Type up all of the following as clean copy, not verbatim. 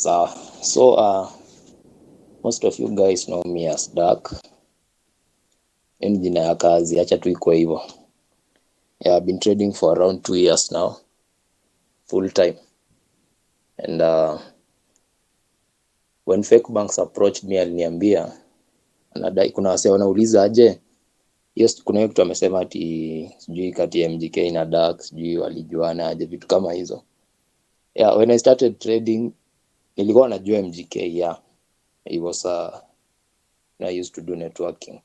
So most of you guys know me as Dark. Ni jina ya kazi, acha tu iko hivyo. Yeah, I've been trading for around 2 years now, full time. And when fake banks approached me, aliniambia anadai, kuna wase wanauliza aje, yes, kuna kitu amesema ati sijui kati ya MGK na Dark, sijui walijuana aje, vitu kama hizo. Yeah, when I started trading nilikuwa najua MGK. Yeah, it was I used to do networking.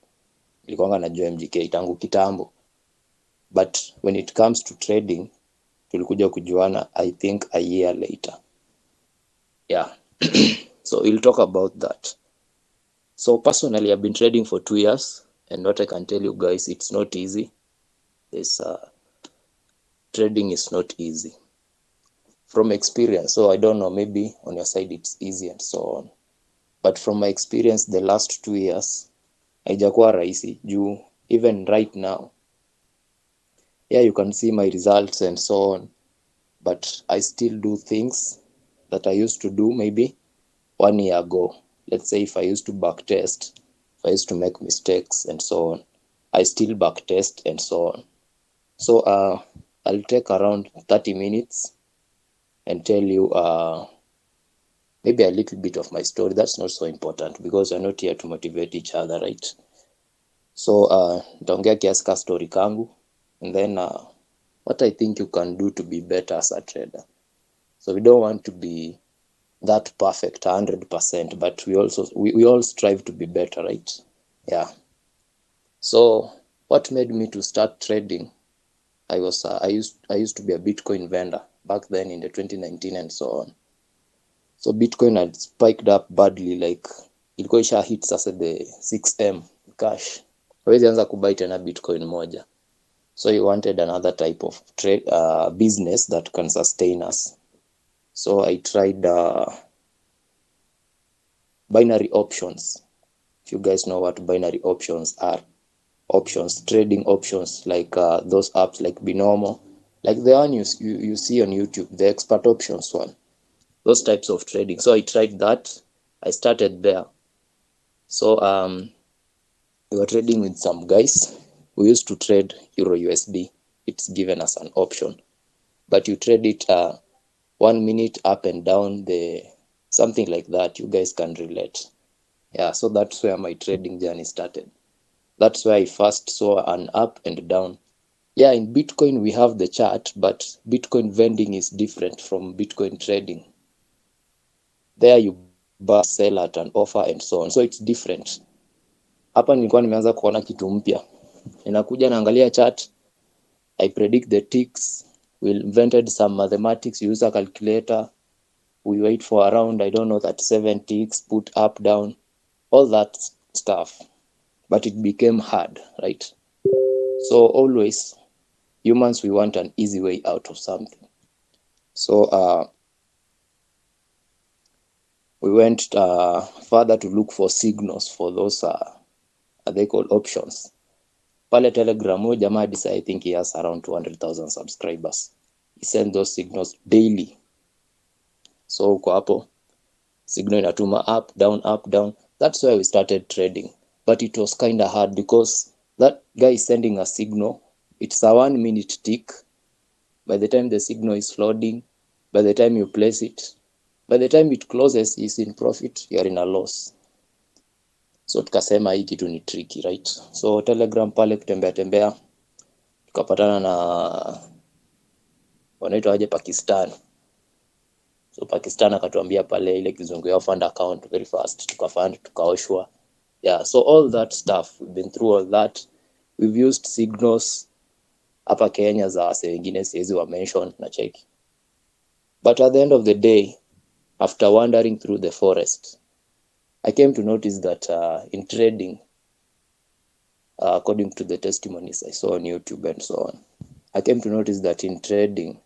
Nilikuwa najua MGK tangu kitambo, but when it comes to trading tulikuja kujuana I think a year later. Yeah. So we'll talk about that. So personally, I've been trading for 2 years, and what I can tell you guys, it's not easy. This trading is not easy from experience. So I don't know, maybe on your side it's easy and so on, but from my experience the last 2 years haijakuwa rahisi juu even right now, yeah, you can see my results and so on, but I still do things that I used to do maybe 1 year ago. Let's say if I used to backtest, if I used to make mistakes and so on, I still backtest and so on. So I'll take around 30 minutes and tell you maybe a little bit of my story. That's not so important because we're not here to motivate each other, right? So nitaongea kiasi ka story kangu, and then what I think you can do to be better as a trader. So we don't want to be that perfect 100%, but we all strive to be better, right? Yeah. So what made me to start trading? I used to be a Bitcoin vendor back then in the 2019 and so on. So Bitcoin had spiked up badly, like ilikuwa isha hit sasa the 6M cash. Hawezi anza kubuy tena Bitcoin moja. So he wanted another type of trade business that can sustain us. So I tried binary options. If you guys know what binary options are, trading options, like those apps like Binomo, like the one you see on YouTube, the expert options one, those types of trading. So I tried that. I started there. So we were trading with some guys. We used to trade Euro USD. It's given us an option, but you trade it 1 minute up and down, the something like that. You guys can relate. Yeah, so that's where my trading journey started. That's where I first saw an up and down. Yeah, in Bitcoin we have the chart, but Bitcoin vending is different from Bitcoin trading. There you buy, sell at an offer and so on. So it's different. Hapa nilikuwa nimeanza kuona kitu mpya. Ninakuja naangalia chart, I predict the ticks. We invented some mathematics, use a calculator. We wait for around, I don't know, that 7 ticks, put up, down, all that stuff. But it became hard, right? So always humans, we want an easy way out of something. So we went further to look for signals for those they call options. Pale Telegram, jamaa decided, I think he has around 200,000 subscribers. He sent those signals daily. So uko hapo, signal inatuma up, down. That's why we started trading. But it was kind of hard because that guy is sending a signal. It's a 1 minute tick. By the time the signal is loading, by the time you place it, by the time it closes, he's in profit, you're in a loss. So tukasema hii kitu ni tricky, right? So Telegram pale kutembea tukapatana na wanaitwa aje Pakistan. So Pakistan akatuambia pale ile kizungu ya fund account very fast, tukafund, tukaoshwa. Yeah, so all that stuff, we've been through all that. We've used signals hapa Kenya za wase wengine siwezi wa mention na check. But at the end of the day, after wandering through the forest, I came to notice that in trading, according to the testimonies I saw on YouTube and so on, I came to notice that in trading,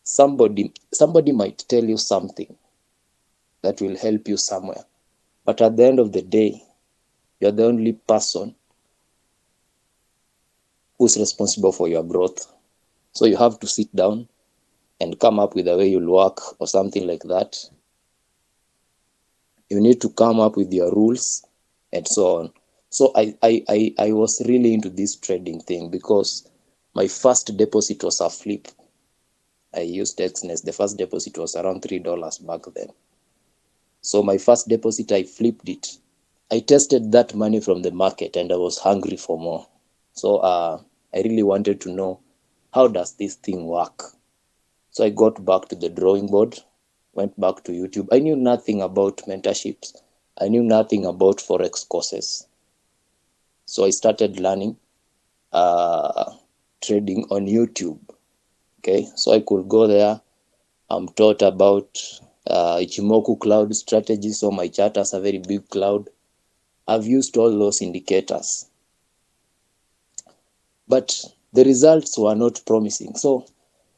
somebody might tell you something that will help you somewhere, but at the end of the day, you're the only person who's responsible for your growth. So you have to sit down and come up with a way you'll work or something like that. You need to come up with your rules and so on. So I was really into this trading thing because my first deposit was a flip. I used Xness. The first deposit was around $3 back then. So my first deposit, I flipped it. I tested that money from the market and I was hungry for more. So I really wanted to know, how does this thing work? So I got back to the drawing board, went back to YouTube. I knew nothing about mentorships. I knew nothing about Forex courses. So I started learning trading on YouTube. Okay, so I could go there. I'm taught about Ichimoku cloud strategy. So my chart has a very big cloud. I've used all those indicators, but the results were not promising. So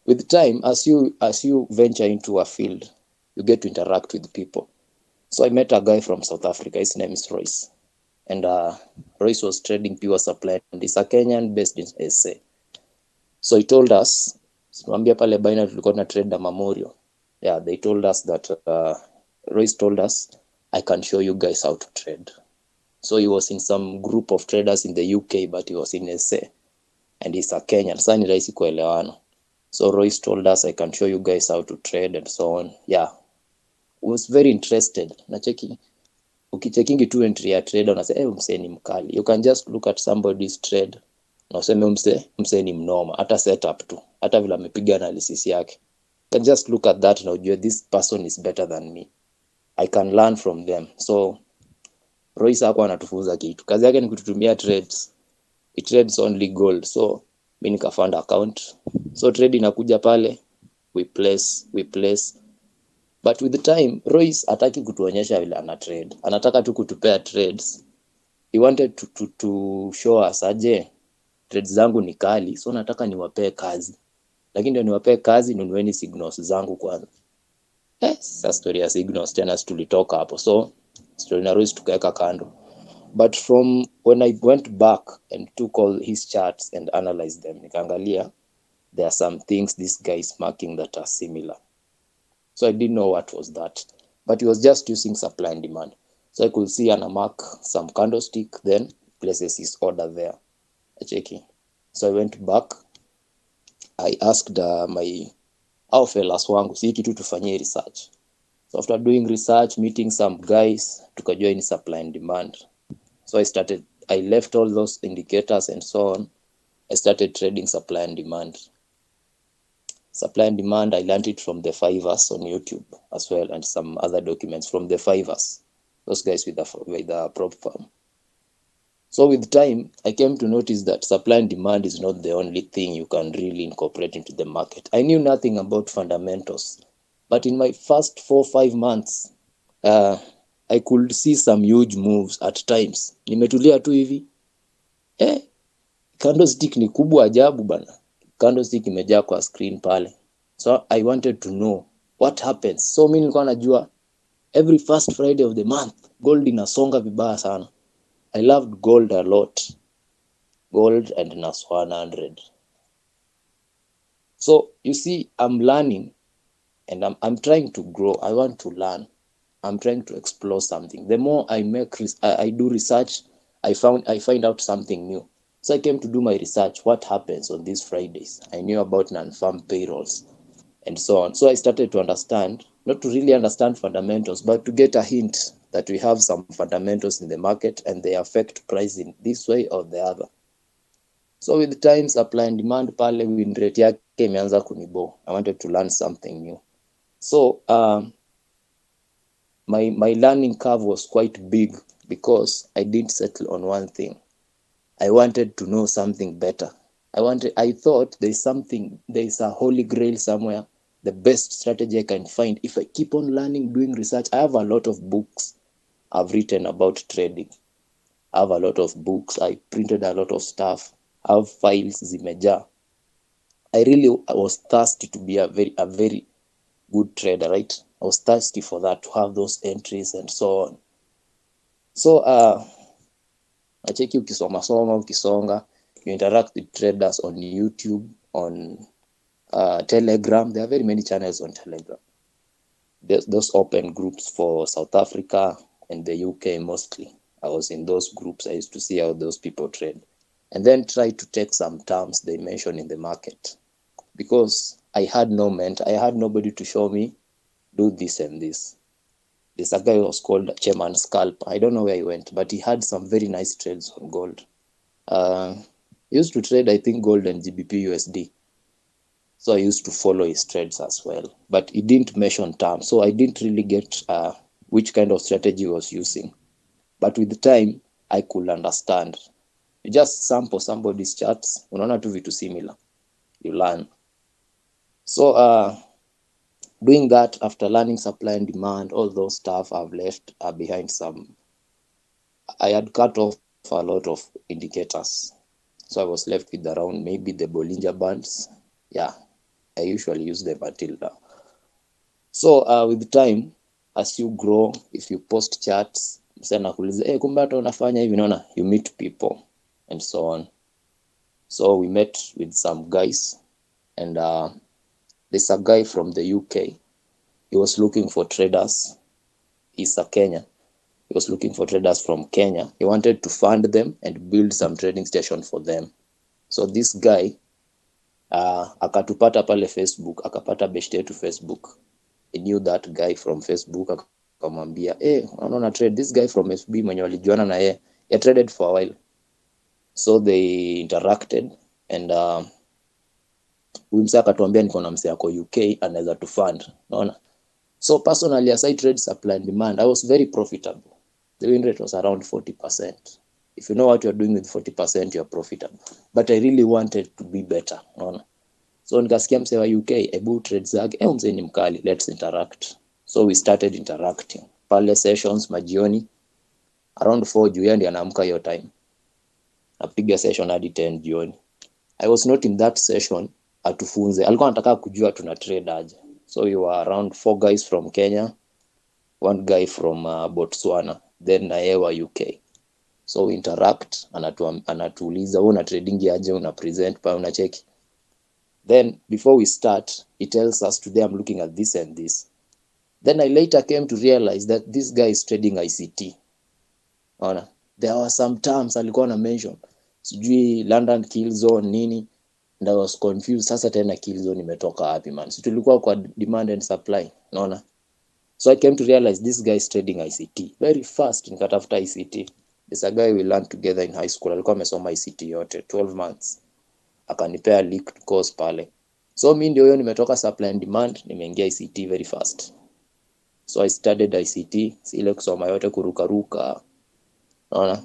with time, as you venture into a field, you get to interact with people. So I met a guy from South Africa. His name is Royce, and Royce was trading pure supply, and he's a Kenyan based in SA. So he told us, simwambia pale Binary tulikuwa na trade na Memorial. Yeah, they told us that Royce told us, I can show you guys how to trade. So he was in some group of traders in the UK, but he was in SA, and he's a Kenyan. Sasa ni rahisi kuelewana. So Royce told us, I can show you guys how to trade and so on. Yeah, was very interested. Nacheki ukichekingi tu entry ya trader unasema msee ni mkali. You can just look at somebody's trade na useme msee ni mnoma, hata setup tu, hata vile amepiga analysis yake. You can just look at that na ujue this person is better than me. I can learn from them. So Royce hakuwa anatufunza kitu. Kazi yake ni kututumia trades. He trades only gold. So mimi nikafund account. So trade inakuja pale, we place. But with the time, Royce hataki kutuonyesha vile ana trade. Anataka tu kutupea trades. He wanted to show us aje trades zangu ni kali, so nataka niwapee kazi. Lakini ndio niwapee kazi, nunueni signals zangu kwanza. Sasa story ya signals tena tulitoka hapo. So story na Royce tukaweka kando. But from when I went back and took all his charts and analyzed them, nikaangalia, there are some things this guy is marking that are similar. So I didn't know what was that, but he was just using supply and demand. So I could see and mark some candlestick, then places his order there. Checking. So I went back. I asked my fellas wangu, si kitu tufanyie research. So after doing research, meeting some guys, tukajoin supply and demand. So I left all those indicators and so on. I started trading supply and demand. Supply and demand, I learned it from the Fivers on YouTube as well, and some other documents from the Fivers, those guys with the prop firm. So with time, I came to notice that supply and demand is not the only thing you can really incorporate into the market. I knew nothing about fundamentals, but in my first 4-5 months, I could see some huge moves at times. Nimetulia tu hivi. Candlestick ni kubwa ajabu bana. Candlestick imejaa kwa screen pale. So I wanted to know what happens. So mimi nilikuwa najua every first Friday of the month gold inasonga vibaya sana. I loved gold a lot. Gold and NAS 100. So you see, I'm learning and I'm trying to grow. I want to learn. I'm trying to explore something. The more I do research, I find out something new. So I came to do my research. What happens on these Fridays? I knew about non-farm payrolls and so on. So I started to understand, not to really understand fundamentals, but to get a hint that we have some fundamentals in the market and they affect price in this way or the other. So with time, supply and demand pale win rate yake imeanza kunibo. I wanted to learn something new. So my learning curve was quite big because I didn't settle on one thing. I wanted to know something better. I thought there's a holy grail somewhere, the best strategy I can find. If I keep on learning, doing research, I have a lot of books I've written about trading. I have a lot of books. I printed a lot of stuff. I have files zimeja. I was thirsty to be a very good trader, right? I was thirsty for that, to have those entries and so on. So nacheki ukisonga, you interact with traders on YouTube, on Telegram. There are very many channels on Telegram. There's those open groups for South Africa and the UK mostly. I was in those groups. I used to see how those people trade, and then try to take some terms they mention in the market, because I had nobody to show me do this and this. There's a guy who was called Chairman Scalp. I don't know where he went, but he had some very nice trades on gold. He used to trade, I think, gold and GBP USD. So I used to follow his trades as well. But he didn't mention terms, so I didn't really get which kind of strategy he was using. But with time, I could understand. You just sample somebody's charts, unaona tu vitu similar. You learn. So doing that, after learning supply and demand, all those stuff I've left behind some. I had cut off a lot of indicators. So I was left with around maybe the Bollinger Bands. Yeah, I usually use them until now. So with time, as you grow, if you post charts, hey, kumbe hata unafanya hivi, naona you meet people and so on. So we met with some guys, and there's a guy from the UK. He was looking for traders. He's a Kenyan. He was looking for traders from Kenya. He wanted to fund them and build some trading station for them. So this guy akatupata pale Facebook, akapata beshte yetu Facebook. He knew that guy from Facebook, akamwambia unaona trade this guy from FB mwenye walijuana na yeye. He traded for a while. So they interacted, and huyu msee akatuambia niko na msee ako UK anaweza tu fund. Unaona? So personally, as I trade supply and demand, I was very profitable. The win rate was around 40%. If you know what you're doing with 40%, you're profitable. But I really wanted to be better. Unaona? So nikasikia msee wa UK, ebu trade zake, msee ni mkali, let's interact. So we started interacting. Pale sessions majioni, around 4 juu yeye ndiye anaamka hiyo time. Napiga session hadi 10 jioni. I was not in that session atufunze. Alikuwa anataka kujua tuna trade aje. So we were around 4 guys from Kenya, 1 guy from Botswana, then na yeye wa UK. So we interact, anatuuliza wewe una trading aje, una present pa una check. Then before we start, he tells us today I'm looking at this and this. Then I later came to realize that this guy is trading ICT. Ona, there were some terms alikuwa na mention, sijui London kill zone nini, and I was confused. Sasa tena kill zone imetoka wapi man? So tulikuwa kwa demand and supply, unaona. So I came to realize this guy is trading ICT very fast. Nikatafuta ICT. There's a guy we learned together in high school, alikuwa amesoma ICT yote 12 months, akanipea leaked course pale. So mimi ndio hiyo nimetoka supply and demand, nimeingia ICT very fast. So I studied ICT, ile kusoma yote kurukaruka. Unaona?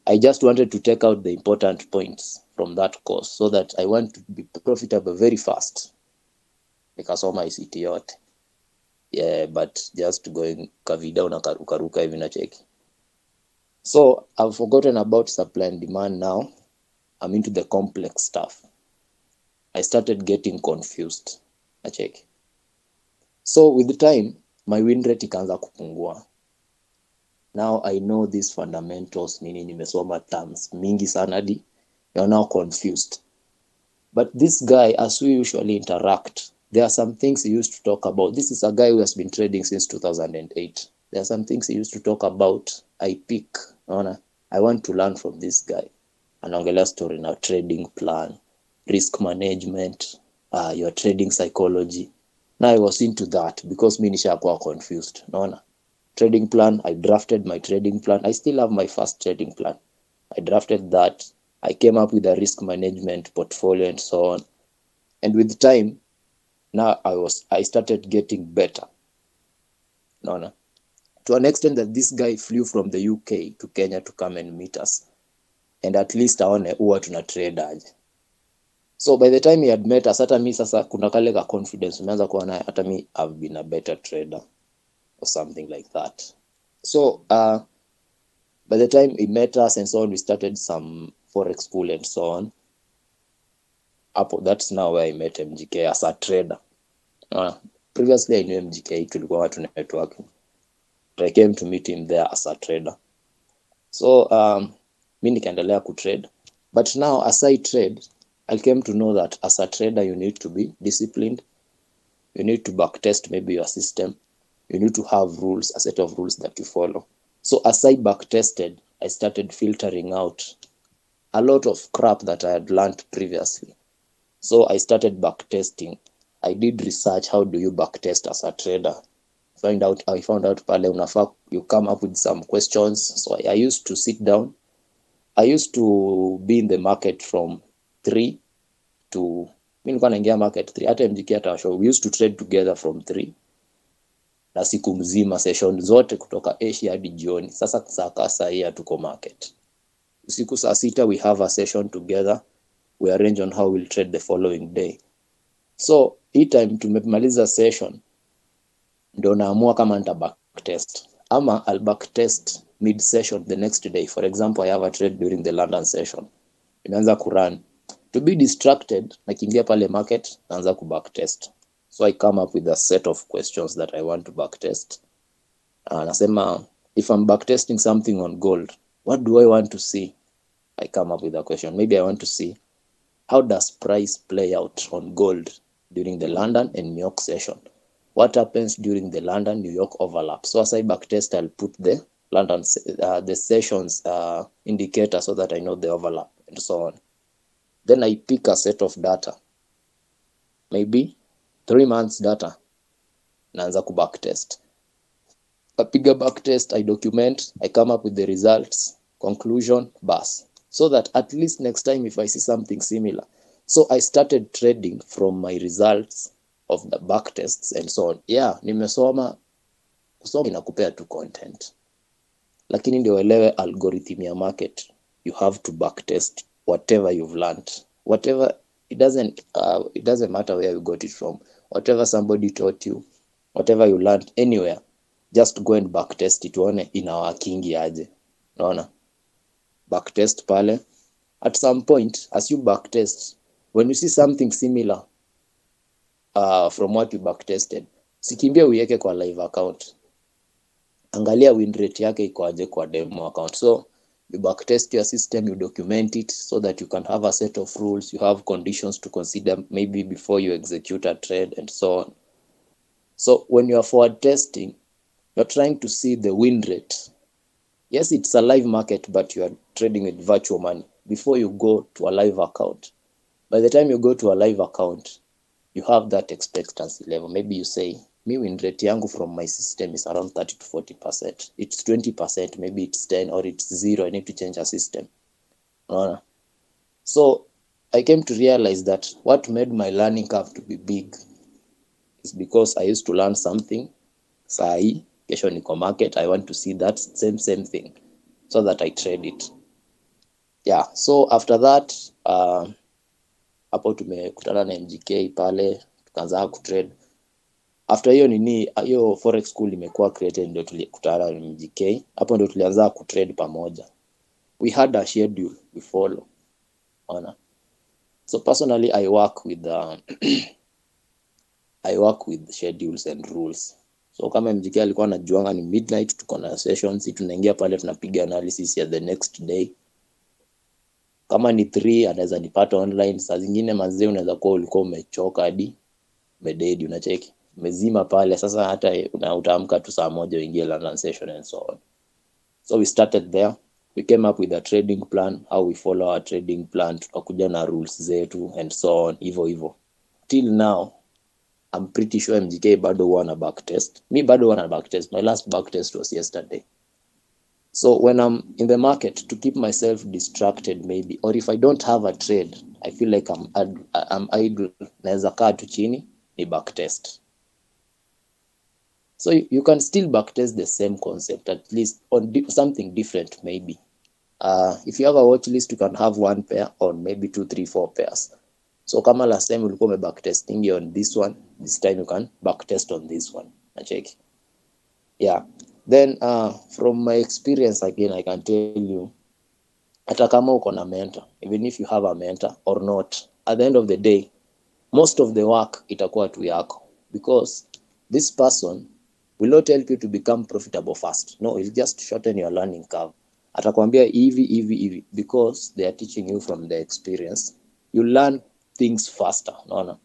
I just wanted to take out the important points from that course so that I want to be profitable very fast. Nikasoma ICT yote. Yeah, but just going kavida unarukaruka hivi na cheki. So I've forgotten about supply and demand now. I'm into the complex stuff. I started getting confused. Na cheki. So with the time, my win rate ikaanza kupungua. Now I know these fundamentals, nini nimesoma terms mingi sana hadi you're now confused. But this guy, as we usually interact, there are some things he used to talk about. This is a guy who has been trading since 2008. There are some things he used to talk about. I pick, I want to learn from this guy. Anaongelea story na trading plan, risk management, your trading psychology. Now I was into that because mimi nishakuwa confused. Unaona? Trading plan, I drafted my trading plan. I still have my first trading plan. I drafted that. I came up with a risk management portfolio and so on. And with time, now I started getting better. No. To an extent that this guy flew from the UK to Kenya to come and meet us. And at least aone huwa tuna trade aje. So by the time he had met us, hata mi sasa kuna kale ka confidence umeanza kuwa naye, hata mi I've been a better trader or something like that. So by the time he met us and so on, we started some Forex school and so on. That's now where I met MGK as a trader. Previously I knew MGK, tulikuwa watu networking. But I came to meet him there as a trader. So mi nikaendelea kutrade. But now as I trade, I came to know that as a trader, you need to be disciplined. You need to backtest maybe your system. You need to have rules, a set of rules that you follow. So as I backtested, I started filtering out a lot of crap that I had learned previously. So I started backtesting. I did research. How do you backtest as a trader? I found out pale unafaa you come up with some questions. So I used to sit down. I used to be in the market from 3 to mi nilikuwa naingia market 3. Hata MGK hata show we used to trade together from 3 na siku mzima, session zote kutoka Asia hadi jioni. Sasa saa hii hatuko market. Usiku saa 6 we have a session together. We arrange on how we'll trade the following day. So hii time tumemaliza session ndio naamua kama nita backtest ama I'll backtest mid session the next day. For example, I have a trade during the London session, inaanza kurun. To be distracted, nakimbia pale market, naanza ku backtest. So I come up with a set of questions that I want to backtest. Nasema if I'm backtesting something on gold, what do I want to see? I come up with a question. Maybe I want to see how does price play out on gold during the London and New York session? What happens during the London New York overlap? So as I backtest, I'll put the London the sessions indicator so that I know the overlap and so on. Then I pick a set of data, maybe 3 months data, naanza ku backtest. Napiga backtest, I document, I come up with the results, conclusion, bas. So that at least next time if I see something similar. So I started trading from my results of the backtests and so on. Yeah, kusoma inakupea tu content. Lakini ndio uelewe algorithm ya market, you have to backtest whatever you've learned. Whatever, it doesn't matter where you got it from. Whatever somebody taught you, whatever you learned anywhere, just go and backtest it, uone inawakingi aje. Unaona? Backtest pale. At some point, as you backtest, when you see something similar from what you backtested, sikimbie uiweke kwa live account. Angalia win rate yake iko aje kwa demo account. So you backtest your system, you document it so that you can have a set of rules, you have conditions to consider maybe before you execute a trade and so on. So when you are forward testing, you're trying to see the win rate. Yes, it's a live market, but you are trading with virtual money before you go to a live account. By the time you go to a live account, you have that expectancy level. Maybe you say, me win rate yangu from my system is around 30 to 40%. It's 20%, maybe it's 10 or it's 0. I need to change a system. So I came to realize that what made my learning curve to be big is because I used to learn something. Sai, kesho niko market, I want to see that same thing so that I trade it. Yeah, so after that, hapo tumekutana na MGK pale, tukaanza kutrade. After hiyo forex school imekuwa created, ndio tulikutana na MGK. Hapo ndio tulianza kutrade pamoja. We had a schedule we follow. So personally I work with I work with schedules and rules. So kama MGK alikuwa anajuanga ni midnight tuko na sessions, tunaingia pale tunapiga analysis ya the next day. Kama ni 3 anaweza nipata online. Saa zingine mazee unaweza kuwa ulikuwa umechoka hadi umededi, unacheki umezima pale. Sasa hata utaamka tu saa 1 uingie London session and so on. So we started there. We came up with a trading plan, how we follow our trading plan, tukakuja na rules zetu and so on, hivyo. Till now, I'm pretty sure MGK bado wana backtest. Me bado wana backtest. My last backtest was yesterday. So when I'm in the market, to keep myself distracted maybe, or if I don't have a trade, I feel like I'm idle, naweza kaa tu chini, ni backtest. So you can still backtest the same concept, at least on something different maybe. If you have a watch list, you can have 1 pair or maybe 2, 3, 4 pairs. So kama last time ulikuwa umebacktesting on this one, this time you can backtest on this one. Nacheki. Yeah. Then from my experience again, I can tell you, hata kama uko na mentor, even if you have a mentor or not, at the end of the day, most of the work itakuwa tu yako, because this person will not help you to become profitable fast. No, he'll just shorten your learning curve. Atakwambia hivi, because they are teaching you from their experience. You learn things faster, no.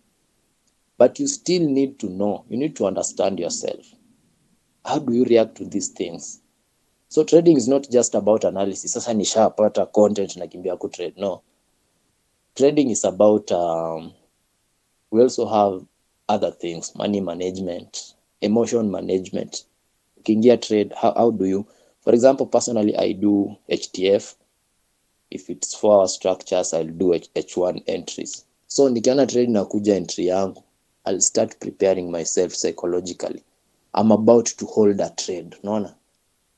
But you still need to know, you need to understand yourself. How do you react to these things? So trading is not just about analysis. Sasa nishapata content nakimbia ku trade. No. Trading is about we also have other things, money management, emotion management. Ukiingia trade, how do you, for example, personally I do HTF. If it's 4-hour structures, I'll do H1 entries. So nikiona trade nakuja entry yangu, I'll start preparing myself psychologically. I'm about to hold a trade. Unaona?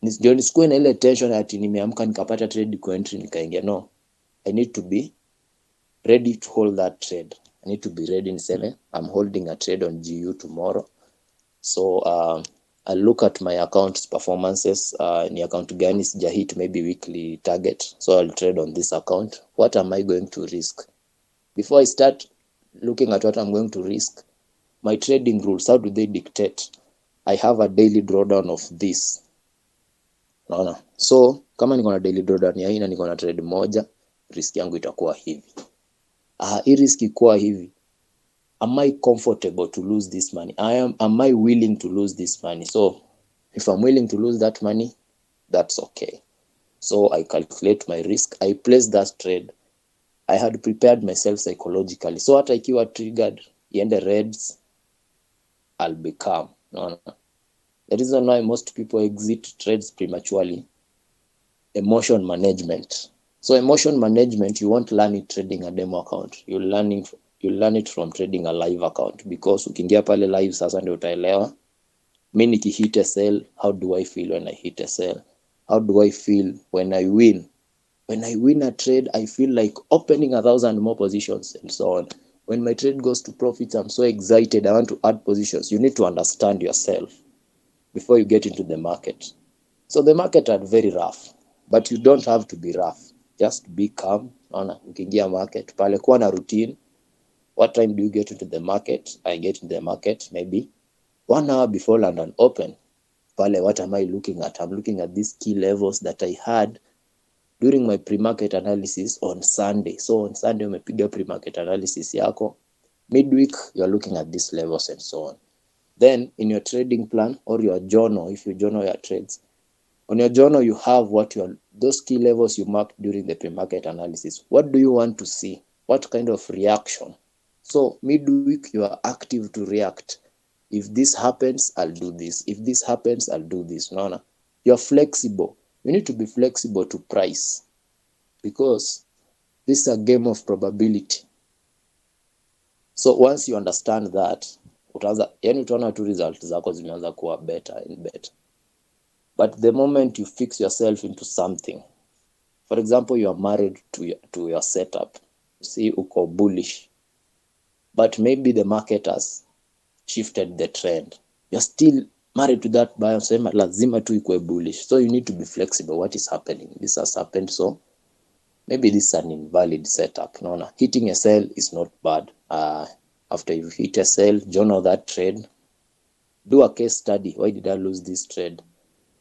Ndio nisikuwe na ile tension ati nimeamka nikapata trade kwa entry nikaingia. No. I need to be ready to hold that trade. I need to be ready niseme I'm holding a trade on GU tomorrow. So I'll look at my account's performances. Ni account gani sija hit maybe weekly target. So I'll trade on this account. What am I going to risk? Before I start looking at what I'm going to risk, my trading rules, how do they dictate? I have a daily drawdown of this. Unaona? So kama niko na daily drawdown ya hii na niko na trade moja, risk yangu itakuwa hivi. Hii risk ikuwa hivi. Am I comfortable to lose this money? Am I willing to lose this money? So if I'm willing to lose that money, that's okay. So I calculate my risk. I place that trade. I had prepared myself psychologically. So hata ikiwa triggered, iende reds, I'll be calm. No. The reason why most people exit trades prematurely, emotion management. So emotion management, you won't learn it trading a demo account. You'll learn it from trading a live account, because ukiingia pale live sasa ndio utaelewa. Mimi nikihit a sell, how do I feel when I hit a sell? How do I feel when I win? When I win a trade, I feel like opening 1,000 more positions and so on. When my trade goes to profits, I'm so excited. I want to add positions. You need to understand yourself before you get into the market. So the market are very rough, but you don't have to be rough. Just be calm. Unaona, ukiingia market pale, kuwa na routine. What time do you get into the market? I get into the market maybe 1 hour before London Open. Pale, what am I looking at? I'm looking at these key levels that I had during my pre-market analysis on Sunday. So on Sunday, umepiga pre-market analysis yako. Midweek, you're looking at these levels and so on. Then in your trading plan or your journal, if you journal your trades, on your journal, you have those key levels you marked during the pre-market analysis. What do you want to see? What kind of reaction? So midweek, you are active to react. If this happens, I'll do this. If this happens, I'll do this. No. You're flexible. You need to be flexible to price, because this is a game of probability. So once you understand that, utaona tu results zako zimeanza kuwa better and better. But the moment you fix yourself into something, for example, you are married to your setup, you see uko bullish, but maybe the market has shifted the trend, you're still married to that buyer, sema lazima tu ikuwe bullish. So you need to be flexible. What is happening? This has happened, so maybe this is an invalid setup. No. Hitting a sell is not bad. After you hit a sell, journal that trade, do a case study. Why did I lose this trade?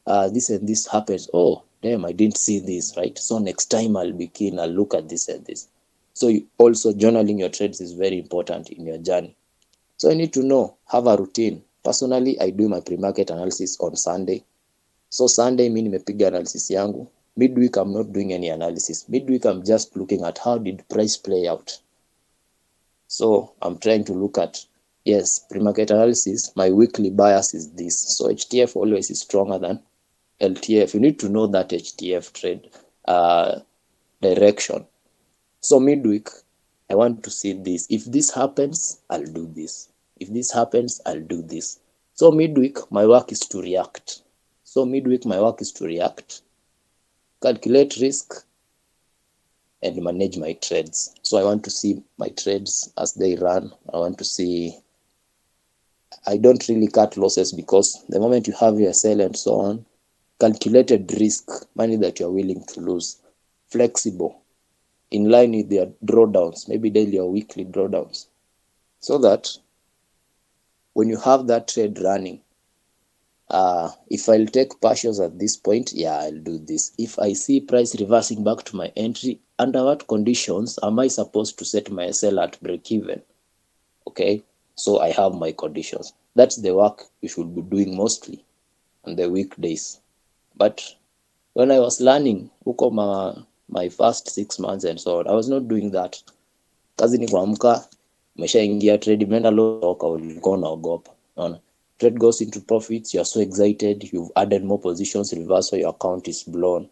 This and this happens. Oh, damn, I didn't see this, right? So next time I'll be keen. I'll look at this and this. So also journaling your trades is very important in your journey. So you need to know, have a routine. Personally, I do my pre-market analysis on Sunday. So Sunday, mimi nimepiga analysis yangu. Midweek, I'm not doing any analysis. Midweek, I'm just looking at how did price play out. So I'm trying to look at, yes, pre-market analysis, my weekly bias is this. So HTF always is stronger than LTF. You need to know that HTF trade direction. So midweek, I want to see this. If this happens, I'll do this. If this happens, I'll do this. So midweek, my work is to react. Calculate risk, and manage my trades. So I want to see my trades as they run. I don't really cut losses, because the moment you have your sell and so on, calculated risk, money that you're willing to lose, flexible, in line with their drawdowns, maybe daily or weekly drawdowns, so that when you have that trade running, if I'll take partials at this point, yeah, I'll do this. If I see price reversing back to my entry, under what conditions am I supposed to set my SL at break even? Okay, so I have my conditions. That's the work you should be doing mostly on the weekdays. But when I was learning my first 6 months and so on, I was not doing that. Kazi ni kuamka, umeshaingia trade, imeenda low, ulikuwa unaogopa. Unaona? Trade goes into profits, you're so excited, you've added more positions, reversal, your account is blown.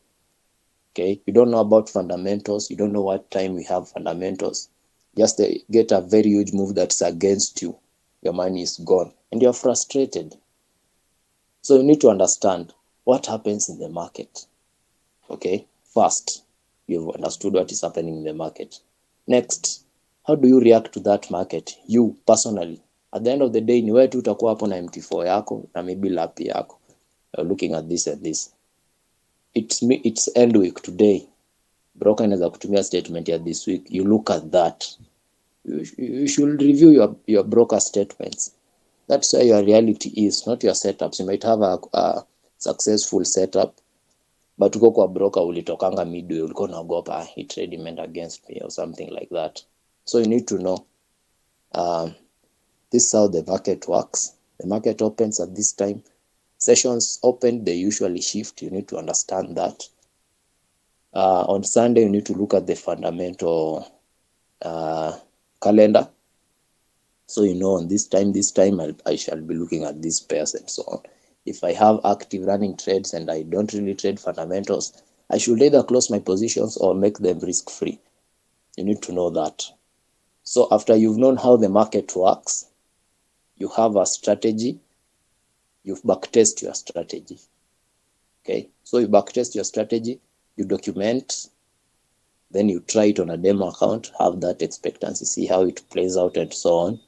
Okay, you don't know about fundamentals, you don't know what time we have fundamentals. Just get a very huge move that's against you, your money is gone and you're frustrated. So you need to understand what happens in the market. Okay, first, you've understood what is happening in the market. Next, how do you react to that market? You personally, at the end of the day, ni wewe tu utakuwa hapo na MT4 yako na maybe lapi yako. You're looking at this and this. It's end week today. Broker inaweza kutumia statement ya this week. You look at that. You should review your broker statements. That's where your reality is, not your setups. You might have a successful setup, but uko kwa broker ulitokanga midway, ulikuwa unaogopa hii trade imeenda against me or something like that. So you need to know this is how the market works. The market opens at this time. Sessions open, they usually shift. You need to understand that. On Sunday, you need to look at the fundamental calendar. So you know on this time I shall be looking at these pairs and so on. If I have active running trades and I don't really trade fundamentals, I should either close my positions or make them risk-free. You need to know that. So after you've known how the market works, you have a strategy, you backtest your strategy. Okay, so you backtest your strategy, you document, then you try it on a demo account, have that expectancy, see how it plays out and so on.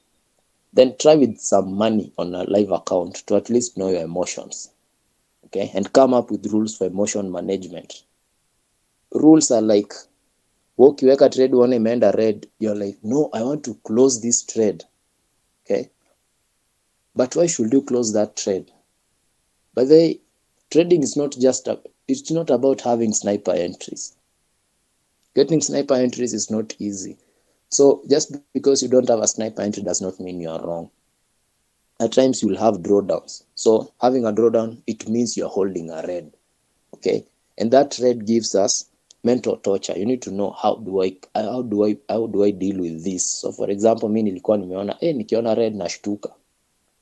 Then try with some money on a live account to at least know your emotions. Okay, and come up with rules for emotion management. Rules are like, ukiweka trade one imeenda red, you're like, no, I want to close this trade. Okay, but why should you close that trade? By the way, trading is not just it's not about having sniper entries. Getting sniper entries is not easy. So just because you don't have a sniper entry does not mean you are wrong. At times you'll have drawdowns. So having a drawdown, it means you're holding a red. Okay, and that red gives us mental torture. You need to know how do I deal with this. So for example, mimi nilikuwa nimeona nikiona red nashtuka.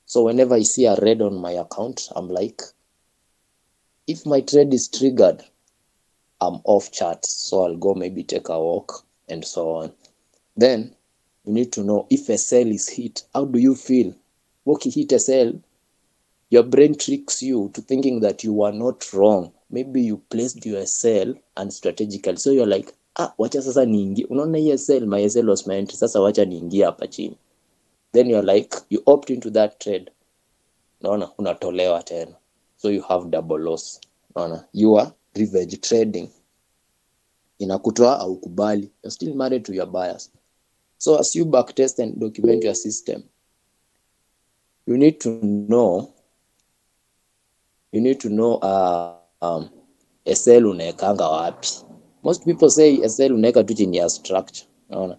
So whenever I see a red on my account, I'm like, if my trade is triggered, I'm off chart. So I'll go maybe take a walk and so on. Then you need to know if a sell is hit, how do you feel? Walking hit a sell, your brain tricks you to thinking that you are not wrong. Maybe you placed your sell unstrategically. So you're like, wacha sasa niingie. Unaona hii sell, my sell was my entry. Sasa wacha niingie hapa chini. Then you're like, you opt into that trade. Unaona, unatolewa tena. So you have double loss. Unaona, you are revenge trading. Inakutoa au kubali. You're still married to your buyers. So as you backtest and document your system, you need to know SL unaekanga wapi. Most people say SL unaeka tu chini ya structure, unaona,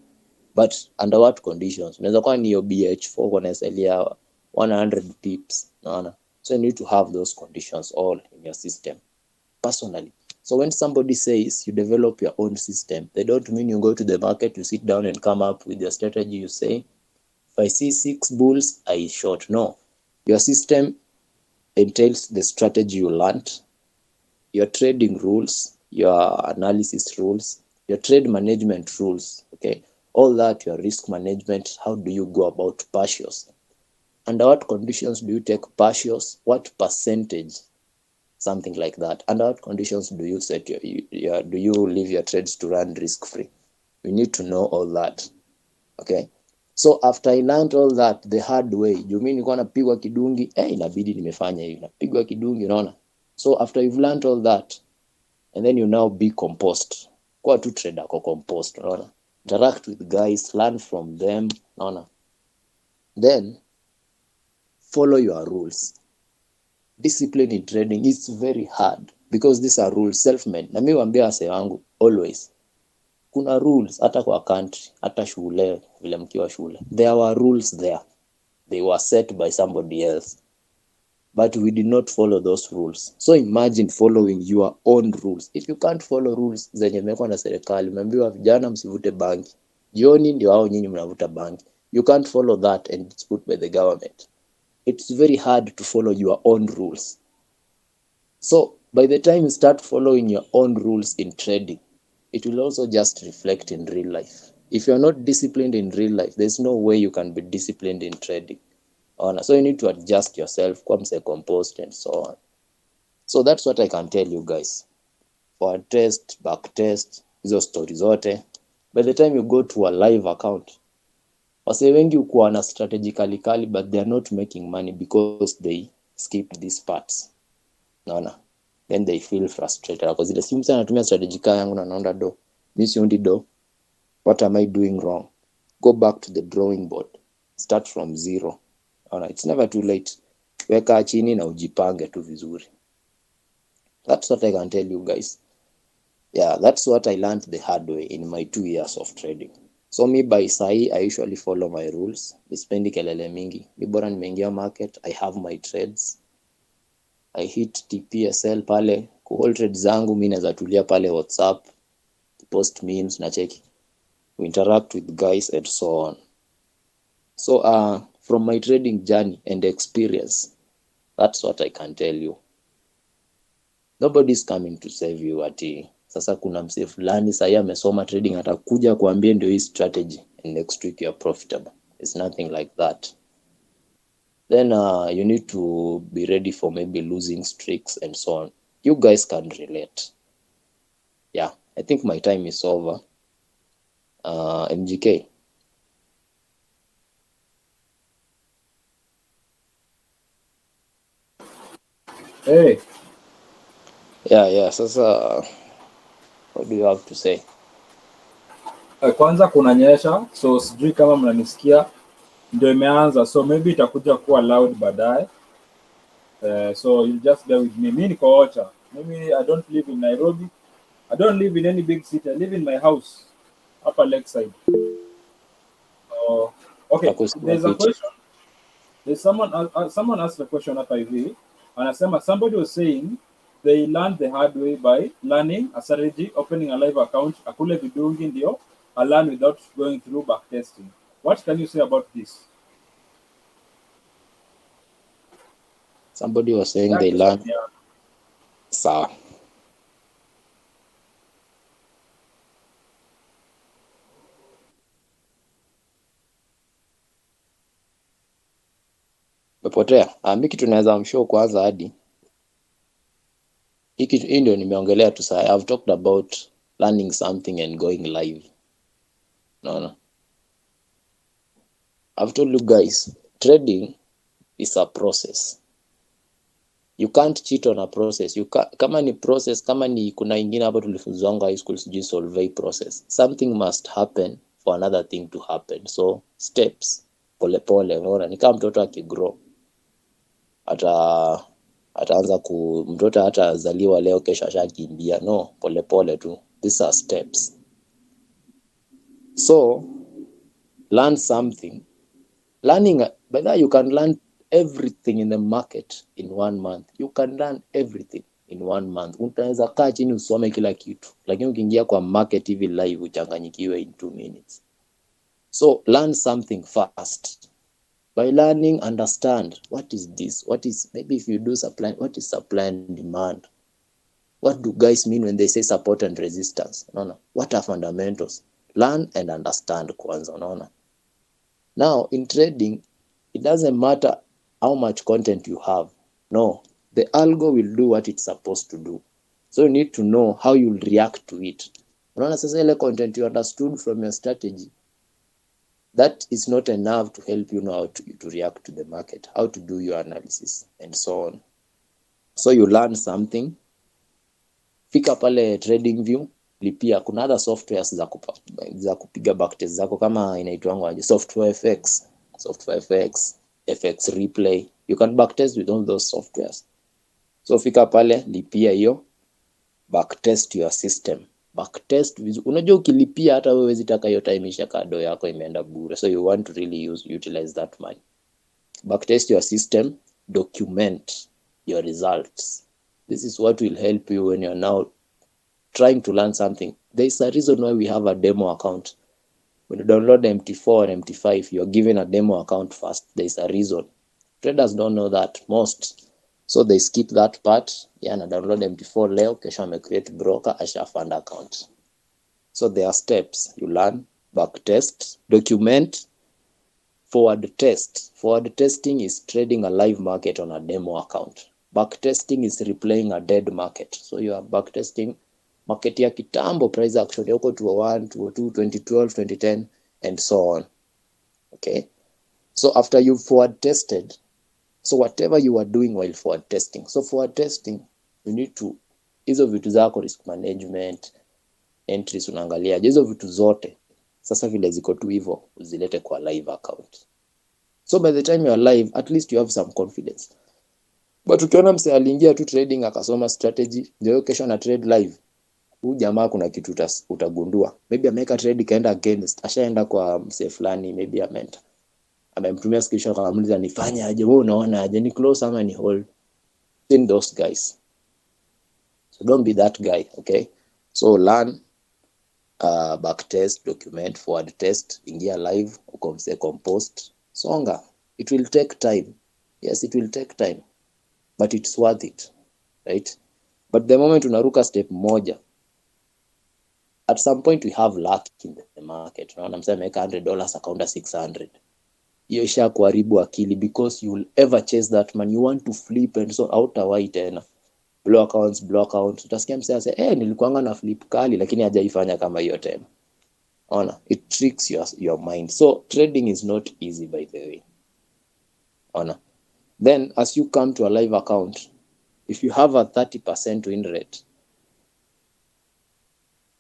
but under what conditions? Unaweza kuwa ni your BH4 kwa SL ya 100 pips, unaona. So you need to have those conditions all in your system personally. So when somebody says you develop your own system, they don't mean you go to the market, you sit down and come up with your strategy. You say, if I see 6 bulls, I short. No, your system entails the strategy you learned, your trading rules, your analysis rules, your trade management rules. Okay, all that, your risk management. How do you go about partials? Under what conditions do you take partials? What percentage? Something like that. Under what conditions do you set do you leave your trades to run risk free? You need to know all that. Okay, so after I learned all that the hard way, you mean nilikuwa napigwa kidungi, inabidi nimefanya hivi, napigwa kidungi, unaona. So after you've learned all that, and then you now be composed. Kwa tu trader ko composed, unaona. Interact with guys, learn from them, unaona. Then follow your rules. Discipline in trading is very hard because these are rules, self-made. Na mimi waambia wase wangu always, kuna rules hata kwa country, hata shule, vile mkiwa shule. There were rules there. They were set by somebody else. But we did not follow those rules. So imagine following your own rules. If you can't follow rules zenye mekwa na serikali, umeambiwa vijana msivute bangi, jioni ndio hao nyinyi mnavuta bangi. You can't follow that and it's put by the government. It's very hard to follow your own rules. So by the time you start following your own rules in trading, it will also just reflect in real life. If you're not disciplined in real life, there's no way you can be disciplined in trading. So you need to adjust yourself, compost and so on. So that's what I can tell you guys. For a test, back test, hizo stories zote. By the time you go to a live account, wase wengi ukuwa na strategy kali, but they are not making money because they skip these parts. Naona? Then they feel frustrated. Because zile simu sana natumia strategy yangu na naona do. Mimi siundi do. What am I doing wrong? Go back to the drawing board. Start from zero. It's never too late. Weka chini na ujipange tu vizuri. That's what I can tell you guys. Yeah, that's what I learned the hard way in my 2 years of trading. So me by sai, I usually follow my rules. Nispendi kelele mingi. Mi bora nimeingia market, I have my trades. I hit TPSL pale, kuhold trades zangu, mi naweza tulia pale WhatsApp, post memes na cheki. We interact with guys and so on. So from my trading journey and experience, that's what I can tell you. Nobody's coming to save you ati sasa kuna msee fulani sasa amesoma trading atakuja kuambia ndio hii strategy and next week you're profitable. It's nothing like that. Then you need to be ready for maybe losing streaks and so on. You guys can relate. Yeah, I think my time is over. MGK. Hey. Yeah. Sasa, what do you have to say? Kwanza kunanyesha, so sijui kama mnanisikia. Ndio imeanza, so maybe itakuja kuwa loud baadaye. So you just bear with me. Mimi niko Ocha. Maybe I don't live in Nairobi. I don't live in any big city. I live in my house, upper Lakeside. Okay, there's a question. There's someone asked a question hapa hivi. Anasema somebody was saying they learned the hard way by learning a strategy, opening a live account, akule vidungi ndio, a learn without going through backtesting. What can you say about this? Somebody was saying they learned. Sawa. Mepotea. Mimi kitu naweza mshow kwanza hadi hii ndio nimeongelea tu sasa. I've talked about learning something and going live. No. I've told you guys, trading is a process. You can't cheat on a process. Kama ni process, kama ni kuna ingine hapo tulifunzwa high school sijui solve process. Something must happen for another thing to happen. So steps, pole, unaona ni kama mtoto akigrow. Ataanza mtoto hatazaliwa leo kesho ashakimbia. No, pole tu. These are steps. So learn something. Learning, by that you can learn everything in the market in 1 month. You can learn everything in 1 month. Utaweza kaa chini usome kila kitu, lakini ukiingia kwa market hivi live uchanganyikiwe in 2 minutes. So learn something fast. By learning, understand what is this, maybe if you do supply, what is supply and demand? What do guys mean when they say support and resistance? Unaona? What are fundamentals? Learn and understand kwanza, unaona? Now, in trading, it doesn't matter how much content you have. No, the algo will do what it's supposed to do. So you need to know how you'll react to it. Unaona sasa ile content you understood from your strategy, that is not enough to help you know how to react to the market, how to do your analysis, and so on. So you learn something. Fika pale trading view, lipia. Kuna other softwares za kupiga backtest zako kama inaitwa aje, software FX, FX replay. You can backtest with all those softwares. So fika pale, lipia hiyo, backtest your system. backtest vizuri. Unajua ukilipia hata wewe huwezi taka hiyo time isha kado yako imeenda bure, so you want to really utilize that money. Backtest your system, document your results. This is what will help you when you're now trying to learn something. There is a reason why we have a demo account. When you download MT4 or MT5, you're given a demo account first. There is a reason. Traders don't know that, most. So they skip that part. Yeah, na download MT4 leo, kesho ame create broker, asha fund account. So there are steps. You learn, backtest, document, forward test. Forward testing is trading a live market on a demo account. Backtesting is replaying a dead market. So you are backtesting market ya kitambo, price action yako 201, 202, 2012, 2010 and so on. Okay? So after you've forward tested, so whatever you are doing while forward testing. So forward testing, you need to, hizo vitu zako, risk management, entries unaangalia, hizo vitu zote sasa vile ziko tu hivyo uzilete kwa live account. So by the time you are live, at least you have some confidence. But ukiona mse aliingia tu trading akasoma strategy, ndio kesho na trade live, huyu jamaa kuna kitu utagundua. Maybe ameweka trade kaenda against, ashaenda kwa mse fulani, maybe amemtumia screenshot akamuuliza nifanye aje, wewe unaona aje, ni close ama ni hold? In those guys. So don't be that guy, okay? So learn, backtest, document, forward test, ingia live, ukomse compost, songa. It will take time. Yes, it will take time, but it's worth it, right? But the moment unaruka step moja, at some point we have luck in the market. Unaona msema ameweka $100 akaunda 600. Hiyo isha kuharibu akili, because you will ever chase that man. You want to flip and so hautawahi tena. Blow account. Utasikia msema ase, nilikuanga na flip kali lakini hajaifanya kama hiyo tena. Ona, it tricks your mind. So trading is not easy, by the way. Ona. Then as you come to a live account, if you have a 30% win rate,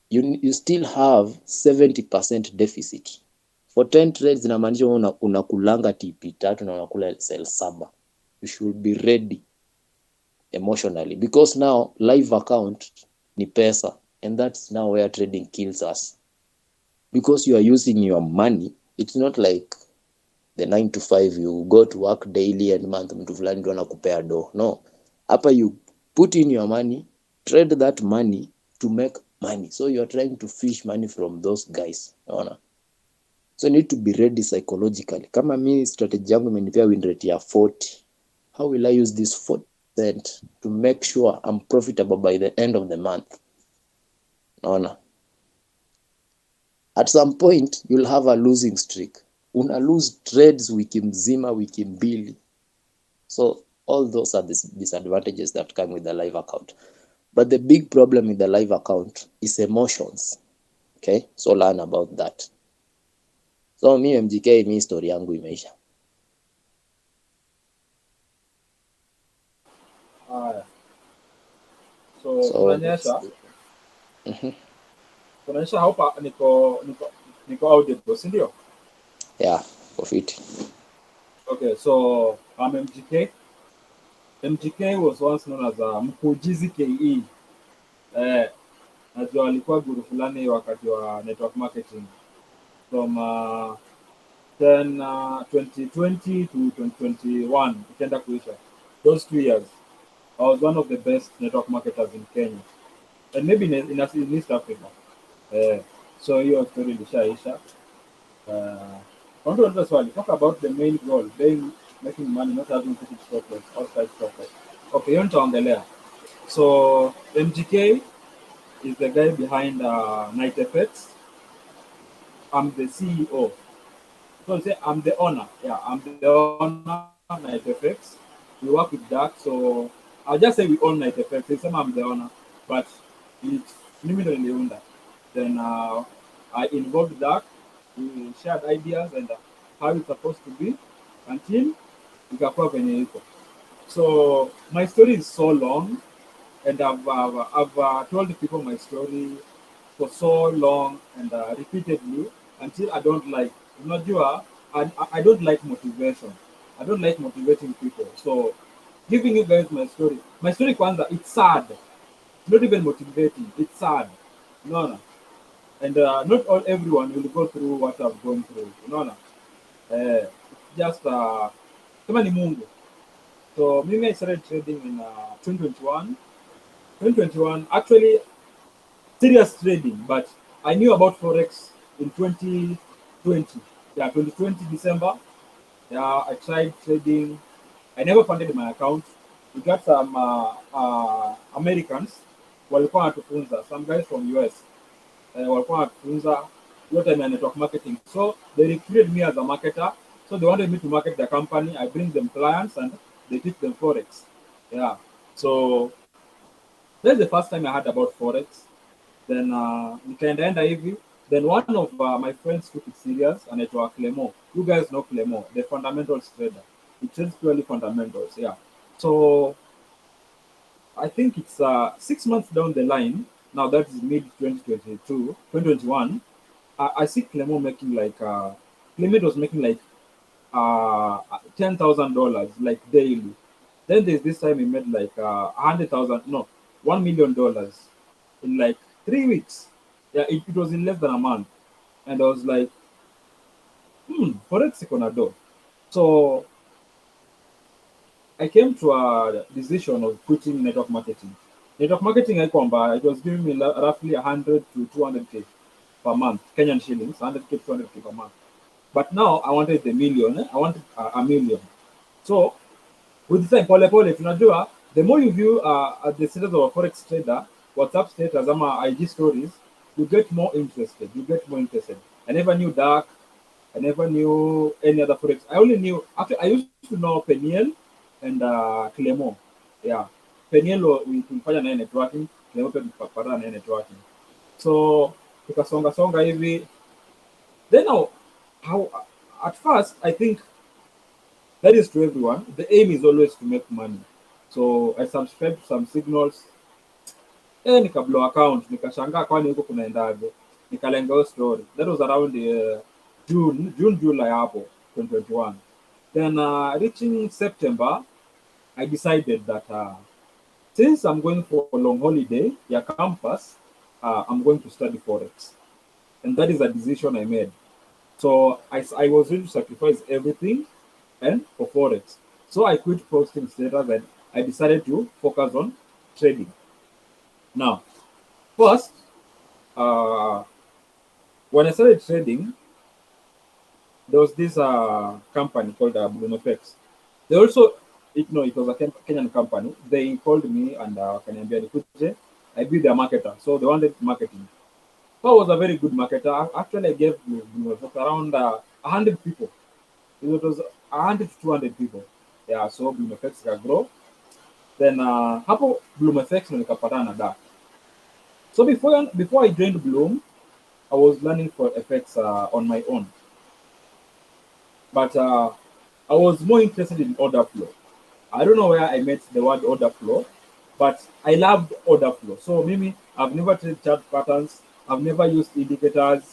you still have 70% deficit. For 10 trades inamaanisha unakulanga TP 3 na unakula sell 7. You should be ready emotionally, because now live account ni pesa, and that's now where trading kills us, because you are using your money. It's not like the 9 to 5 you go to work daily and month mtu fulani ndio anakupea do. No, hapa you put in your money, trade that money to make money. So you are trying to fish money from those guys, unaona. So you need to be ready psychologically. Kama mimi strategy yangu imenipea win rate ya 40, how will I use this 40% to make sure I'm profitable by the end of the month? Unaona. At some point you'll have a losing streak. Una lose trades wiki mzima, wiki mbili. So all those are the disadvantages that come with the live account. But the big problem with the live account is emotions. Okay? So learn about that. So me MGK, mi story yangu imeisha. Haya. So kunanyesha. Kunanyesha hapa niko audible, si ndio? Yeah, profit. Okay, so I'm MGK. MGK was once known as Mkujizi KE. Najua alikuwa guru fulani wakati wa network marketing from 2020 to 2021 ikaenda kuisha. Those 2 years I was one of the best network marketers in Kenya and maybe in East Africa. So hiyo story ilishaisha. Talk about the main goal, making money, not having to stop loss, outside stop loss. Okay, you nitaongelea. So MGK is the guy behind Night Effects. I'm the CEO. So say I'm the owner. Yeah, I'm the owner of Night Effects. We work with that. So I'll just say we own Night Effects. They say I'm the owner, but it's limited in the owner. Then I involved that. We shared ideas and how it's supposed to be until ikakuwa venye iko. So my story is so long, and I've told people my story for so long and repeatedly until I don't like. Unajua, I don't like motivation. I don't like motivating people. So giving you guys my story kwanza, it's sad. It's not even motivating. It's sad. Unaona? And not all everyone will go through what I've gone through. Unaona? Just kama ni Mungu. So maybe I started trading in 2021. 2021, actually serious trading, but I knew about Forex in 2020. Yeah, 2020 December. Yeah, I tried trading. I never funded my account. We got some Americans walikuwa wanatufunza, some guys from US walikuwa wanatufunza hiyo time ya network marketing. So they recruited me as a marketer. So they wanted me to market the company. I bring them clients and they teach them Forex. Yeah. So that's the first time I heard about Forex. Then nikaendaenda hivi. Then one of my friends took it serious, anaitwa Clemo. You guys know Clemo, the fundamentals trader. He trades purely fundamentals, yeah. So I think it's 6 months down the line. Now that is mid 2022, 2021. I see Clemo making like Clement was making like $10,000 like daily. Then there's this time he made like 100,000, no, $1 million in like 3 weeks. Yeah, it was in less than a month, and I was like, Forex iko na do. So I came to a decision of quitting network marketing. Network marketing, it was giving me roughly 100 to 200k per month, Kenyan shillings, 100k, 200k per month. But now I wanted the million. I wanted a million. So with the time, pole tunajua, the more you view the status of a forex trader, WhatsApp status ama IG stories, you get more interested. You get more interested. I never knew Dark. I never knew any other forex. I only knew, actually I used to know Peniel and Clemo. Yeah, Peniel tulifanya naye networking, Clemo pia tukapata naye networking. So tukasonga songa hivi. Then now, how at first I think that is to everyone. The aim is always to make money. So I subscribed to some signals. Nikablow account, nikashangaa kwani huko kunaendaje. Nikalenga hiyo story. That was around June, July hapo 2021. Then reaching September, I decided that since I'm going for a long holiday, yeah, campus, I'm going to study Forex. And that is a decision I made. So I was ready to sacrifice everything and for Forex. So I quit posting status and I decided to focus on trading. Now, first, uh, when I started trading, there was this company called BloomFX. They also, it was a Kenyan company. They called me and Kanyambia Nikuje. I be their marketer. So they wanted marketing. So I was a very good marketer. Actually, I gave BloomFX around 100 people. It was 100 to 200 people. Yeah, so BloomFX can grow. Then hapo BloomFX ndo nikapatana na Dark. So before I joined Bloom, I was learning for FX on my own. But I was more interested in order flow. I don't know where I met the word order flow, but I loved order flow. So Mimi, I've never traded chart patterns. I've never used indicators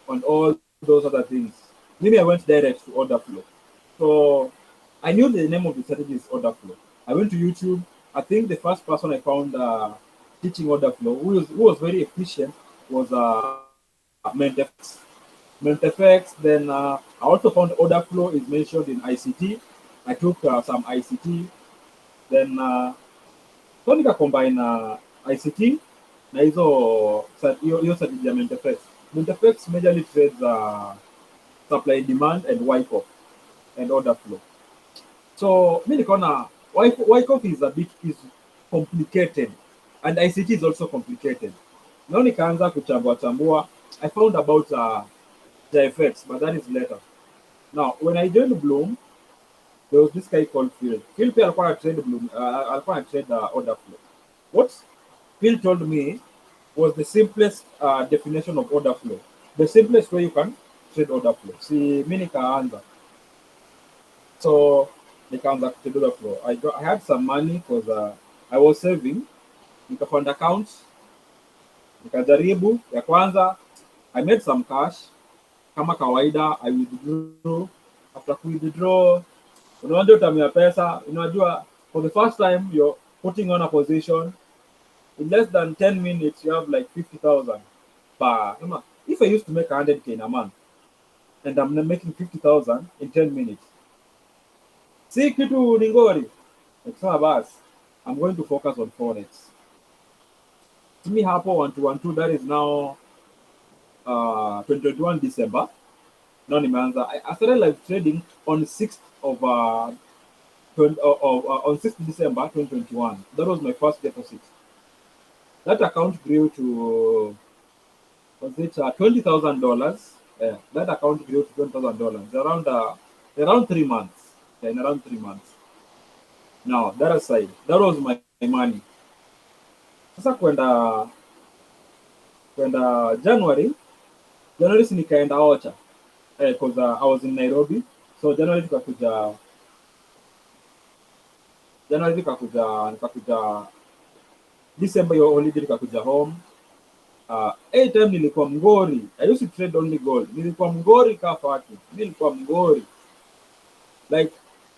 on all those other things. Maybe I went direct to order flow. So I knew the name of the strategy is order flow. I went to YouTube. I think the first person I found teaching order flow, who was very efficient, was Mentefx. Mentefx. Then I also found order flow is mentioned in ICT. I took some ICT. Then so nika combine ICT na hiyo strategy ya Mentefx. Mentefx majorly trades supply and demand and Wyckoff and order flow. So mi nikaona Wyckoff is complicated and ICT is also complicated. Now nikaanza kuchambua. I found about the effects, but that is later. Now when I joined Bloom, there was this guy called Phil. Phil pia alikuwa trade Bloom, alikuwa trade order flow. What Phil told me was the simplest definition of order flow. The simplest way you can trade order flow. Si mi nikaanza. So nikaanza kutrade order flow. I had some money because I was saving. Nikafund accounts. Nikajaribu ya kwanza. I made some cash. Kama kawaida, I withdrew. After withdraw, unajua utamia pesa. Unajua, for the first time, you're putting on a position. in less than 10 minutes you have like 50,000 per. If I used to make 100k in a month and I'm making 50,000 in 10 minutes, si kitu ningori. Nikasema basi, I'm going to focus on Forex. To me hapo 1212, that is now 2021 December. Now nimeanza. I started live trading on 6th of on 6th December 2021. That was my first deposit. That account grew to, was it $20,000? Yeah, that account grew to $20,000 around 3 months. Yeah, in around 3 months. Now that aside, that was my money. Sasa kwenda January nikaenda Ocha, because I was in Nairobi. So January nikakuja December hiyo holiday nikakuja home. Time nilikuwa mgori. I used to trade only gold. Nilikuwa mgori kafaki. Nilikuwa mgori. Like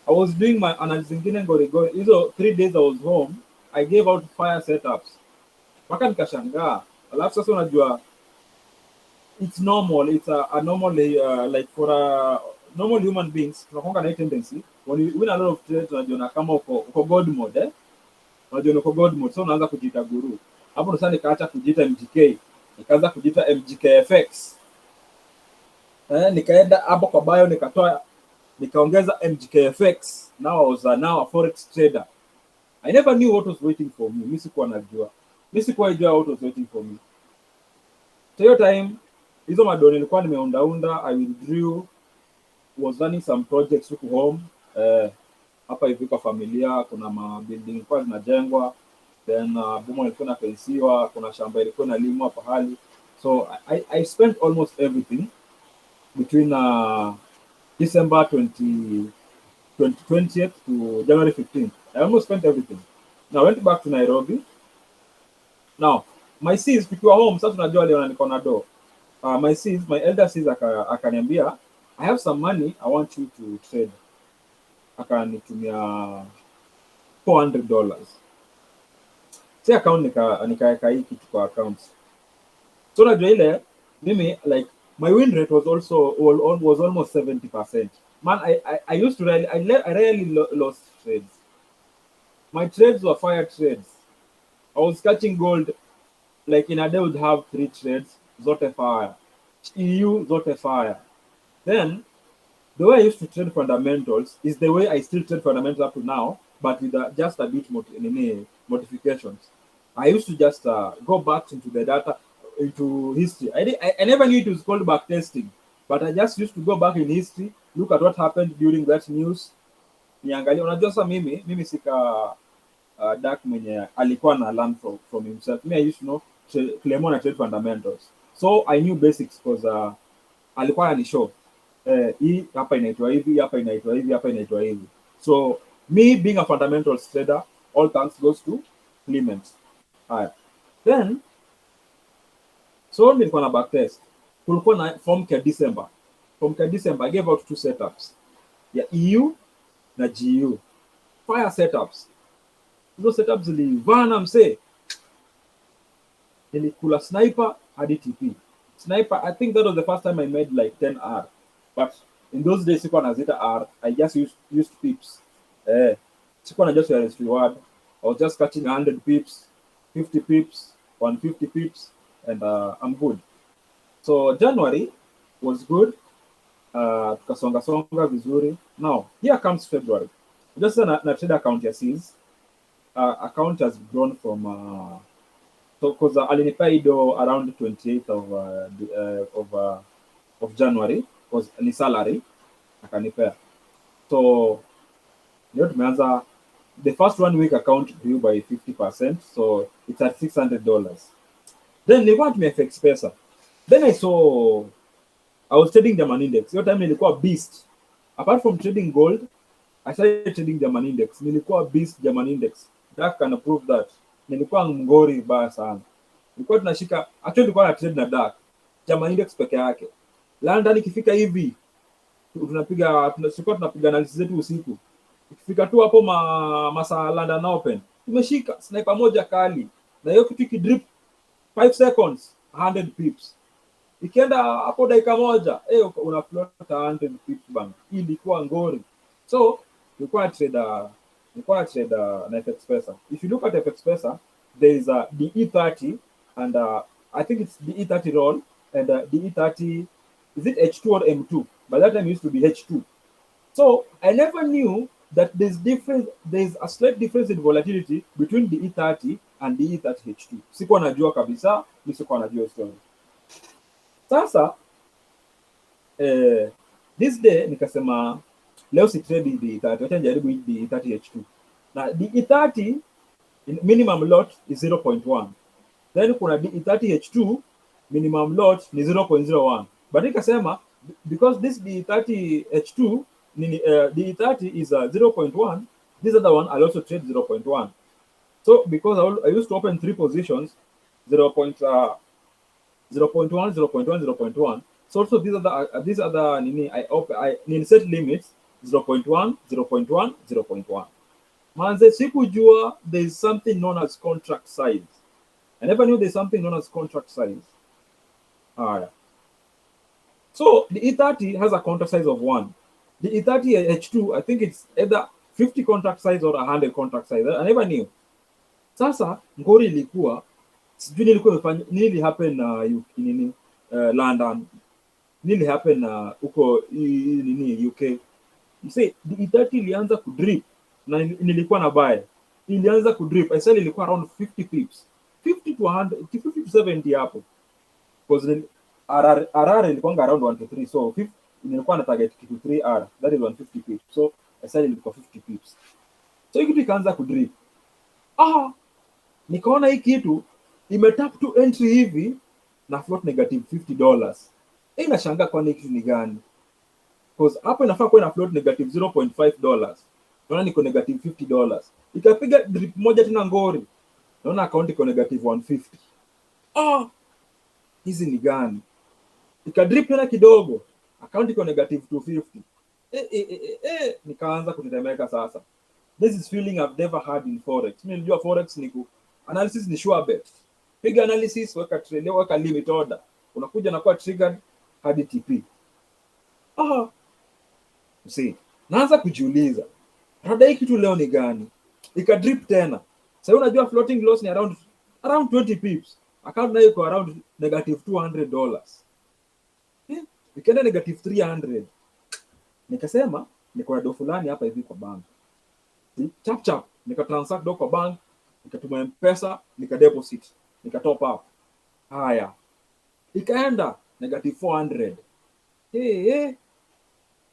I was doing my analysis zingine ngori. Hizo 3 days I was home, I gave out fire setups. Mpaka nikashangaa. Alafu sasa unajua, it's normal. It's a normal like for a normal human beings, tunakonga na tendency when you win a lot of trades unajiona kama uko god mode, unajiona uko god mode, so unaanza kujiita guru. Hapo sasa nikaacha kujiita MGK, nikaanza kujiita MGKFX. Nikaenda hapo kwa bio nikaongeza MGKFX. Now I was now a forex trader. I never knew what was waiting for me. Mimi sikuwa najua what was waiting for me. So hiyo time hizo madoni nilikuwa nimeunda, I withdrew, was running some projects huko home. Hapa hivi kwa familia kuna building kwa zinajengwa, then bomo ilikuwa inafensiwa, kuna shamba ilikuwa inalimwa pahali. So I spent almost everything between December 2020 to January 15th. I almost spent everything. Now I went back to Nairobi. Now my sis tukiwa home, sasa tunajua leo niko na do. My elder sis akaniambia, I have some money, I want you to trade. Akanitumia $400. Si account nikaweka hii kitu kwa account. So najua ile mimi, like my win rate was almost 70%. Man, I used to rarely lost trades. My trades were fire trades. I was catching gold, like in a day would have 3 trades, zote fire. EU, zote fire. Then the way I used to trade fundamentals is the way I still trade fundamentals up to now, but with just a bit modifications. I used to just go back into the data, into history. I never knew it was called backtesting, but I just used to go back in history, look at what happened during that news. Niangalia, unajua sasa mimi sika dark mwenye alikuwa na learn from himself. Me, I used to know Clemon trade fundamentals. So I knew basics because alikuwa anishow. Hii hapa inaitwa hivi, hapa inaitwa hivi, hapa inaitwa hivi. So me being a fundamentals trader, all thanks goes to Clement. Then so nilikuwa na backtest. Kulikuwa na form ka December. Form ka December I gave out 2 setups. Ya EU na GU. Fire setups. Those setups zilivana mse. Nilikula sniper hadi TP. Sniper, I think that was the first time I made like 10R. But in those days, sikuwa nazita R, I just used pips. Sikuwa na just reward. I was just catching 100 pips, 50 pips, 150 pips, and I'm good. So January was good. Tukasonga vizuri. Now, here comes February. Just na trade account ya Cs. Account has grown from so because alinipa ido around 28th of January, was ni salary akanipea. So leo tumeanza, the first 1 week account grew by 50%, so it's at $600. Then nilikuwa tumia FX pesa. Then I was trading German index. Your time nilikuwa beast. Apart from trading gold, I started trading German index. Nilikuwa beast German index. That can prove that. Nilikuwa ngori baya sana. Nilikuwa tunashika, actually nilikuwa na trade na dark German index peke yake. London ikifika hivi tunapiga analysis zetu usiku. Ikifika tu hapo masaa London Open, tumeshika sniper moja kali. na hiyo kitu ikidrip 5 seconds 100 pips, ikienda hapo dakika moja una float 100 pips bang. Hii ilikuwa ngori. So nilikuwa trade na FX Pesa. If you look at FX Pesa, there is a DE30 and I think it's DE30 roll and DE30, is it H2 or M2? By that time it used to be H2. So I never knew that there's a slight difference in volatility between DE30 and DE30H2. Sikuwa najua kabisa, sikuwa najua story. Sasa this day nikasema leo si trade DE30, acha nijaribu DE30H2. Na DE30 minimum lot is 0.1. Then kuna DE30H2 minimum lot ni 0.01. But nikasema because this DE30H2 DE30 is 0.1, this other one I'll also trade 0.1. So because I used to open 3 positions, 0.1, 0.1. So also these other I set limits 0.1, 0.1, 0.1. Manze sikujua there is something known as contract size. I never knew there's something known as contract size. Alright. So the E30 has a contract size of 1. The E30H2, I think it's either 50 contract size or 100 contract size. I never knew. Sasa ngori ilikuwa sijui nili happen London, nili happen huko UK. Mse the E30 ilianza kudrip na nilikuwa na buy. Ilianza kudrip. I said ilikuwa around 50 pips. 50 to 100, 50 to 70 hapo. Because RR ilikuwa around 1 to 3, so 50 nilikuwa na target kitu 3R, that is 150 pips. So I said ilikuwa 50 pips. So hii kitu ikaanza kudrip. Nikaona hii kitu imetap to entry hivi na float negative $50. Nashangaa kwa nini kitu ni gani? Because hapo inafaa kuwa na float negative $0.5. Naona niko negative $50. Ikapiga drip moja tena ngori. Naona account iko negative 150. Hizi ni gani? Ikadrip tena kidogo. Account iko negative 250. Nikaanza kutetemeka sasa. This is feeling I've never had in Forex. Mimi nilijua Forex ni analysis ni sure bet. Piga analysis, weka trade, weka limit order. Unakuja na kuwa triggered hadi TP. See, naanza kujiuliza. Rada hii kitu leo ni gani? Ikadrip tena. Sasa unajua floating loss ni around 20 pips. Account nayo iko around negative $200. Ikaenda negative 300. Nikasema niko na do fulani hapa hivi kwa bank. Chap nika transact do kwa bank, nikatuma M-Pesa, nika deposit, nika top up. Haya. Ikaenda negative 400.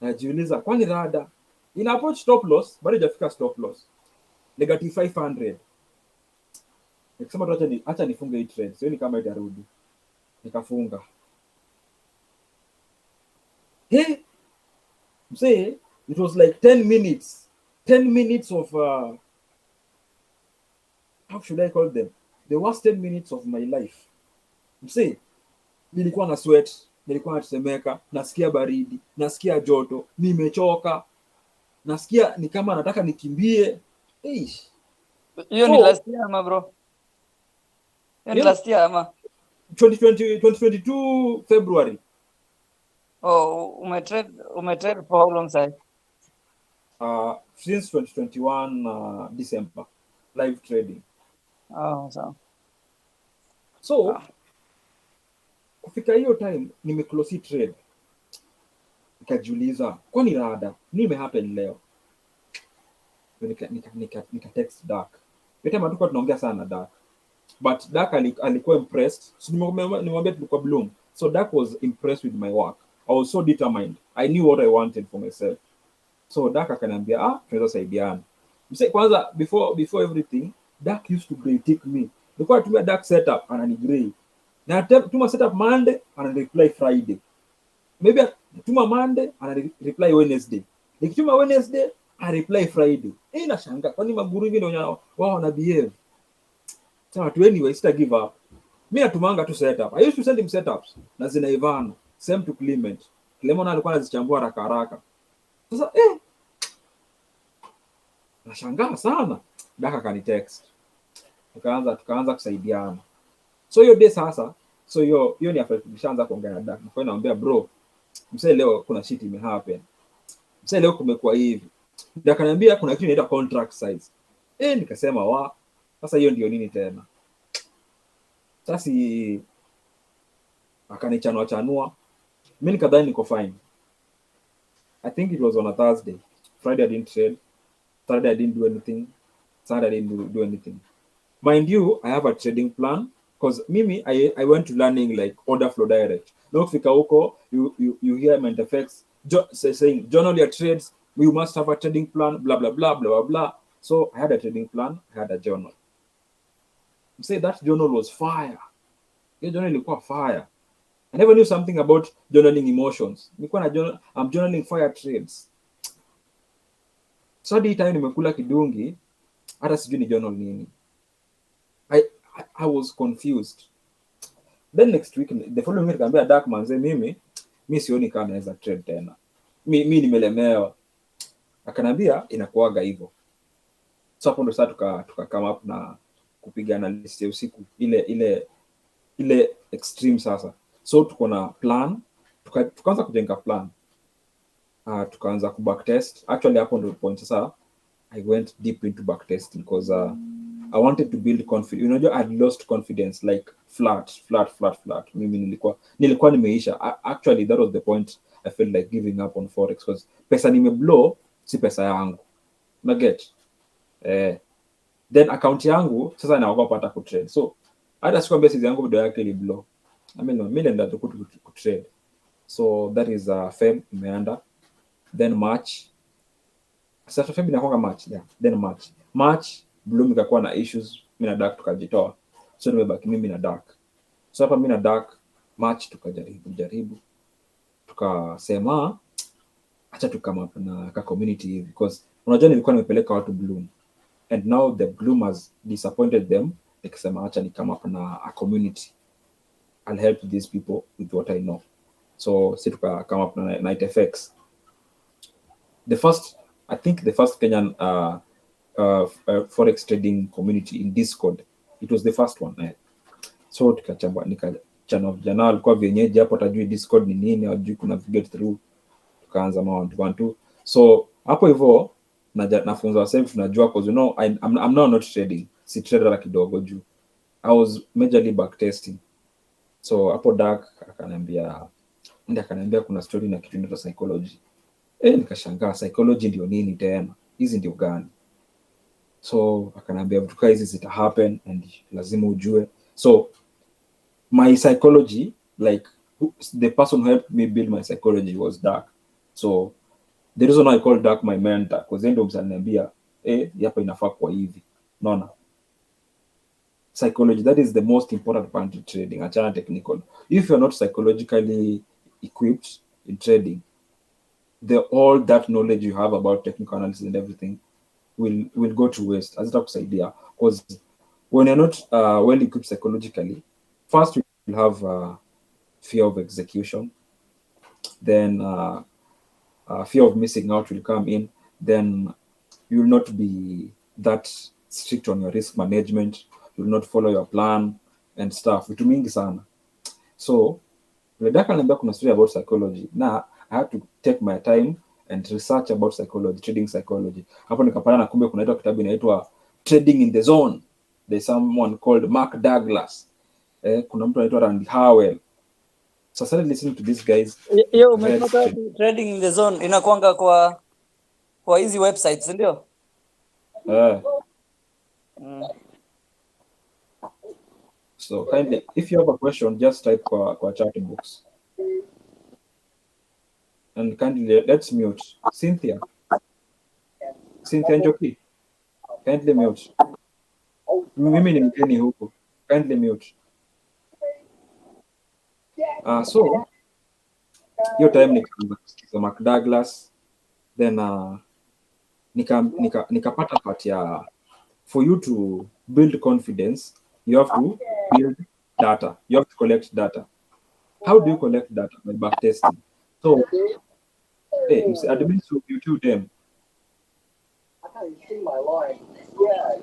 Najiuliza kwani rada ina approach stop loss, bado hajafika stop loss. Negative 500. Nikasema acha nifunge hii trade. Sio ni kama itarudi. Nikafunga. Msee, it was like 10 minutes. 10 minutes of how should I call them? The worst 10 minutes of my life. Msee, nilikuwa na sweat, nilikuwa natetemeka, nasikia baridi, nasikia joto, nimechoka, nasikia ni kama nataka nikimbie. Hiyo ni last year ama bro? Hiyo ni last year ama? 2022 February. Umetrade for how long side? Since 2021 December, live trading. So kufika hiyo time nimeclose trade. Nikajiuliza kwani rada nime happen leo? Nika text Dark. Yote matuko tunaongea sana Dark. But Dark alikuwa impressed. So nimwambia tulikuwa Bloom. So Dark was impressed with my work. I was so determined. I knew what I wanted for myself. So Dark akaniambia tunaweza saidiana. Mse kwanza before everything, Dark used to critique me. Nilikuwa natumia Dark setup ananigrade. Na tuma setup Monday ana reply Friday. Maybe tuma Monday ana reply Wednesday. Nikituma Wednesday ana reply Friday. Nashangaa kwani maguru hivi ndio wao wana behave. So anyway, sita give up. Mimi natumanga tu setup. I used to send him setups na zinaivana. Same to Clement. Clement alikuwa anazichambua haraka. Sasa nashangaa sana. Daka kanitext. tukaanza kusaidiana. So hiyo day sasa, so hiyo ni after tulishaanza kuongea na Dak. Nilikuwa naambia bro, msee leo kuna shit imehappen. Msee leo kumekuwa hivi. Ndio akaniambia kuna kitu inaitwa contract size. Nikasema sasa hiyo ndio nini tena? Sasa akanichanua. Mimi nikadhani niko fine. I think it was on a Thursday. Friday I didn't trade. Saturday I didn't do anything. Saturday I didn't do anything. Mind you, I have a trading plan because mimi I went to learning like order flow direct. No fika huko, you hear my interface saying journal your trades, we must have a trading plan, blah blah blah blah blah blah. So I had a trading plan, I had a journal. You say that journal was fire. Your journal ilikuwa fire. I never knew something about journaling emotions. I'm journaling fire trades. So hadi time nimekula kidungi, hata sijui ni journal nini. I was confused. Then next week, the following week, nikamwambia Dark manze, mimi sioni kama naweza trade tena. Mimi nimelemewa. Akanambia inakuaga hivyo. So hapo ndo sasa tuka come up na kupigana list ya usiku ile extreme sasa. So tuko na plan, tukaanza kujenga plan. Tukaanza ku backtest. Actually hapo ndo point sasa I went deep into backtesting because I wanted to build confidence. You know, I had lost confidence, like flat. Mimi nilikuwa nimeisha. Actually, that was the point I felt like giving up on Forex because pesa nimeblow, si pesa yangu. Na get. Then account yangu, sasa naogopa hata kutrade. So, hata sikwambia sizi yangu video yake iliblow. I mean, mimi nenda tu kutrade. So, that is Feb imeenda. Then March. Sasa Feb inakuwa March, yeah. Then March Bloom ikakuwa na issues, mimi na Dark tukajitoa. So nimebaki mimi na Dark. So hapa mimi na Dark March tukajaribu. Tukasema acha tukama na ka community hivi because unajua nilikuwa nimepeleka watu Bloom. And now the Bloom has disappointed them. Nikasema acha nikama na a community. I'll help these people with what I know. So tukakama up na Night FX. I think the first Kenyan Forex trading community in Discord. It was the first one. So nikachana vijana walikuwa vienyeji hapo, tajui Discord ni nini, hawajui kuna navigate through. Tukaanza ma 1-2. So hapo hivyo nafunza ourselves, tunajua because you know I'm now not trading. Si trader la kidogo juu. I was majorly backtesting. So hapo Dark akaniambia kuna story na kitu inaitwa psychology. Nikashangaa psychology ndio nini tena? Hizi ndio gani? So akaniambia vitu hizi zita happen and lazima ujue. So my psychology, like the person who helped me build my psychology was Dark. So the reason I call Dark my mentor because ndio msaniambia hapa inafaa kwa hivi. Unaona? Psychology, that is the most important part in trading, achana technical. If you're not psychologically equipped in trading, all that knowledge you have about technical analysis and everything will go to waste. Hazita kusaidia because when you're not well equipped psychologically, first you will have fear of execution, then fear of missing out will come in, then you will not be that strict on your risk management, you will not follow your plan and stuff. Vitu mingi sana. So Redaka niambia kuna story about psychology. Now I had to take my time and research about psychology, trading psychology. Hapo nikapata na kumbe kuna kitabu inaitwa Trading in the Zone. There's someone called Mark Douglas. Kuna mtu anaitwa Randy Howell. So I started listening to these guys. Yo, umepata Trading in the Zone inakuanga kwa hizi websites, ndio? So kindly, if you have a question, just type kwa chat box. And kindly, let's mute Cynthia Njoki. Kindly mute. Mimi ni mgeni huko. Kindly mute. So hiyo time nikaanza kusikiza Mark Douglas, then nikapata part ya for you to build confidence, you have to build data. You have to collect data. How do you collect data? By backtesting. So, admins will YouTube them. I can't even see my line. Yeah,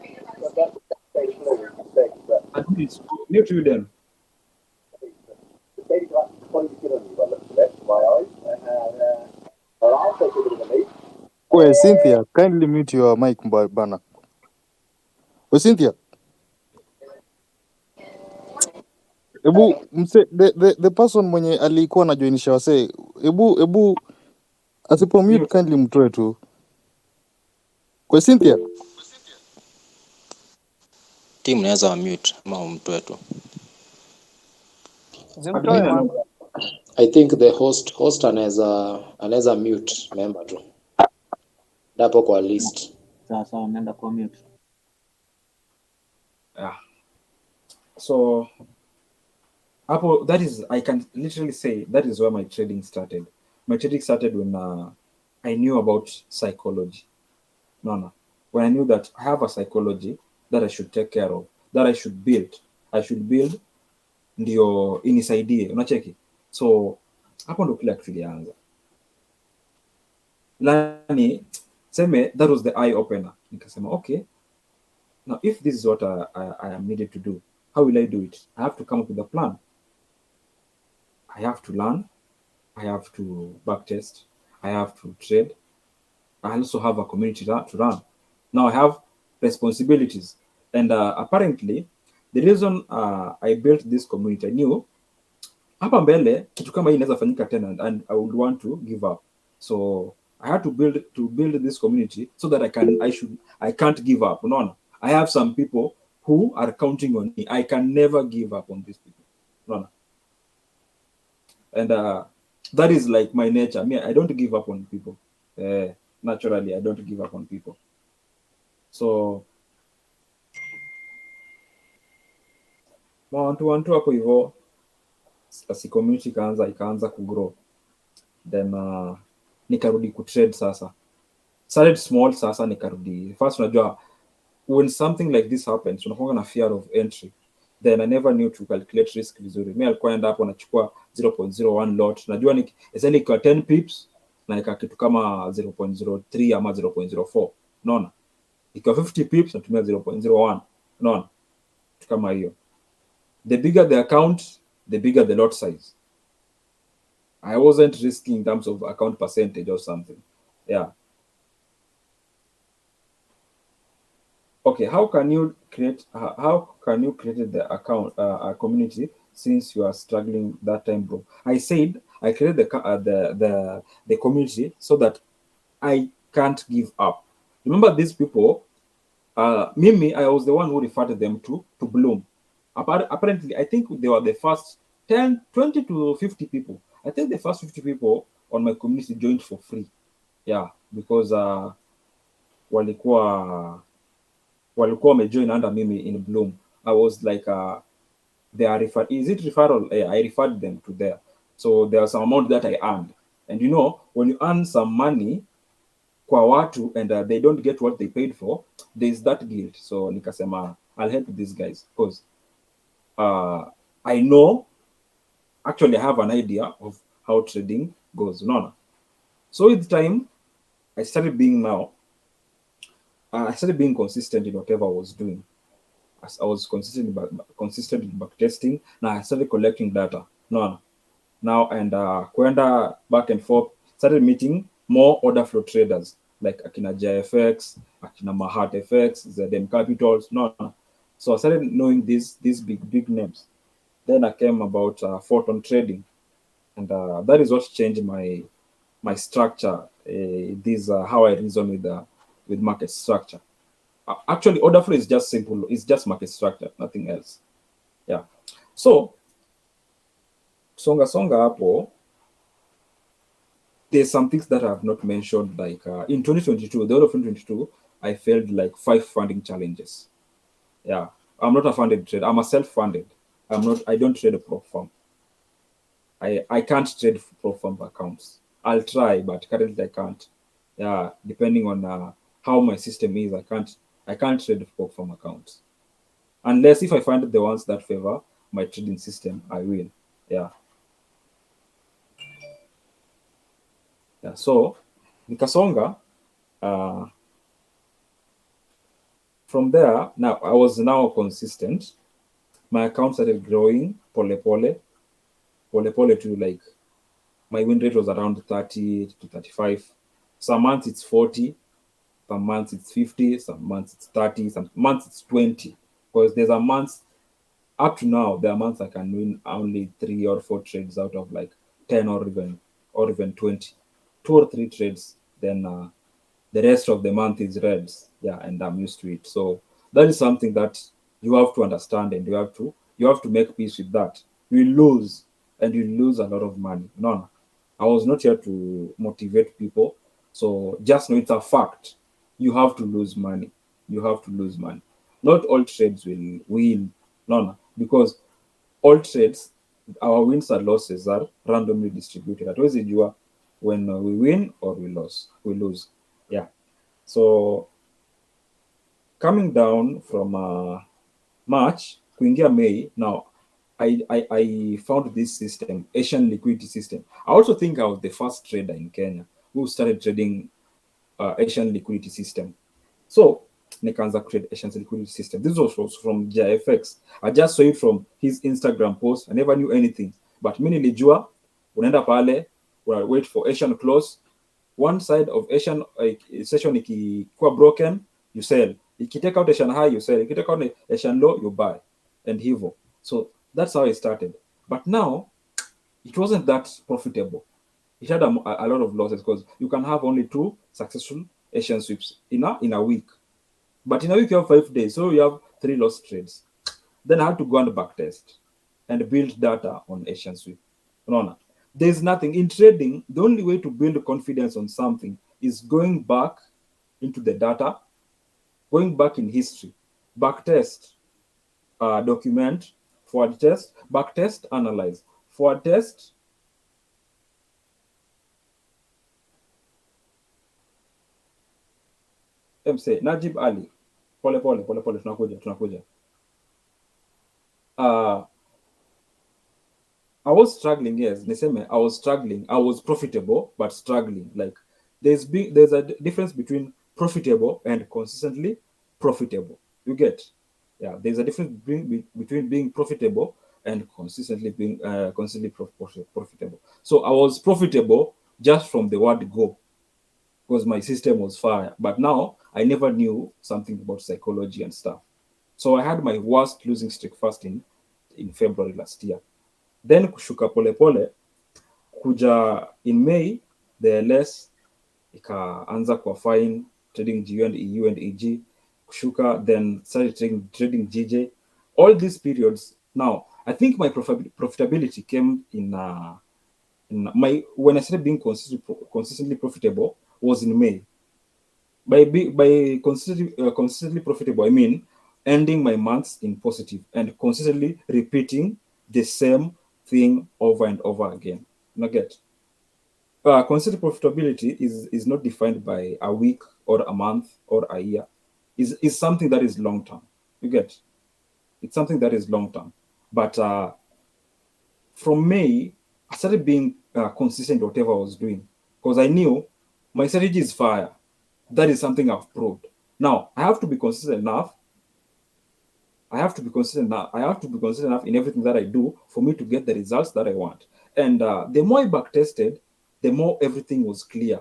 Please, mute you then. Wait, Cynthia, kindly mute your mic bana. Wait, Cynthia. Ebu the person mwenye alikuwa anajoinisha wasee, ebu asipo mute kindly mtoe tu. Kwa Cynthia. Team naweza wa mute ama umtoe tu. Zimtoe man. I think the host anaweza mute member tu. Dapo kwa list. Sawa, ameenda kwa mute. Yeah. So Apple, that is, I can literally say that is where my trading started. My trading started when I knew about psychology. No. When I knew that I have a psychology that I should take care of, that I should build. Ndio inisaidie, unacheki. So hapo ndo kila kitu ilianza. Lani seme that was the eye opener. Nikasema okay, now if this is what I am needed to do, how will I do it? I have to come up with a plan. I have to learn, I have to backtest, I have to trade. I also have a community to run. Now I have responsibilities. And apparently, the reason I built this community, I knew hapa mbele kitu kama hii inaweza fanyika tena, and I would want to give up. So I had to build this community so that I can't give up. No. I have some people who are counting on me. I can never give up on these people. No. And that is like my nature. I don't give up on people. Naturally, I don't give up on people. So wantu hapo hivyo, asi community ikaanza kugrow. Then nikarudi kutrade sasa. Started small sasa nikarudi. First unajua when something like this happens, unakuwa na fear of entry. Then I never knew to calculate risk vizuri. Mimi alikuwa enda hapo nachukua 0.01 lot. Najua ni kwa 10 pips na ika kitu kama 0.03 ama 0.04. Unaona? Ikiwa 50 pips natumia 0.01. Unaona? Kitu kama hiyo. The bigger the account, the bigger the lot size. I wasn't risking in terms of account percentage or something. Yeah. Okay, how can you create the account a community since you are struggling that time, bro? I said I created the community so that I can't give up. Remember these people, Mimi, I was the one who referred them to Bloom. Apparently, I think they were the first 10, 20 to 50 people. I think the first 50 people on my community joined for free. Yeah, because walikuwa wamejoin under Mimi in Bloom. I was like, they are referred. Is it referral? I referred them to there. So there was some amount that I earned. And you know, when you earn some money kwa watu and they don't get what they paid for, there's that guilt. So nikasema, I'll help these guys because I know, actually I have an idea of how trading goes. No. So with time, I started being consistent in whatever I was doing. As I was consistent in backtesting. Now I started collecting data. Now and kwenda back and forth, started meeting more order flow traders like Akina JFX, Akina Mahat FX, ZM Capitals. So I started knowing these big names. Then I came about photon trading, and that is what changed my structure. How I reason with market structure. Actually, order flow is just simple. It's just market structure, nothing else. Yeah. So, songa hapo, there's some things that I have not mentioned. Like in 2022, the whole of 2022, I failed like 5 funding challenges. Yeah. I'm not a funded trader. I'm a self-funded. I don't trade a prop firm. I can't trade prop firm accounts. I'll try, but currently I can't. Yeah. Depending on how my system is, I can't trade prop firm accounts. Unless if I find the ones that favor my trading system, I will. Yeah. Yeah. So, nikasonga. From there, now I was now consistent. my account started growing pole to like my win rate was around 30 to 35. Some months it's 40, some months it's 50, some months it's 30, some months it's 20. Because there's a month up to now, there are months I can win only 3 or 4 trades out of like 10 or even 20. 2 or 3 trades, then the rest of the month is reds. Yeah, and I'm used to it. So that is something that you have to understand, and you have to make peace with that. You lose, and you lose a lot of money. No, I was not here to motivate people. So just know it's a fact. You have to lose money. You have to lose money. Not all trades will win. No, because all trades, our wins and losses are randomly distributed. Hatuwezi jua when we win or we lose. Yeah. So coming down from March kuingia May, now I found this system, Asian liquidity system. I also think I was the first trader in Kenya who started trading Asian liquidity system. So nikaanza create Asian liquidity system. This was from JFX. I just saw it from his Instagram post. I never knew anything, but mimi nilijua unaenda pale, wait for Asian close. One side of Asian session ikikuwa broken, you sell. Ikitake out Asian high, you sell. Ikitake out Asian low, you buy. And hivyo. So that's how it started. But now, it wasn't that profitable. It had a lot of losses because you can have only 2 successful Asian sweeps in a week. But in a week, you have 5 days. So you have 3 lost trades. Then I had to go and backtest and build data on Asian sweep. No. There's nothing in trading. The only way to build confidence on something is going back into the data, going back in history, backtest, document, forward test, backtest, analyze, forward test. MC Najib Ali, pole, tunakuja. I was struggling, yes. I was struggling. I was profitable, but struggling. Like there's a difference between profitable and consistently profitable. You get? Yeah, there's a difference between being profitable and consistently being profitable. So I was profitable just from the word go, because my system was fire. But now I never knew something about psychology and stuff. So I had my worst losing streak first in February last year. Then kushuka pole kuja in May, the LS ikaanza kwa fine trading GU and EU and EG kushuka, then started trading GJ. All these periods. Now I think my profitability came in my, when I started being consistently profitable was in May. By consistently profitable, I mean ending my months in positive and consistently repeating the same thing over and over again. Now get consistent profitability is not defined by a week or a month or a year. Is something that is long term. You get? It's something that is long term. But from May, I started being consistent whatever I was doing, because I knew my strategy is fire. That is something I've proved. Now I have to be consistent enough. I have to be consistent enough in everything that I do for me to get the results that I want. And the more I backtested, the more everything was clear.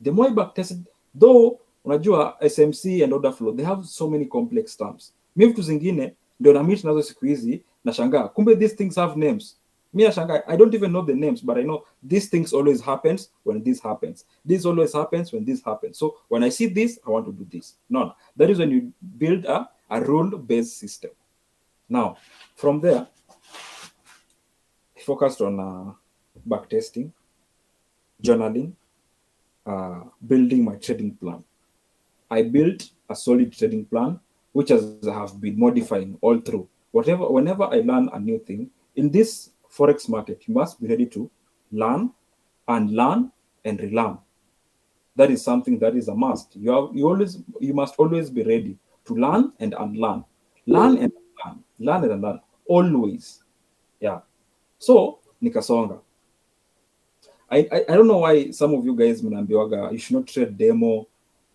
The more I backtested, though unajua SMC and order flow, they have so many complex terms. Mi vitu zingine ndio na meet nazo siku hizi na shangaa, kumbe these things have names. Me shangaa, I don't even know the names, but I know these things always happens when this happens. This always happens when this happens. So when I see this, I want to do this. No. That is when you build a rule-based system. Now, from there, I focused on backtesting, journaling, building my trading plan. I built a solid trading plan, which I have been modifying all through. Whenever I learn a new thing in this Forex market, you must be ready to learn and relearn. That is something that is a must. You must always be ready to learn and unlearn. Learn and unlearn. Always. Yeah. So, nikasonga. I don't know why some of you guys mnaambiwaga you should not trade demo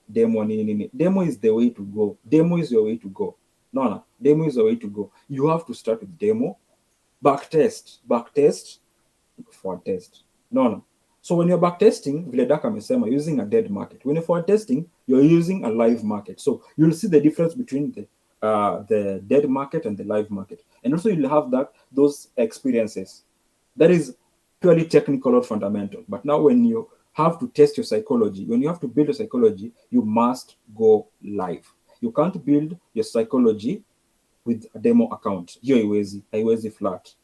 nini. Demo is the way to go. Demo is your way to go. No, demo is the way to go. You have to start with demo, backtest, forward test. No. So when you're backtesting, vile Dak amesema, using a dead market. When you're forward testing, you're using a live market. So you'll see the difference between the dead market and the live market. And also you'll have those experiences. That is purely technical or fundamental. But now when you have to test your psychology, when you have to build your psychology, you must go live. You can't build your psychology with a demo account. Hiyo haiwezi flat.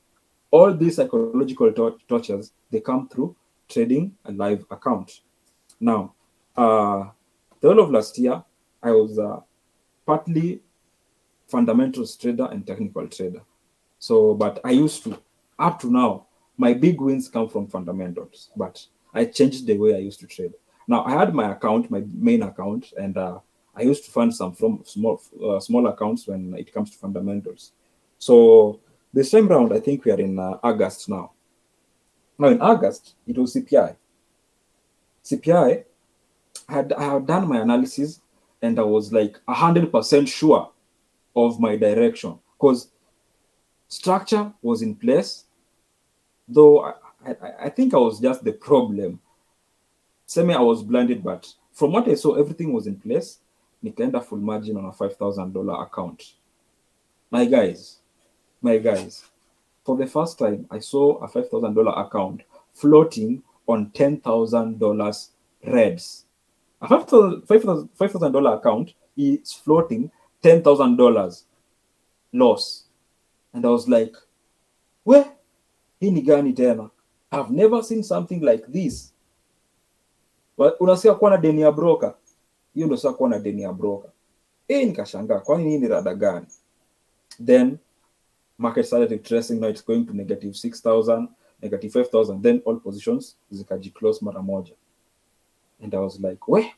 All these psychological tortures, they come through trading a live account. Now, the whole of last year, I was partly fundamentals trader and technical trader. So, but I used to, up to now, my big wins come from fundamentals, but I changed the way I used to trade. Now, I had my account, my main account, and I used to fund some from small accounts when it comes to fundamentals. So this time round, I think we are in August now. Now in August, it was CPI. CPI, I had done my analysis and I was like 100% sure of my direction because structure was in place, though I think I was just the problem. I was blinded, but from what I saw, everything was in place. Nikaenda full margin on a $5,000 account. My guys, for the first time, I saw a $5,000 account floating on $10,000 reds. A $5,000 account is floating $10,000 loss. And I was like, where? Hii ni gani tena? I've never seen something like this. But unasikia kuwa na deni ya broker. Hiyo ndio sasa kuwa na deni ya broker. Nikashangaa, kwani nini ni rada gani? Then market started retracing. Now it's going to negative 6,000, negative 5,000. Then all positions zikajiclose mara moja. And I was like, where?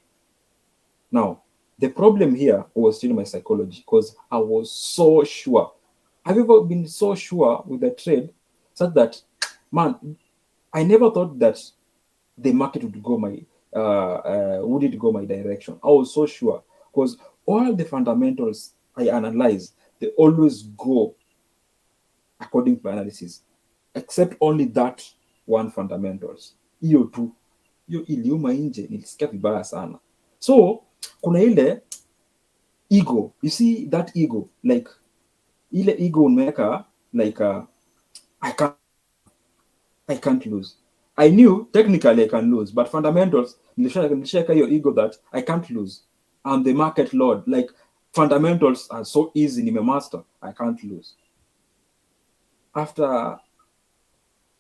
Now, the problem here was still my psychology because I was so sure. Have you ever been so sure with a trade such that, man, I never thought that the market would go my direction. I was so sure because all the fundamentals I analyze, they always go according to analysis, except only that one fundamentals. Hiyo tu, hiyo iliuma nje, nilisikia vibaya sana. So kuna ile ego, you see that ego, like ile ego unaweka like I can't lose. I knew technically I can lose, but fundamentals, nilishaka your ego that I can't lose. I'm the market lord. Like fundamentals are so easy, nimemaster. I can't lose. After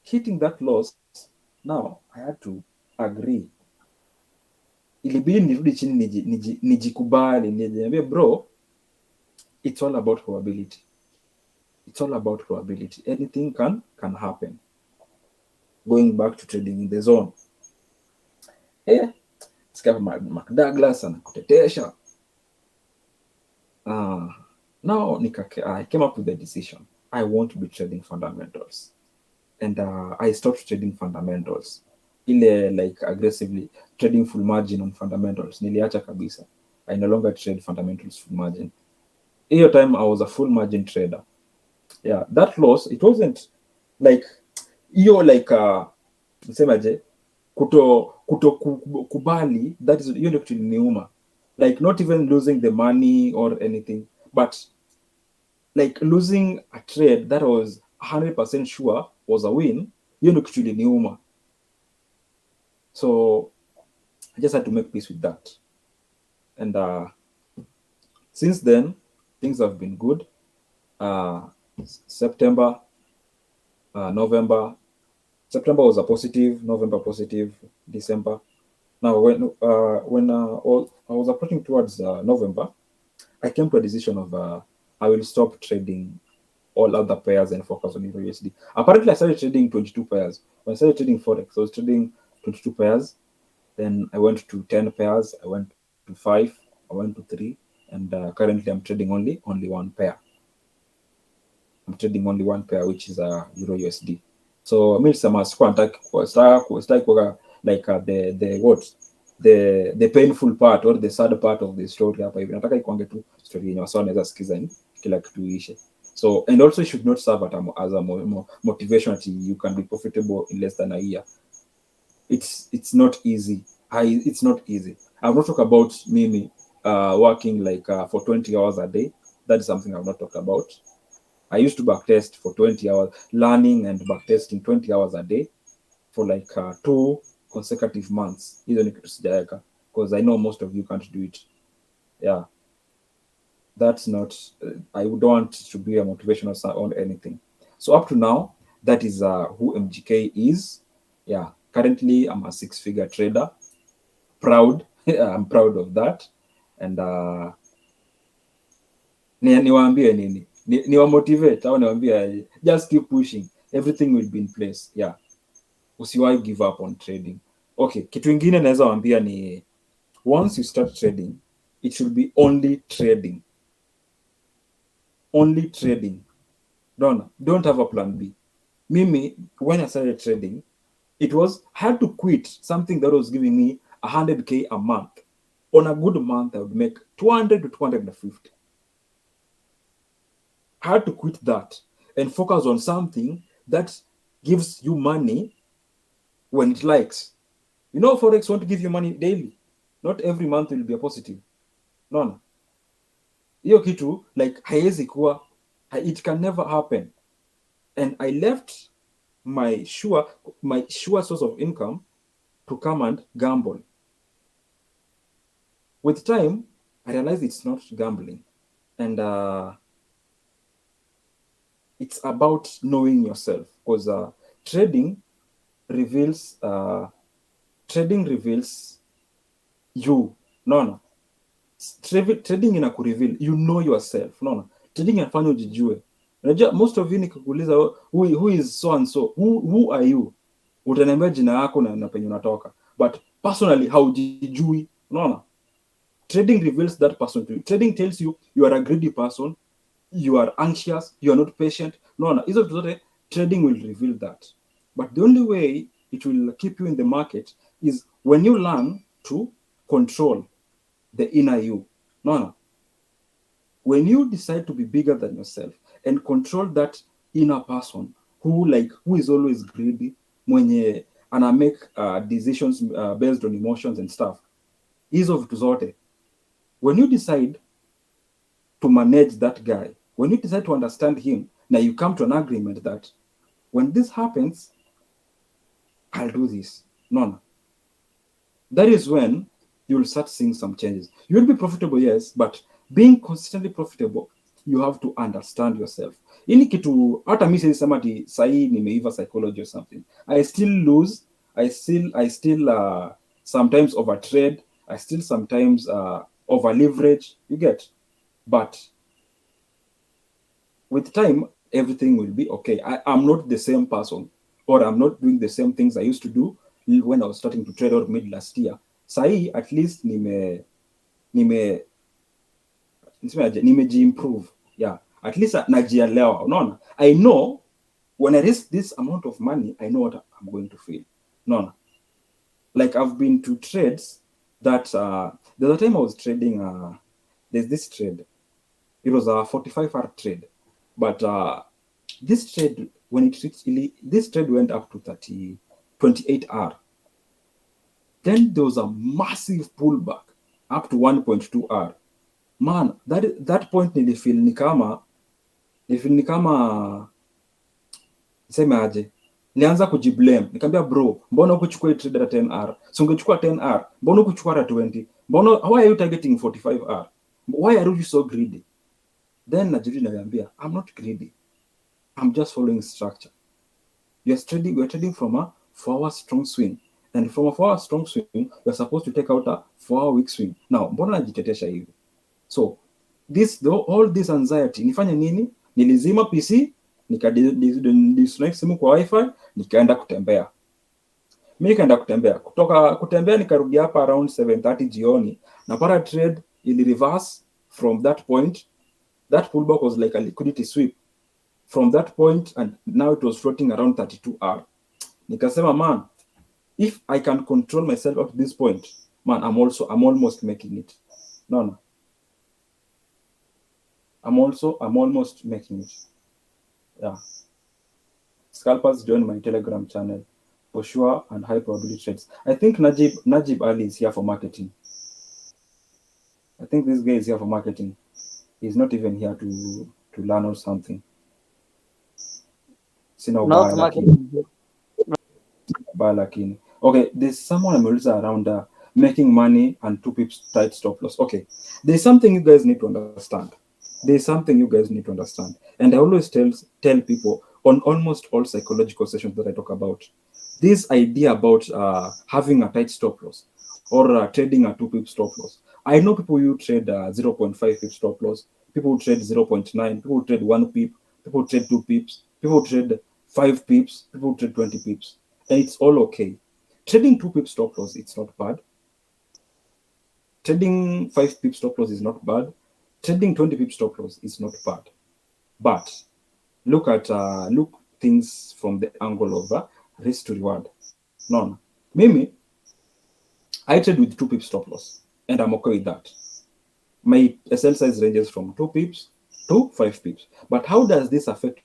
hitting that loss, now I had to agree. Ilibidi nirudi chini nijikubali, nijiambie bro, it's all about probability. It's all about probability. Anything can happen. Going back to trading in the zone. Sikapo McDouglas anakutetesha. Now I came up with the decision. I want to be trading fundamentals. And I stopped trading fundamentals. Ile like aggressively trading full margin on fundamentals. Niliacha kabisa. I no longer trade fundamentals full margin. Hiyo time I was a full margin trader. Yeah, that loss, it wasn't like hiyo like nisemaje kubali, that is hiyo ndio kitu niuma. Like not even losing the money or anything, but like losing a trade that was 100% sure was a win, hiyo ndio kitu niuma. So I just had to make peace with that. And since then, things have been good. September, November. September was a positive, November positive, December. Now, when I was approaching towards November, I came to a decision of I will stop trading all other pairs and focus on Euro USD. Apparently, I started trading 22 pairs. When I started trading Forex, I was trading 22 pairs. Then I went to 10 pairs. I went to 5. I went to 3. And currently, I'm trading only one pair. I'm trading only one pair, which is Euro USD. So I mean, some like the painful part or the sad part of the story hapa hivi. Nataka ikuange tu story yenye wasao wanaweza sikiza kila kitu iishe. So, and also it should not serve as a motivation that you can be profitable in less than a year. It's not easy. It's not easy. I've not talked about me working like for 20 hours a day. That is something I've not talked about. I used to backtest for 20 hours, learning and backtesting 20 hours a day for like 2 consecutive months. Because I know most of you can't do it. Yeah. That's not, I don't want to be a motivational on anything. So up to now, that is who MGK is. Yeah. Currently, I'm a 6-figure trader. Proud. I'm proud of that. And niwaambie nini? Niwamotivate au niwaambie just keep pushing. Everything will be in place. Yeah. Usiwahi give up on trading. Okay, kitu ingine naweza waambia ni once you start trading, it should be only trading. Only trading. Don't have a plan B. Mimi, when I started trading, I had to quit something that was giving me 100K a month. On a good month, I would make 200 to 250. I had to quit that and focus on something that gives you money when it likes. You know, Forex want to give you money daily. Not every month will be a positive. No. Hiyo kitu, like, haiwezi kuwa, it can never happen. And I left my sure source of income to come and gamble. With time, I realized it's not gambling. And it's about knowing yourself. Because trading reveals you. No. Trading inakureveal. You know yourself. No. Trading inafanya ujijue. Most of you nikikuuliza who is so and so, who are you? Utaniambia jina yako na penye unatoka. But personally, haujijui. No. Trading reveals that person to you. Trading tells you you are a greedy person, you are anxious, you are not patient. No. Trading will reveal that. But the only way it will keep you in the market is when you learn to control the inner you. No. When you decide to be bigger than yourself and control that inner person who is always greedy, mwenye ana make decisions based on emotions and stuff, hizo vitu zote. When you decide to manage that guy, when you decide to understand him, now you come to an agreement that when this happens, I'll do this. No. That is when you'll start seeing some changes. You'll be profitable, yes, but being consistently profitable, you have to understand yourself. Ini kitu, hata mimi sisi sema ati sahi nimeiva psychology or something. I still lose. I still sometimes overtrade. I still sometimes over leverage. You get? But with time, everything will be okay. I'm not the same person, or I'm not doing the same things I used to do when I was starting to trade out mid last year. Sahi, at least nimeji-improve. Yeah, at least najielewa. No. I know when I risk this amount of money, I know what I'm going to feel. No. Like I've been to trades that the other time I was trading, there's this trade. It was a 45-hour trade. But this trade, when it reached, this trade went up to 28 hour. Then there was a massive pullback up to 1.2 hour. Man, that point nilifeel ni kama niseme aje, nianza kujiblame. Nikamwambia bro, mbona ukuchukua trade at 10 hour? So ungechukua 10 hour, mbona ukuchukua at 20? Mbona, why are you targeting 45 hour? Why are you so greedy? Then najiri niliambia, I'm not greedy. I'm just following structure. We're trading from a 4-hour strong swing. And from a 4-hour strong swing, we're supposed to take out a 4-hour weak swing. Now, mbona najitetesha hivi? So, all this anxiety, nifanya nini? Nilizima PC, nikadisconnect simu kwa wifi, nikaenda kutembea. Mimi nikaenda kutembea. Kutoka kutembea nikarudi hapa around 7:30 jioni. Na para trade ili reverse from that point. That pullback was like a liquidity sweep. From that point, and now it was floating around 32 hours. Nikasema, man, if I can control myself up to this point, man, I'm almost making it. No. I'm almost making it. Yeah. Scalpers, join my Telegram channel for sure, and high probability trades. I think Najib Ali is here for marketing. I think this guy is here for marketing. He's not even here to learn or something. Sina Not ubaya marketing. lakini. Okay, there's someone ameuliza around making money and 2 pips tight stop loss. Okay, there's something you guys need to understand. And I always tell people on almost all psychological sessions that I talk about, this idea about having a tight stop loss or trading a 2 pip stop loss. I know people who trade 0.5 pip stop loss, people who trade 0.9, people who trade 1 pip, people who trade 2 pips, people who trade 5 pips, people who trade 20 pips, and it's all okay. Trading 2 pip stop loss, it's not bad. Trading 5 pip stop loss is not bad. Trading 20 pip stop loss is not bad. But look things from the angle of risk to reward. None. Mimi, I trade with 2 pip stop loss, and I'm okay with that. My SL size ranges from 2 pips to 5 pips. But how does this affect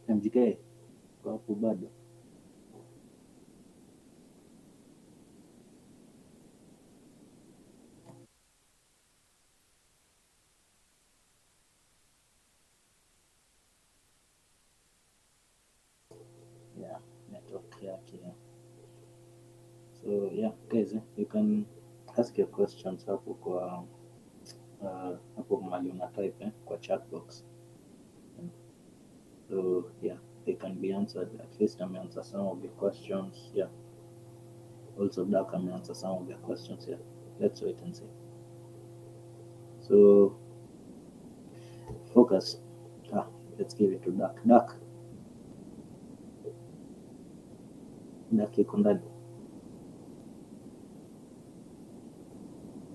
MGK kwa hapo bado. Yeah, network yake. So yeah, guys, you can ask your questions hapo kwa hapo mahali una type kwa chat box. So yeah, they can be answered. At least I may answer some of the questions. Yeah. Also, Dak may answer some of the questions. Yeah. Let's wait and see. So focus. Let's give it to Dak. Dak iko ndani.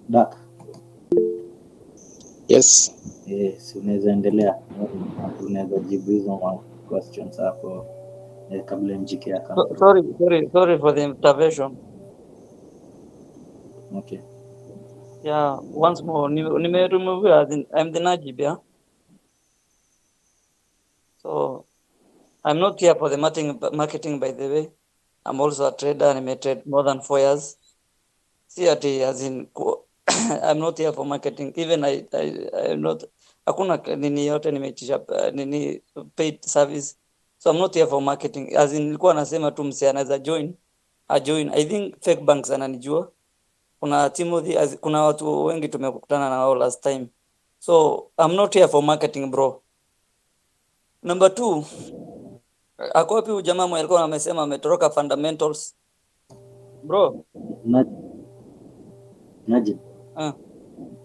Dak. Yes. Yes, unaweza endelea. Unaweza jibu hizo questions hapo kabla MGK akaanza. Sorry for the intervention. Okay. Yeah, once more, remove I'm the Najib, yeah. So I'm not here for the marketing, by the way. I'm also a trader and I trade more than 4 years. CRT as in I'm not here for marketing. Even I'm not hakuna nini yote nimeitisha nini paid service. So I'm not here for marketing. As in nilikuwa nasema tu msi anaweza join. I think fake banks ananijua. Kuna Timothy, kuna watu wengi tumekutana na wao last time. So I'm not here for marketing, bro. Number 2, ako wapi ujamaa mwenye alikuwa amesema ametoroka fundamentals? Bro. Najib.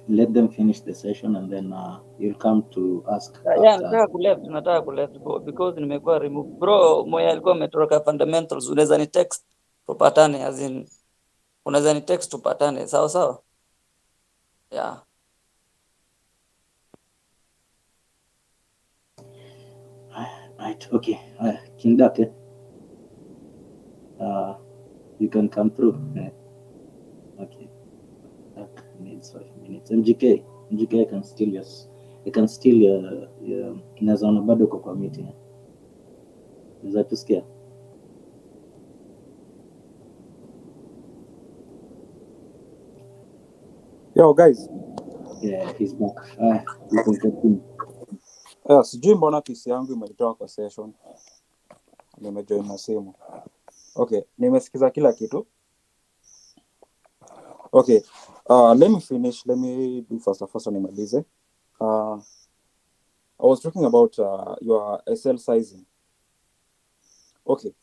Let them finish the session and then you'll come to ask Yeah, after. nataka kuleft because nimekuwa remove. Bro, mwenye alikuwa ametoroka fundamentals, unaweza ni text tupatane, as in unaweza ni text tupatane, sawa sawa? Yeah. Right, okay. King Duck, you can come through. Okay. Duck needs 5 minutes. MGK, I can still inaweza ona bado uko kwa meeting. Unaweza tusikia? Yo guys. Yeah, he's back. You can continue. Sijui mbona PC yangu imenitoa kwa session. Nimejoin na simu. Okay, nimesikiza kila kitu. Okay, let me finish. Let me do first nimalize. I was talking about your SL sizing. Okay,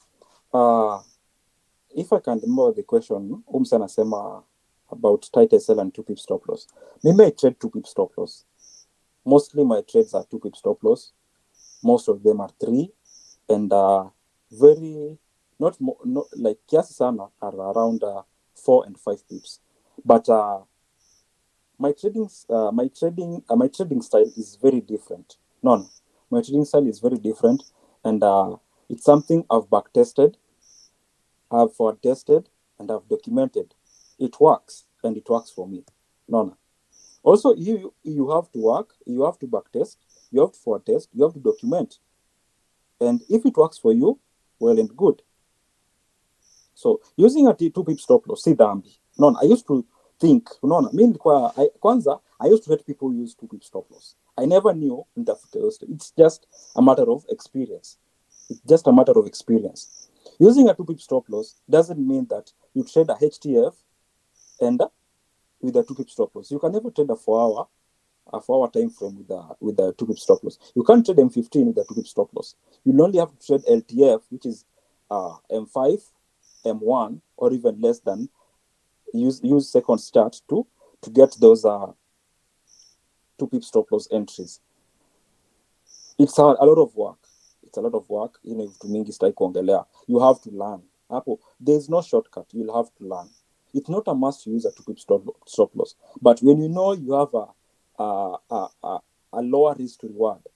if I can remember the question, Umsa anasema about tight SL and 2 pip stop loss. Maybe I trade 2 pip stop loss. Mostly my trades are 2 pip stop loss. Most of them are 3, and very not like kiasi sana are around 4 and 5 pips, but my trading style is very different. No, my trading style is very different, and it's something I've back tested, I've forward tested, and I've documented. It works, and it works for me. No. Also, you have to work, you have to back test, you have to forward test, you have to document, and if it works for you, well and good. So using a 2 pip stop loss, si dhambi. No, I used to think, unaona, mimi kwanza I used to hate people who use 2 pip stop loss. I never knew it's just a matter of experience. It's just a matter of experience. Using a 2 pip stop loss doesn't mean that you trade a HTF and with a 2 pip stop loss. You can never trade a 4-hour time frame with a 2 pip stop loss. You can't trade M15 with a 2 pip stop loss. You'll only have to trade LTF, which is M5, M1, or even less than. Use second start to get those 2 pip stop loss entries. It's a lot of work. It's a lot of work. Vitu mingi sitaki kuongelea. You have to learn. Hapo there's no shortcut. You'll have to learn. It's not a must to use a 2 pip stop loss. But when you know you have a lower risk to reward,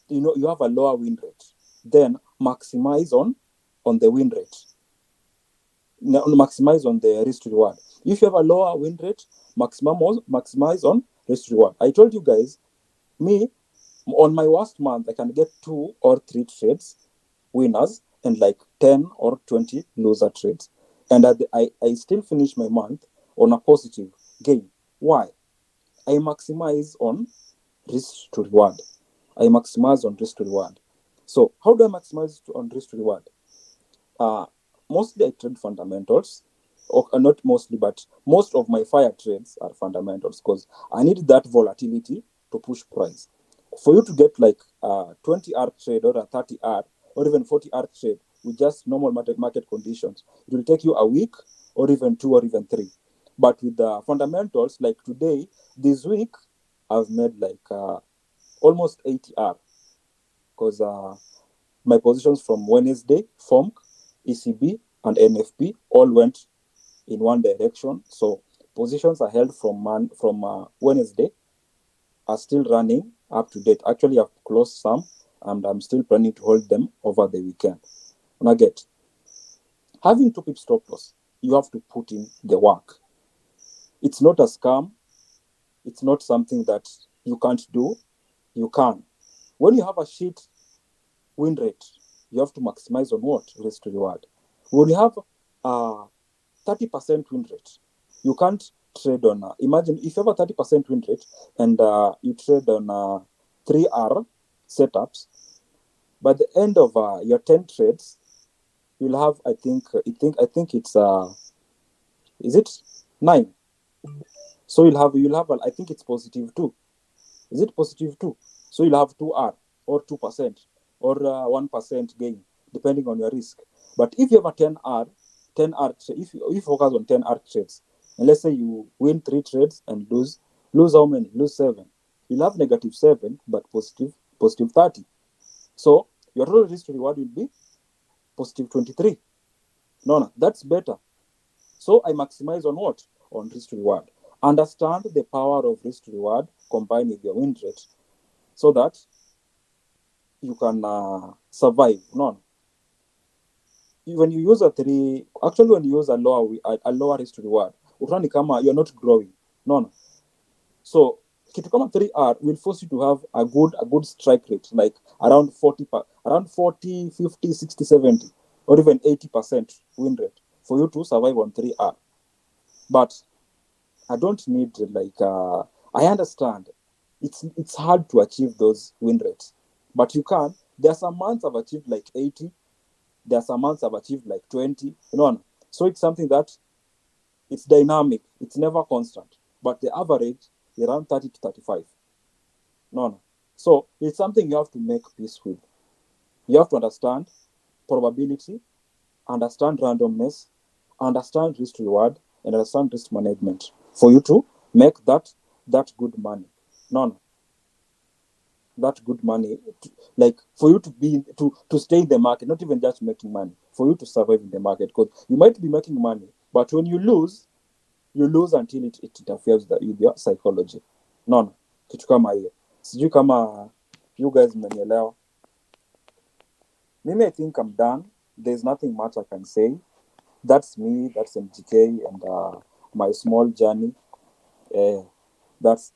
you have a lower win rate, then maximize on the win rate. Maximize on the risk to reward. If you have a lower win rate, maximize on risk to reward. I told you guys, me, on my worst month, I can get 2 or 3 trades winners and like 10 or 20 loser trades. And I still finish my month on a positive gain. Why? I maximize on risk to reward. I maximize on risk to reward. So how do I maximize on risk to reward? Mostly I trade fundamentals, or not mostly, but most of my fire trades are fundamentals because I need that volatility to push price. For you to get like a 20-hour trade or a 30-hour or even 40-hour trade with just normal market conditions, it will take you a week or even 2 or even 3. But with the fundamentals, like today, this week, I've made like almost 80-hour because my positions from Wednesday, FOMC, ECB, and NFP all went in one direction. So positions are held from Wednesday are still running up to date. Actually, I've closed some, and I'm still planning to hold them over the weekend. Now get having 2 pip stop loss, you have to put in the work. It's not a scam. It's not something that you can't do. You can. When you have a shit win rate, you have to maximize on what? Risk to reward. When you have a 30% win rate, you can't trade on, imagine if you have a 30% win rate and you trade on 3-hour setups, by the end of your 10 trades, you'll have, I think it's, is it 9? So you'll have, I think it's positive 2. Is it positive 2? So you'll have 2R or 2% or 1% gain, depending on your risk. But if you have a 10R, if you focus on 10R trades, and let's say you win 3 trades and lose how many? Lose 7. You'll have negative 7, but positive 30. So your total risk to reward will be positive 23. No, that's better. So I maximize on what? On risk to reward. Understand the power of risk to reward combined with your win rate so that you can survive. No. When you use when you use a lower risk to reward, you're not growing. No. So kitu kama 3R will force you to have a good strike rate, like around 40, 50, 60, 70, or even 80% win rate for you to survive on 3R. But I don't need I understand it's hard to achieve those win rates, but you can. There are some months I've achieved like 80. There are some months I've achieved like 20. So it's something that it's dynamic. It's never constant. But the average is around 30 to 35. So it's something you have to make peace with. You have to understand probability, understand randomness, understand risk reward, and understand risk management for you to make that good money. that good money, like for you to be to stay in the market, not even just making money, for you to survive in the market, because you might be making money, but when you lose until it interferes with your psychology. No, kitu kama hiyo. Sijui kama you guys mmenielewa. Mimi, I think I'm done. There's nothing much I can say. That's me, that's MGK, and my small journey. That's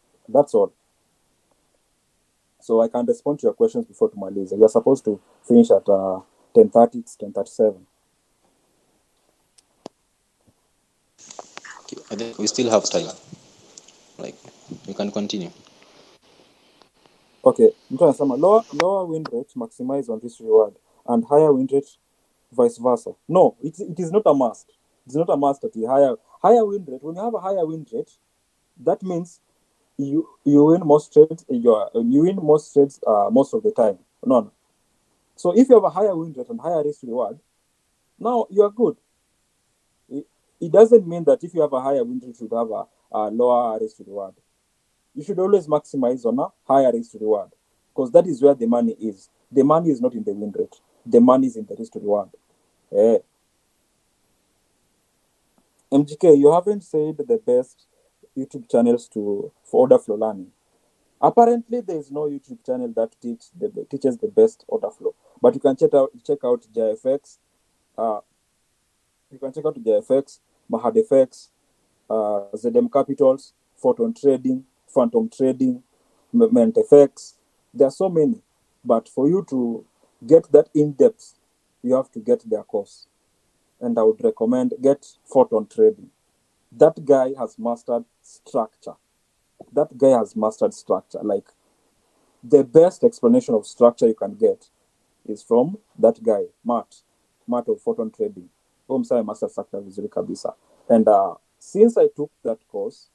all. So I can respond to your questions before tumalize. You're supposed to finish at 10:30. It's 10:37. I think we still have time. Like, you can continue. Okay, mtu anasema lower win rate maximize on risk reward and higher win rate vice versa. No, it is not a must. It's not a must that you higher win rate. When you have a higher win rate, that means you win most trades. You win most trades most of the time. No. So if you have a higher win rate and higher risk reward, now you are good. It doesn't mean that if you have a higher win rate, you should have a lower risk reward. You should always maximize on a higher risk reward, because that is where the money is. The money is not in the win rate. The money is in the risk reward. MGK, you haven't said the best YouTube channels for order flow learning. Apparently, there is no YouTube channel that teaches the best order flow. But you can check out JFX. You can check out JFX, MahadFX, ZM Capitals, Photon Trading, Phantom Trading, MentFX. There are so many. But for you to get that in-depth, you have to get their course. And I would recommend get Photon Trading. That guy has mastered structure. Like, the best explanation of structure you can get is from that guy, Matt of Photon Trading. Master structure vizuri kabisa. And since I took that course,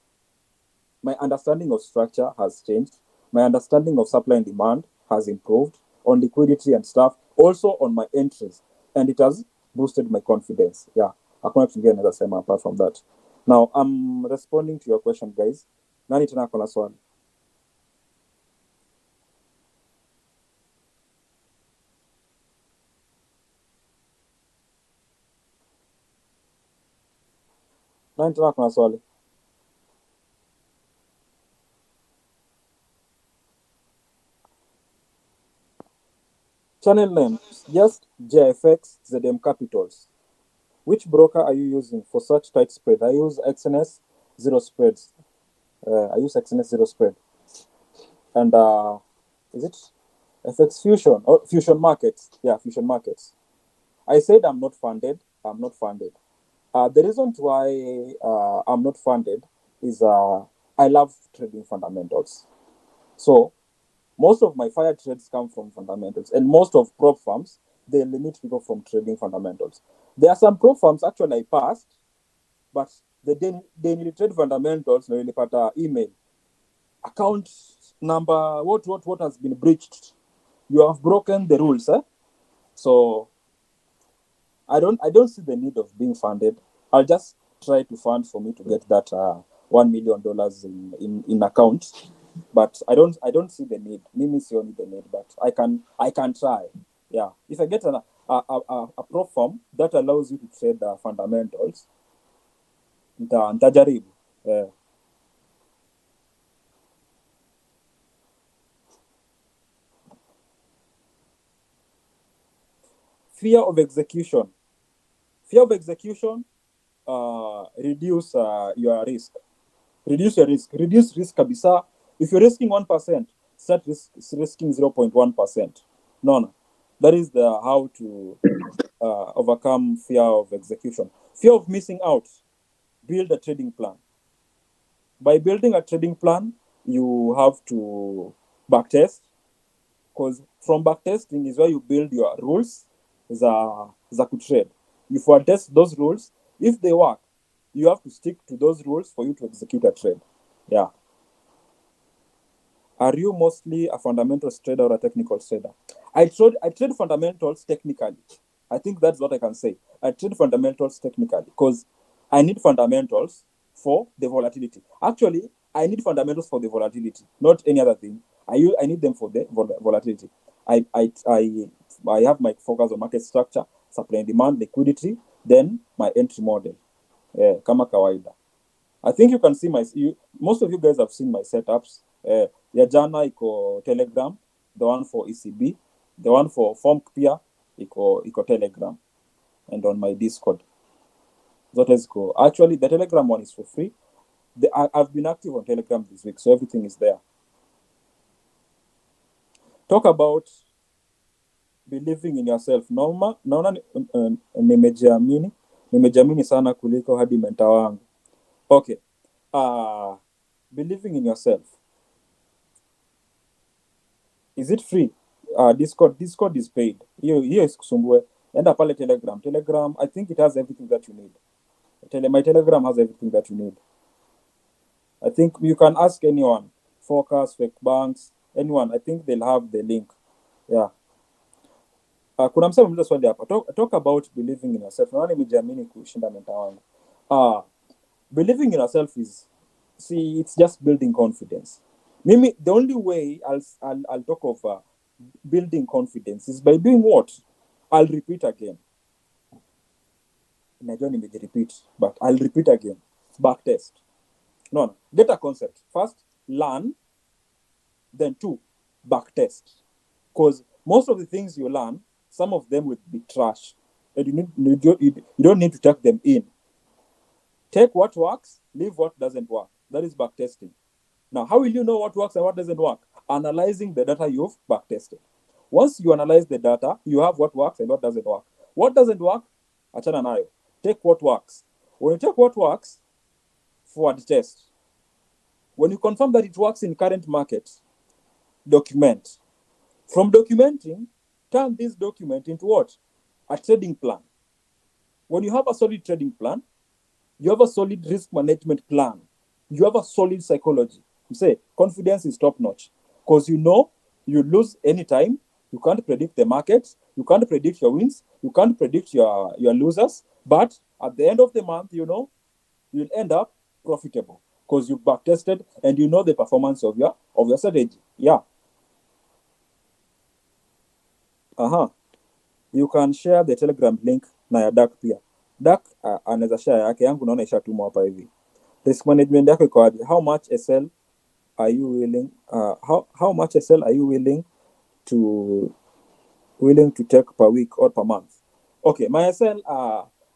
my understanding of structure has changed. My understanding of supply and demand has improved, on liquidity and stuff, also on my entries. And it has boosted my confidence. Yeah, hakuna kitu kingine naweza sema apart from that. Now, I'm responding to your question, guys. Nani tena kuna swali? Nani tena kuna swali? Channel name, just JFX ZM Capitals. Which broker are you using for such tight spread? I use XNS Zero Spreads. I use XNS Zero Spread. And is it FX Fusion or Fusion Markets? Yeah, Fusion Markets. I said I'm not funded. The reason why I'm not funded is I love trading fundamentals. So most of my fire trades come from fundamentals, and most of prop firms, they limit people from trading fundamentals. There are some prop firms actually I passed, but they need to trade fundamentals. No, you get email, account number, what has been breached. You have broken the rules, eh? So I don't see the need of being funded. I'll just try to fund for me to get that $1 million in account. But I don't see the need. Mimi sioni the need, but I can try. Yeah, if I get a prop firm that allows you to trade fundamentals, nitajaribu. Yeah. Fear of execution. Reduce your risk. Reduce risk kabisa. If you're risking 1%, start risking 0.1%. No. That is how to overcome fear of execution. Fear of missing out. Build a trading plan. By building a trading plan, you have to backtest, because from backtesting is where you build your rules za kutrade. If you test those rules, if they work, you have to stick to those rules for you to execute a trade. Yeah. Are you mostly a fundamentals trader or a technical trader? I trade fundamentals technically. I think that's what I can say. I trade fundamentals technically because I need fundamentals for the volatility. Actually, I need fundamentals for the volatility, not any other thing. I need them for the volatility. I have my focus on market structure, supply and demand, liquidity, then my entry model. Kama kawaida. I think you can see most of you guys have seen my setups. Ya jana iko Telegram, the one for ECB, the one for Form pia iko Telegram, and on my Discord. Zote ziko. Actually, the Telegram one is for free. I've been active on Telegram this week, so everything is there. Talk about believing in yourself. Naona nimejiamini sana kuliko hadi mentor wangu. Okay. Believing in yourself. Is it free? Discord is paid. Hiyo isikusumbue. Enda pale Telegram. Telegram, I think it has everything that you need. My Telegram has everything that you need. I think you can ask anyone. Focus, fake banks, anyone. I think they'll have the link. Yeah. Kuna msemo mmoja swali hapa. Talk about believing in yourself. Naona nimejiamini kushinda mentor wangu. Believing in yourself it's just building confidence. Mimi, the only way I'll talk of building confidence is by doing what? I'll repeat again. Najua nimejirepeat, but I'll repeat again. Backtest. No. Get a concept. First, learn. Then 2, backtest. Because most of the things you learn, some of them will be trash. And you don't need to take them in. Take what works, leave what doesn't work. That is backtesting. Now, how will you know what works and what doesn't work? Analyzing the data you've backtested. Once you analyze the data, you have what works and what doesn't work. What doesn't work? Achana nayo. Take what works. When you take what works, forward test. When you confirm that it works in current market, document. From documenting, turn this document into what? A trading plan. When you have a solid trading plan, you have a solid risk management plan. You have a solid psychology. You say confidence is top notch because you know you lose anytime. You can't predict the market. You can't predict your wins. You can't predict your losers. But at the end of the month, you know you'll end up profitable because you backtested and you know the performance of your strategy. Yeah. You can share the Telegram link na ya Dark pia. Dark anaweza share yake, yangu naona ishatumwa hapa hivi. Risk management yako iko aje? How much SL are you willing how much SL are you willing to take per week or per month? Okay, my SL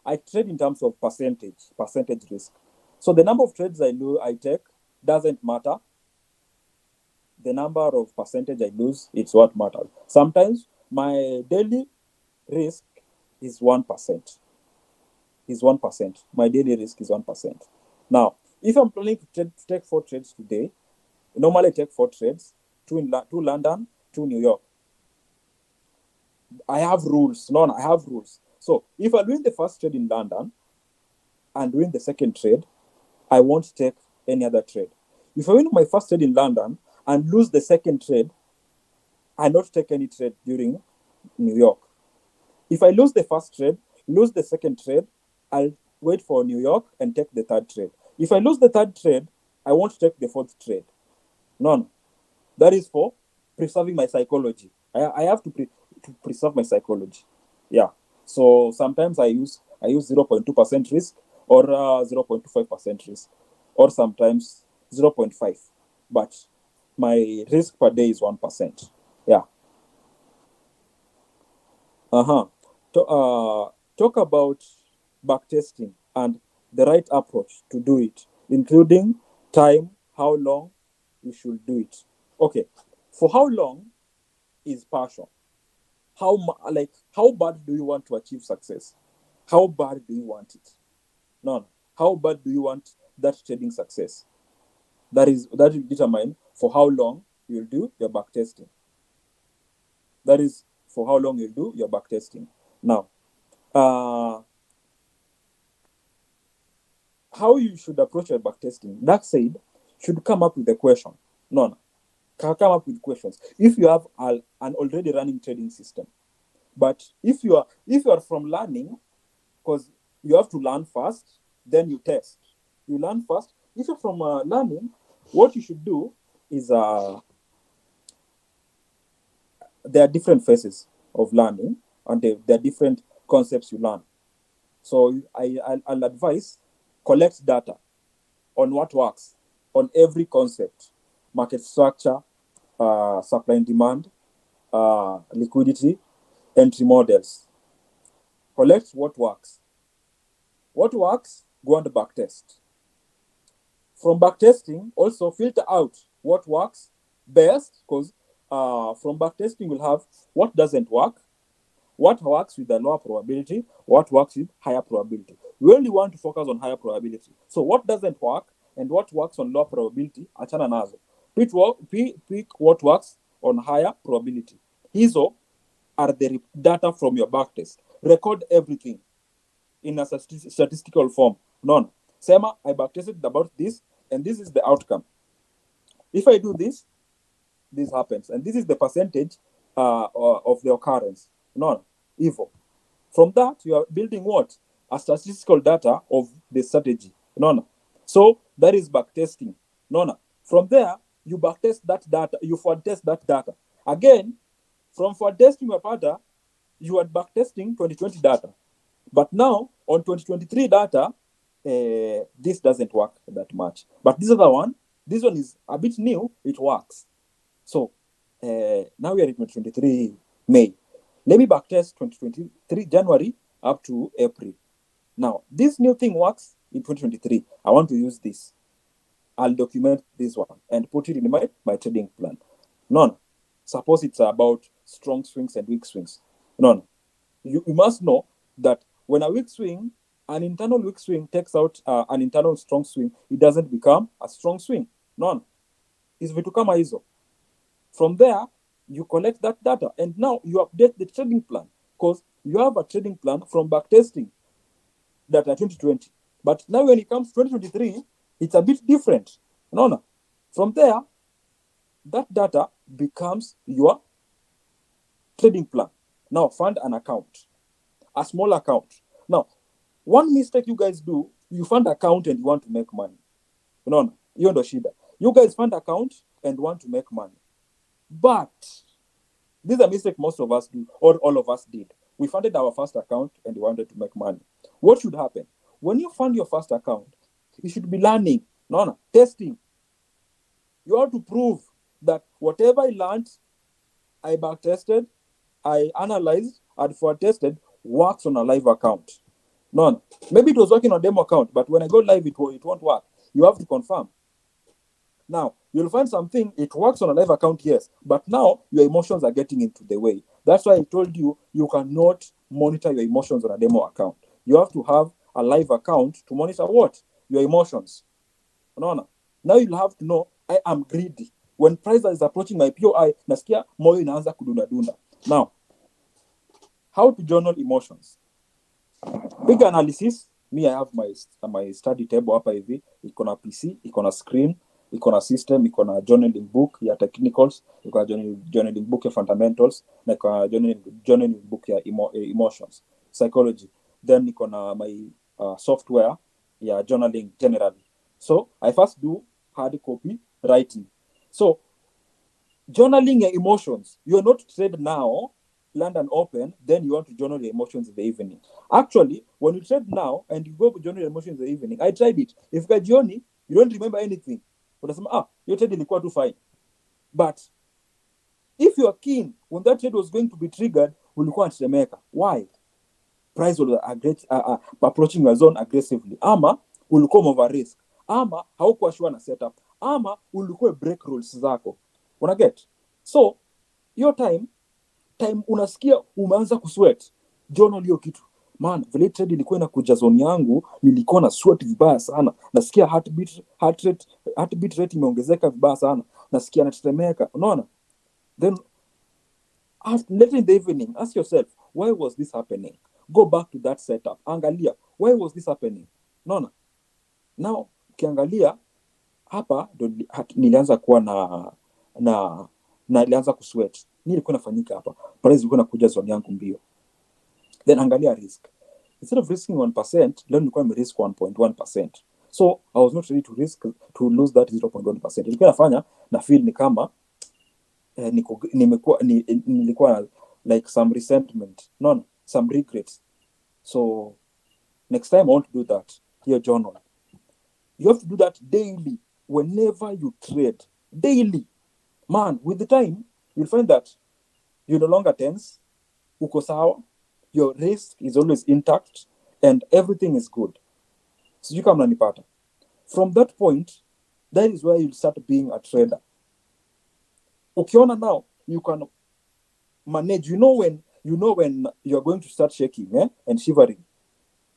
I trade in terms of percentage risk. So the number of trades I take doesn't matter. The number of percentage I lose, it's what matters. Sometimes my daily risk is 1%. My daily risk is 1%. Now, if I'm planning to take 4 trades today, normally I take 4 trades, 2 London, 2 New York. I have rules. I have rules. So if I win the first trade in London and win the second trade, I won't take any other trade. If I win my first trade in London and lose the second trade, I not take any trade during New York. If I lose the first trade, lose the second trade, I'll wait for New York and take the third trade. If I lose the third trade, I won't take the fourth trade. No. That is for preserving my psychology. I have to preserve my psychology. Yeah. So sometimes I use 0.2% risk or 0.25% risk, or sometimes 0.5. But my risk per day is 1%. Yeah. Talk about backtesting and the right approach to do it, including time, how long you should do it. Okay, for how long is passion? How bad do you want to achieve success? How bad do you want it? No. How bad do you want that trading success? That will determine for how long you'll do your backtesting. That is for how long you'll do your backtesting. Now, how you should approach your backtesting. Dark said should come up with a question. No. Come up with questions. If you have an already running trading system, but if you are from learning, because you have to learn first, then you test. You learn first. If you're from learning, what you should do is there are different phases of learning, and there are different concepts you learn. So I'll advise, collect data on what works on every concept: market structure, supply and demand, liquidity, entry models. Collect what works. What works, go and backtest. From backtesting, also filter out what works best, because from backtesting we'll have what doesn't work, what works with a lower probability, what works with higher probability. We only want to focus on higher probability. So what doesn't work and what works on lower probability, achana nazo. Pick what works on higher probability. Hizo are the data from your backtest. Record everything in a statistical form. None. Sema, I backtested about this, and this is the outcome. If I do this, this happens, and this is the percentage of the occurrence. None. Evil. From that, you are building what? A statistical data of the strategy. None. So that is backtesting. None. From there, you backtest that data, you forward test that data. Again, from forward testing your data, you are backtesting 2020 data. But now, on 2023 data, this doesn't work that much. But this other one, this one is a bit new, it works. So now we are in 2023 May. Let me backtest 2023 January up to April. Now, this new thing works in 2023. I want to use this. I'll document this one and put it in my trading plan. None. Suppose it's about strong swings and weak swings. None. You must know that when a weak swing, an internal weak swing takes out an internal strong swing, it doesn't become a strong swing. None. It's vitu kama hizo. From there, you collect that data, and now you update the trading plan, because you have a trading plan from backtesting data 2020. But now when it comes to 2023, it's a bit different. No. From there, that data becomes your trading plan. Now, fund an account, a small account. Now, one mistake you guys do, you fund account and you want to make money. No, you ndo shida. You guys fund account and want to make money. But this is a mistake most of us do, or all of us did. We funded our first account and we wanted to make money. What should happen? When you fund your first account, you should be learning, testing. You have to prove that whatever I learned, I backtested, I analyzed, and forward tested works on a live account. None. Maybe it was working on demo account, but when I go live, it won't work. You have to confirm. Now, you'll find something, it works on a live account, yes, but now your emotions are getting into the way. That's why I told you, you cannot monitor your emotions on a demo account. You have to have a live account to monitor what? Your emotions. No. Now you'll have to know, I am greedy. When price is approaching my POI, nasikia moyo inaanza kudunda. Now, how to journal emotions? Big analysis. Me, I have my study table hapa hivi. Iko na PC, iko na screen, iko na system, iko na journaling book ya technicals, iko na journaling book ya fundamentals, na iko na journaling book ya emotions, psychology. Then iko na my software ya journaling generally. So I first do hard copy writing. So journaling your emotions. You're not trade now, London Open, then you want to journal your emotions in the evening. Actually, when you trade now and you go to journal your emotions in the evening, I tried it. If you journey, you don't remember anything. Utasema, your trade ilikuwa too fine. But if you are keen, when that trade was going to be triggered, ulikuwa unatetemeka. Why? Price was approaching your zone aggressively. Ama ulikuwa over risk. Ama haukuwa sure na setup. Ama ulikuwa break rules zako. Una get? So, your time unasikia umeanza kusweat. Journal hiyo kitu. Man, vile trade ilikuwa inakuja zone yangu, nilikuwa na sweat vibaya sana. Nasikia heartbeat rate imeongezeka vibaya sana. Nasikia natetemeka. Unaona? Then later in the evening, ask yourself, why was this happening? Go back to that setup. Angalia, why was this happening? Unaona? Now, ukiangalia hapa nilianza kuwa na nilianza kusweat. Nilikuwa nafanyika hapa. Price ilikuwa inakuja zone yangu mbio. Then angalia risk. Instead of risking 1%, leo nilikuwa nimerisk 1.1%. So I was not ready to lose that 0.1%. Ilikuwa nafanya na feel ni kama nilikuwa na like some resentment, no, some regrets. So next time I want to do that. Here journal. You have to do that daily whenever you trade. Daily. Man, with the time, you'll find that you're no longer tense, uko sawa, your risk is always intact, and everything is good. So you come nanipata. From that point, that is where you'll start being a trader. Ukiona now, you can manage. You know when you're going to start shaking and shivering.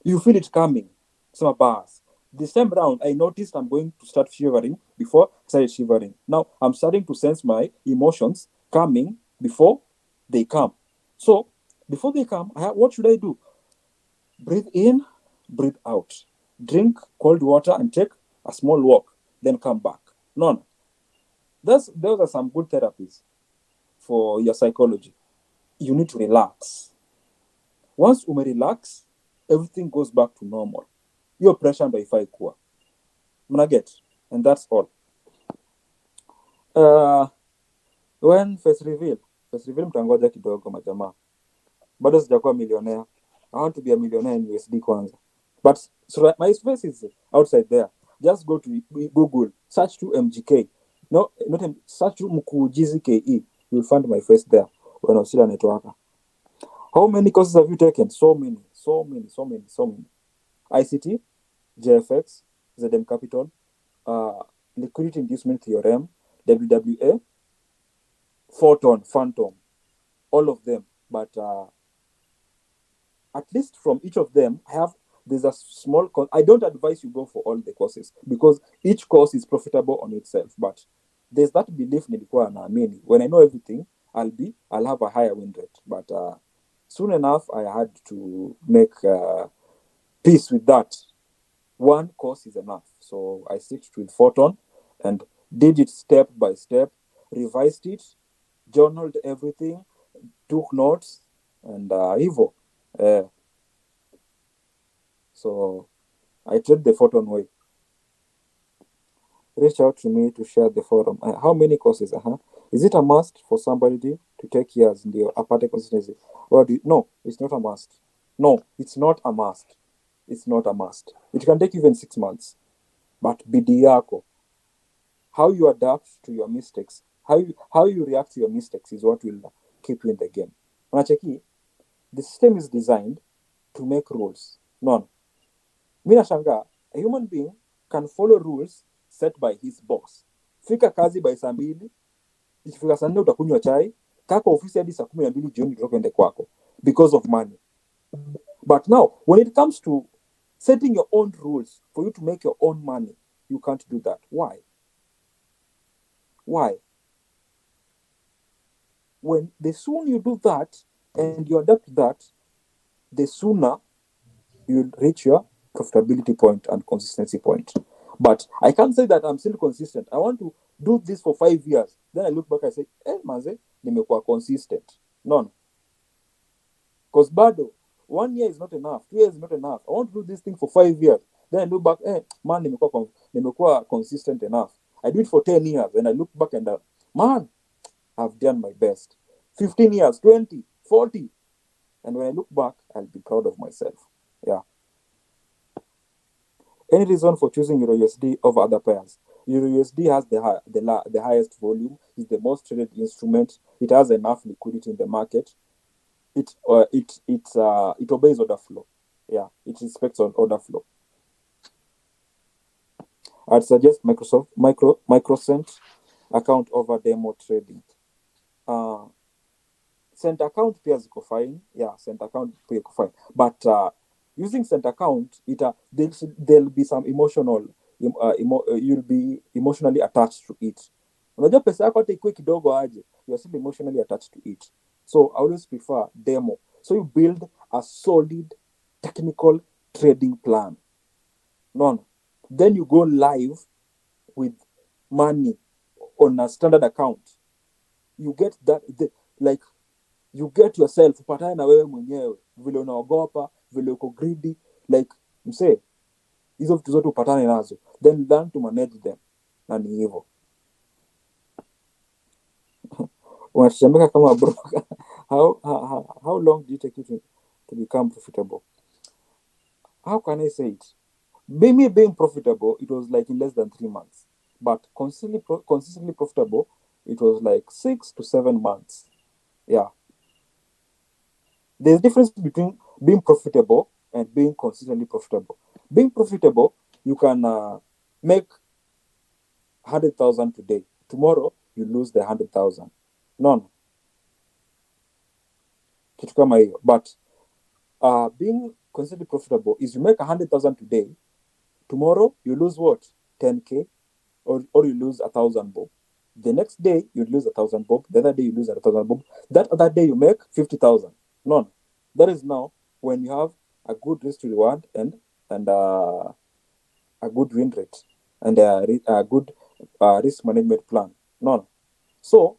You feel it coming. Some bars. This time around, I noticed I'm going to start shivering before I started shivering. Now I'm starting to sense my emotions coming before they come. So before they come, what should I do? Breathe in, breathe out. Drink cold water and take a small walk, then come back. No. Those are some good therapies for your psychology. You need to relax. Once you relax, everything goes back to normal. Your pressure ndo ifai kuwa. Mnaget? And that's all. When face reveal mtangoja kidogo majamaa. Bado sijakuwa millionaire. I want to be a millionaire in USD kwanza. But so my face is outside there. Just go to Google, search to MGK. No, not search to Mkujizi KE. You'll find my face there when I was still a networker. How many courses have you taken? So many. ICT, JFX, ZM Capital, Liquidity Inducement Theorem, WWA, Phantom, all of them. But at least from each of them, there's a small I don't advise you go for all the courses because each course is profitable on itself. But there's that belief nilikuwa naamini when I know everything, I'll have a higher win rate. But soon enough, I had to make peace with that. One course is enough. So I switched with Photon and did it step by step, revised it, journaled everything, took notes, and Evo. So I trade the Photon way. Reach out to me to share the forum. How many courses? Is it a must for somebody to take years in the aparte consistency? No, it's not a must. No, it's not a must. It's not a must. It can take even 6 months. But bidii yako, how you adapt to your mistakes, how you react to your mistakes is what will keep you in the game. Unacheki, the system is designed to make rules. No. Mimi nashangaa, a human being can follow rules set by his boss. Fika kazi by saa 2, ikifika saa 4 utakunywa chai, kaka ofisi hadi saa 12 jioni kutoka ende kwako because of money. But now, when it comes to setting your own rules for you to make your own money, you can't do that. Why? When the sooner you do that and you adapt that, the sooner you'll reach your profitability point and consistency point. But I can't say that I'm still consistent. I want to do this for 5 years. Then I look back and say, manze, nimekuwa consistent. No. Because bado, 1 year is not enough. 2 years is not enough. I want to do this thing for 5 years. Then I look back, man, nimekuwa consistent enough. I do it for 10 years. And I look back and, man, I've done my best. 15 years, 20, 40. And when I look back, I'll be proud of myself. Yeah. Any reason for choosing EURUSD over other pairs? EURUSD has the highest volume. It's the most traded instrument. It has enough liquidity in the market. It obeys order flow. Yeah, it respects on order flow. I'd suggest Microcent account over demo trading. Cent account pia ziko fine. Yeah, Cent account pia ziko fine. But using Cent account, there'll be some you'll be emotionally attached to it. Unajua pesa yako hata ikuwe kidogo aje, you're still emotionally attached to it. So I always prefer demo. So you build a solid technical trading plan. No. Then you go live with money on a standard account. You get that, you get yourself, upatane na wewe mwenyewe, vile unaogopa, vile uko greedy, like, msee, hizo vitu zote upatane nazo. Then learn to manage them. Na ni hivyo. Unatetemeka kama broker. How long did it take you to become profitable? How can I say it? Being profitable, it was like in less than 3 months. But consistently profitable, it was like 6 to 7 months. Yeah. There's a difference between being profitable and being consistently profitable. Being profitable, you can make 100,000 today. Tomorrow, you lose the 100,000. No. Kitu kama hiyo. But being consistently profitable is you make 100,000 today. Tomorrow, you lose what? 10K, or you lose 1,000 bob. The next day, you lose 1,000 bob. The other day, you lose 1,000 bob. That other day, you make 50,000. None. That is now when you have a good risk to reward and a good win rate and a good risk management plan. None. So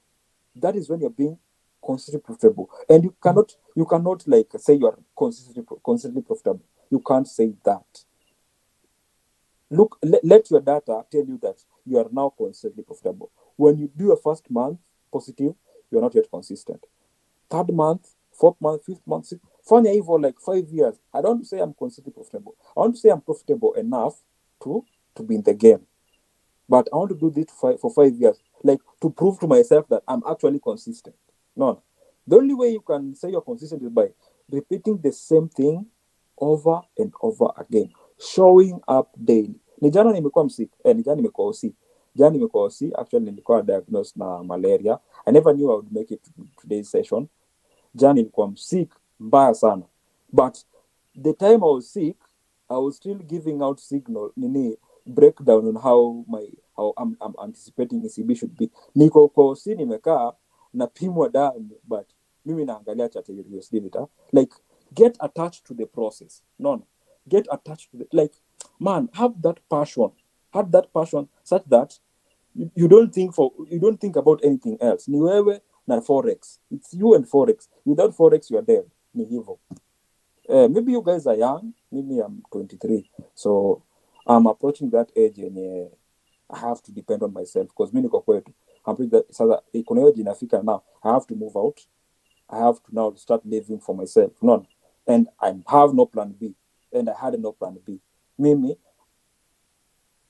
that is when you're being consistently profitable, and you cannot like say you are consistently profitable. You can't say that. Look, let your data tell you that you are now consistently profitable. When you do a first month positive, you are not yet consistent. Third month, fourth month, fifth month, sixth, funny even like 5 years. I don't say I'm consistently profitable. I want to say I'm profitable enough to be in the game. But I want to do this for 5 years, like to prove to myself that I'm actually consistent. No. The only way you can say you're consistent is by repeating the same thing over and over again, showing up daily. Ni jana nimekuwa msick, ni jana nimekuwa OC. Jana nimekuwa OC, actually nilikuwa diagnosed na malaria. I never knew I would make it to today's session. Jana nilikuwa msick mbaya sana. But the time I was sick, I was still giving out signal, breakdown on how I'm anticipating ECB should be. Niko kwa OC nimekaa napimwa damu, but mimi naangalia chart ya USD data. Like, get attached to the process. No. Get attached to like, man, have that passion such that you don't think about anything else. Ni wewe na Forex. It's you and Forex. Without Forex, you are dead. Ni hivyo. Maybe you guys are young. Maybe I'm 23. So I'm approaching that age and I have to depend on myself because mimi niko kwetu. Sasa kuna age inafika now. I have to move out. I have to now start living for myself. No. And I have no plan B. And I had no plan B. Mimi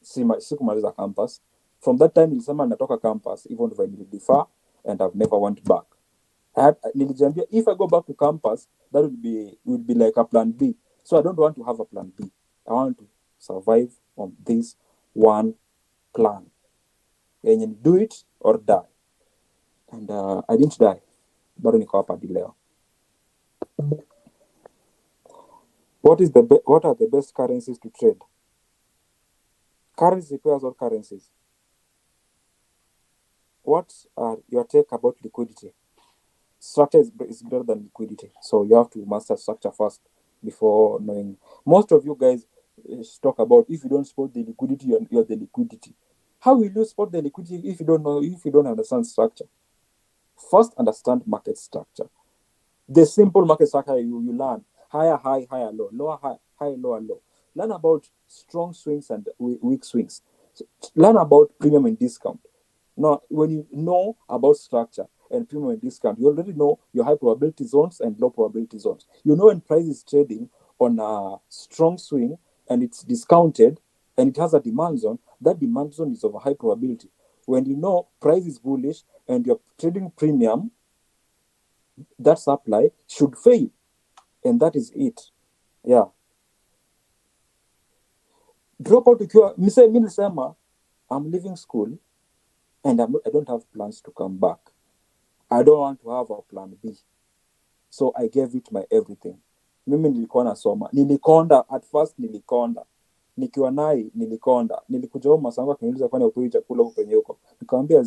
sikumaliza campus. From that time nilisema natoka campus even if I nilidefer and I've never went back. Nilijambia if I go back to campus that would be like a plan B. So I don't want to have a plan B. I want to survive on this one plan. And you do it or die. And I didn't die. Bado niko hapa hadi leo. What are the best currencies to trade? Currency pairs or currencies? What are your take about liquidity? Structure is better than liquidity. So you have to master structure first before knowing. Most of you guys talk about if you don't spot the liquidity, you're the liquidity. How will you spot the liquidity if you don't understand structure? First, understand market structure. The simple market structure you learn. Higher, high, higher, low. Lower, high, high, lower, low. Learn about strong swings and weak swings. So, learn about premium and discount. Now, when you know about structure and premium and discount, you already know your high probability zones and low probability zones. You know when price is trading on a strong swing and it's discounted and it has a demand zone, that demand zone is of a high probability. When you know price is bullish and you're trading premium, that supply should fail. And that is it. Yeah. Drop out ukiwa mimi nilisema I'm leaving school and I don't have plans to come back. I don't want to have a plan B. So I gave it my everything. Mimi nilikuwa nasoma. Nilikonda at first nilikonda. Nikiwa nai nilikonda. Nilikuja huko masango akiniuliza kwani ukui chakula huko penye huko. Nikamwambia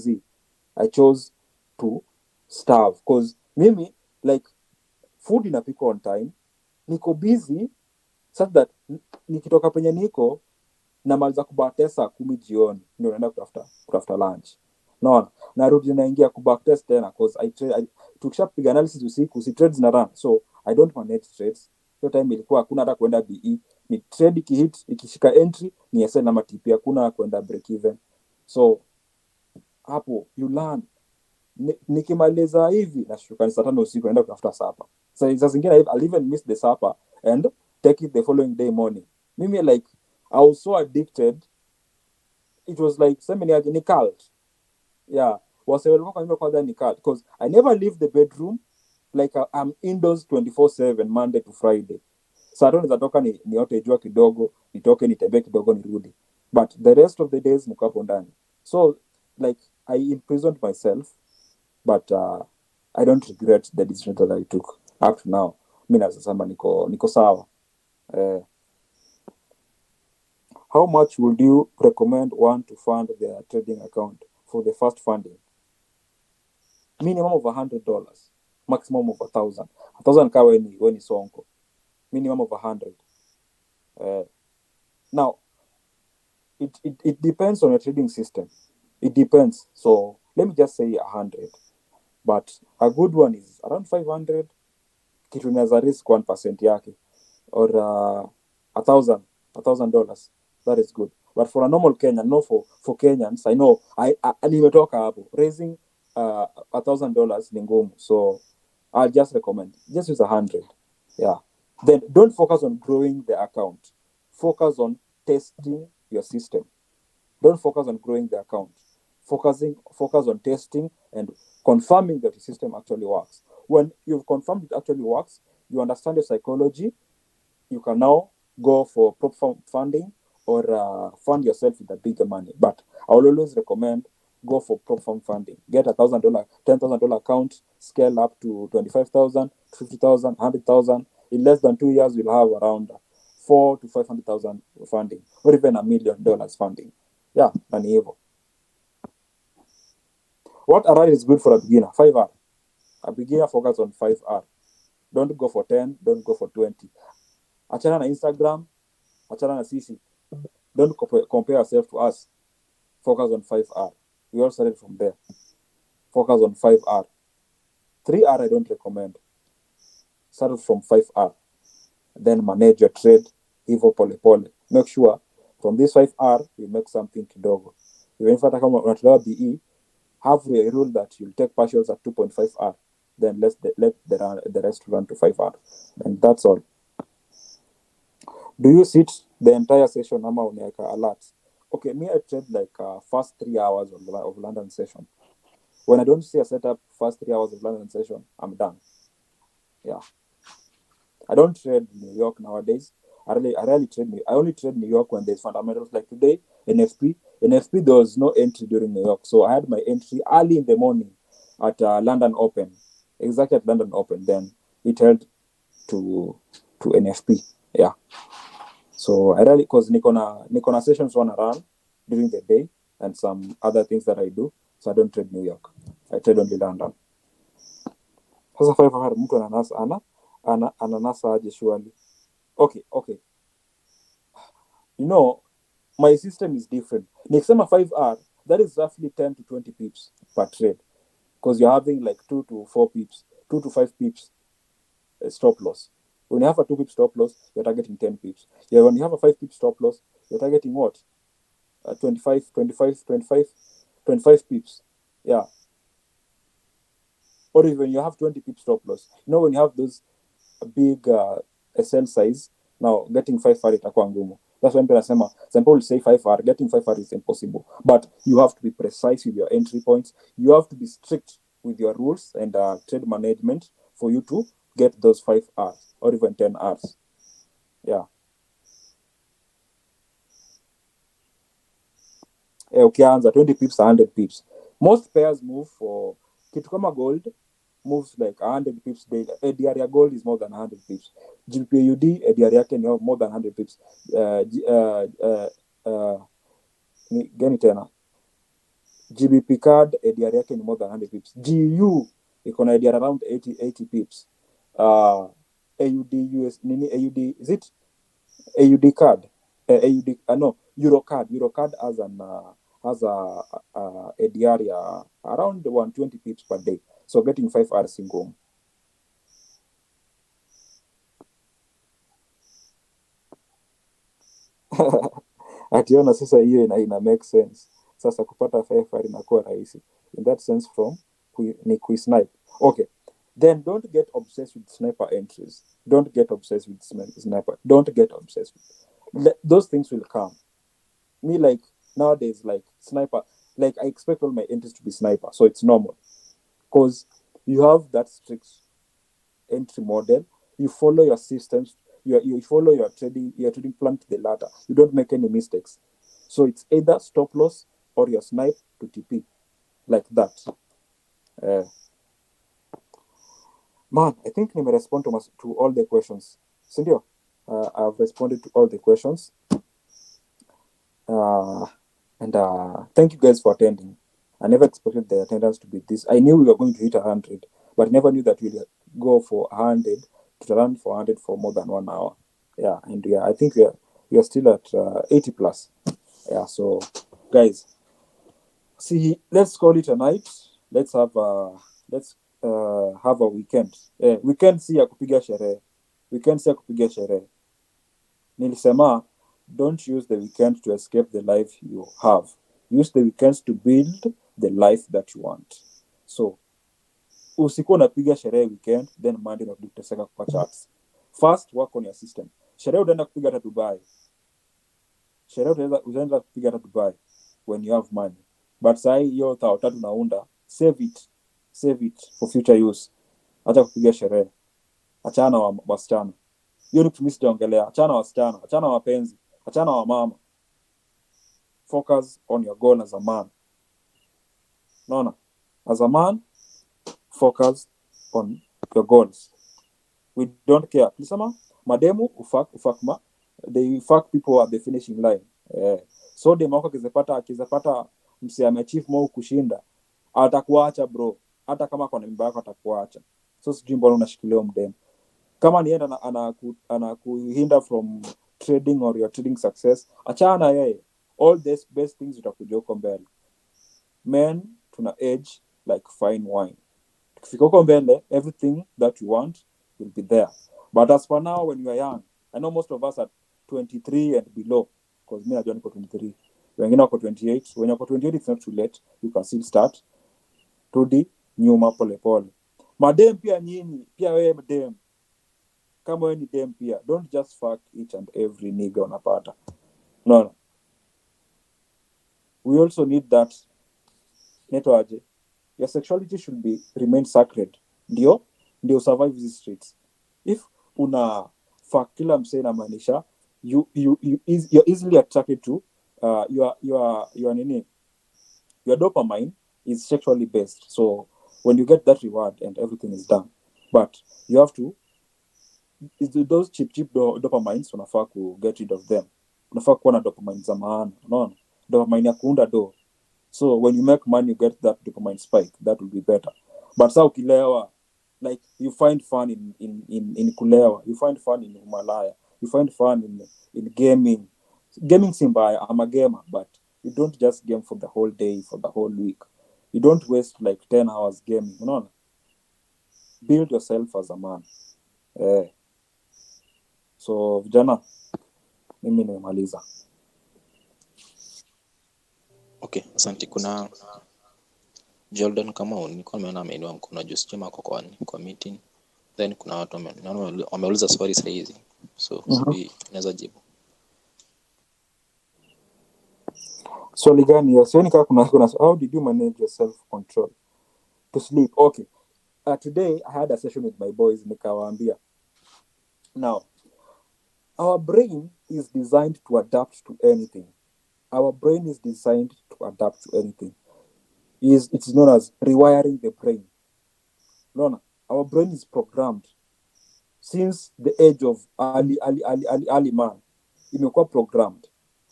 I chose to starve because mimi like food inapikwa on time. Niko busy such that nikitoka penye niko na maliza kubacktest 10 jioni ndio naenda kutafuta lunch. Naona narudi naingia kubacktest tena because tukishapiga analysis usiku si trades na run, so I don't manage trades. Hiyo time ilikuwa hakuna hata kwenda BE, ni trade ikihit ikishika entry ni SL na TP, hakuna kwenda break even. So hapo you learn nikimaliza hivi nashuka ni saa 5 usiku naenda kutafuta supper. Saa zingine I'll even miss the supper and take it the following day morning. Mimi like I was so addicted, it was like ni cult. Yeah, was walikuwa kwa nyumba kwanza ni cult because I never leave the bedroom, like I'm indoors 24/7 Monday to Friday. Saa 5 nitatoka niote jua kidogo, nitoke nitembee kidogo nirudi, but the rest of the days niko hapo ndani. So like I imprisoned myself, but I don't regret the decision that I took up to now. Mimi nasema niko sawa. How much would you recommend one to fund their trading account for the first funding? Minimum of $100, maximum of 1,000. 1,000 ka when sonko. Minimum of 100. Now, it depends on your trading system. It depends. So let me just say 100. But a good one is around 500. Kitu inaweza risk 1% yake. Or $1,000. That is good. But for a normal Kenyan, no, for Kenyans, I know I nimetoka hapo. Raising $1,000 ni ngumu. So I'll just recommend just use 100. Yeah. Then don't focus on growing the account. Focus on testing your system. Don't focus on growing the account. Focus on testing and confirming that the system actually works. When you've confirmed it actually works, you understand your psychology, you can now go for prop funding or fund yourself with a bigger money. But I will always recommend go for prop funding. Get $1,000, $10,000 account, scale up to 25,000, 50,000, 100,000. In less than 2 years, you'll have around 400,000 to 500,000 funding, or even $1 million funding. Yeah, and evil. What RR is good for a beginner? 5R. A beginner focus on 5R. Don't go for 10. Don't go for 20. Achana na Instagram. Achana na CC. Don't compare yourself to us. Focus on 5R. We all started from there. Focus on 5R. 3R I don't recommend. Start from 5R. Then manage your trade. Hivyo pole pole. Make sure from this 5R you make something kidogo. Even if unatolewa BE, have a rule that you'll take partials at 2.5R. Then let the rest run to 5R. And that's all. Do you sit the entire session ama unaweka alerts? Okay, me I trade like first 3 hours of London session. When I don't see a setup first 3 hours of London session, I'm done. Yeah. I don't trade New York nowadays. I rarely trade I only trade New York when there's fundamentals. Like today, NFP there was no entry during New York. So I had my entry early in the morning at London Open. Exactly at London Open. Then it held to NFP. Yeah. So I really, because Nikona sessions wanna run during the day and some other things that I do. So I don't trade New York. I trade only London. Sasa 5R mtu ananasa aje surely. Okay. You know, my system is different. Nikisema 5R, that is roughly 10 to 20 pips per trade. Because you're having like 2 to 4 pips, 2 to 5 pips stop loss. When you have a 2 pip stop loss, you're targeting 10 pips. Yeah, when you have a 5 pip stop loss, you're targeting what? 25 pips. Yeah. Or even you have 20 pip stop loss. You know, when you have those big SL size, now getting 5R itakuwa ngumu. That's when some people will say 5R, getting 5R is impossible. But you have to be precise with your entry points. You have to be strict with your rules and trade management for you to get those 5Rs or even 10Rs. Yeah. Ukianza 20 pips, 100 pips. Most pairs move for kitu kama gold moves like 100 pips daily. ADR ya gold is more than 100 pips. GPUD ADR yake ni more than 100 pips. Gani tena? GBP card ADR yake ni more than 100 pips. GU iko na ADR around 80 pips. AUD US nini AUD is it AUD card? AUD no Euro card has a ADR ya around 120 pips per day. So getting 5R single. Ationa sasa hiyo ina make sense. Sasa kupata 5R inakuwa rahisi. In that sense from ni snipe. Okay, then don't get obsessed with sniper entries. Don't get obsessed with sniper. Don't get obsessed with those things will come. Me, like nowadays, like sniper, like I expect all my entries to be sniper, so it's normal because you have that strict entry model. You follow your systems. You follow your trading plan to the ladder. You don't make any mistakes. So it's either stop loss or your snipe to TP, like that. Man, I think nime respond to all the questions. Sindio? I've responded to all the questions. And thank you guys for attending. I never expected the attendance to be this. I knew we were going to hit 100, but I never knew that we'd go for 100 to run for 100 for more than 1 hour. Yeah, and I think we are still at 80 plus. Yeah, so guys, see, let's call it a night. Let's have a weekend. Weekend si ya kupiga sherehe. Weekend si ya kupiga sherehe. Nilisema, don't use the weekend to escape the life you have. Use the weekends to build the life that you want. So, usikuwa unapiga sherehe weekend, then Monday unarudi kuteseka kwa charts. First, work on your system. Sherehe utaenda kupiga hata Dubai. Sherehe utaenda kupiga hata Dubai when you have money. But sai hiyo 3,000 naunda, save it for future use. Acha kupiga sherehe. Achana wasichana. Hiyo ni kutumisi sijaongelea. Achana wasichana, achana wapenzi, achana wa mama. Focus on your goal as a man. No. As a man, focus on your goals. We don't care. Lisama, mademu ufak they fuck people at the finishing line. So demu wako akizapata msi ameachieve more kushinda, atakuacha bro. Hata kama kwa mimba yako atakuacha. So sijui mbona unashikilia mdemu. Kama nienda anakuhinda from trading or your trading success, achana yeye. All these best things utakuja huko mbele. Men tuna age like fine wine. Tukifika huko mbele, everything that you want will be there. But as for now, when you are young, I know most of us are 23 and below, because me najua niko 23. Wengine wako 28. When you're 28, it's not too late. You can still start. Rudi nyuma pole pole. Madem pia nyinyi, pia wewe madem. Kama wewe ni dem pia, don't just fuck each and every nigga unapata. No. We also need that netoaje. Your sexuality should remain sacred. Ndio survive these streets. If una fuck kila msee na maanisha, you're easily attracted to your nini. Your dopamine is sexually based. So when you get that reward and everything is done, but you have to those cheap dopamines unafaa ku get rid of them. Unafaa kuwa na dopamine za maana. Unaona? Dopamine ya kuunda do. So when you make money, you get that dopamine spike. That will be better. But sa ukilewa, like you find fun in kulewa. You find fun in Himalaya. You find fun in gaming. Gaming si mbaya. I'm a gamer, but you don't just game for the whole day, for the whole week. You don't waste like 10 hours gaming. Unaona? Build yourself as a man. So vijana, mimi nimemaliza. Okay, asante. Kuna Jordan kama nilikuwa nimeona ameinua mkono juu, sijui ako kwa meeting. Then kuna watu wameuliza swali saa hizi. So sijui naweza jibu. Swali gani hiyo? Sioni kama kuna how did you manage your self control to sleep? Okay. Today I had a session with my boys, nikawaambia. Now, our brain is designed to adapt to anything. Our brain is designed to adapt to anything. It's known as rewiring the brain. No. Our brain is programmed since the age of early man. Imekuwa programmed.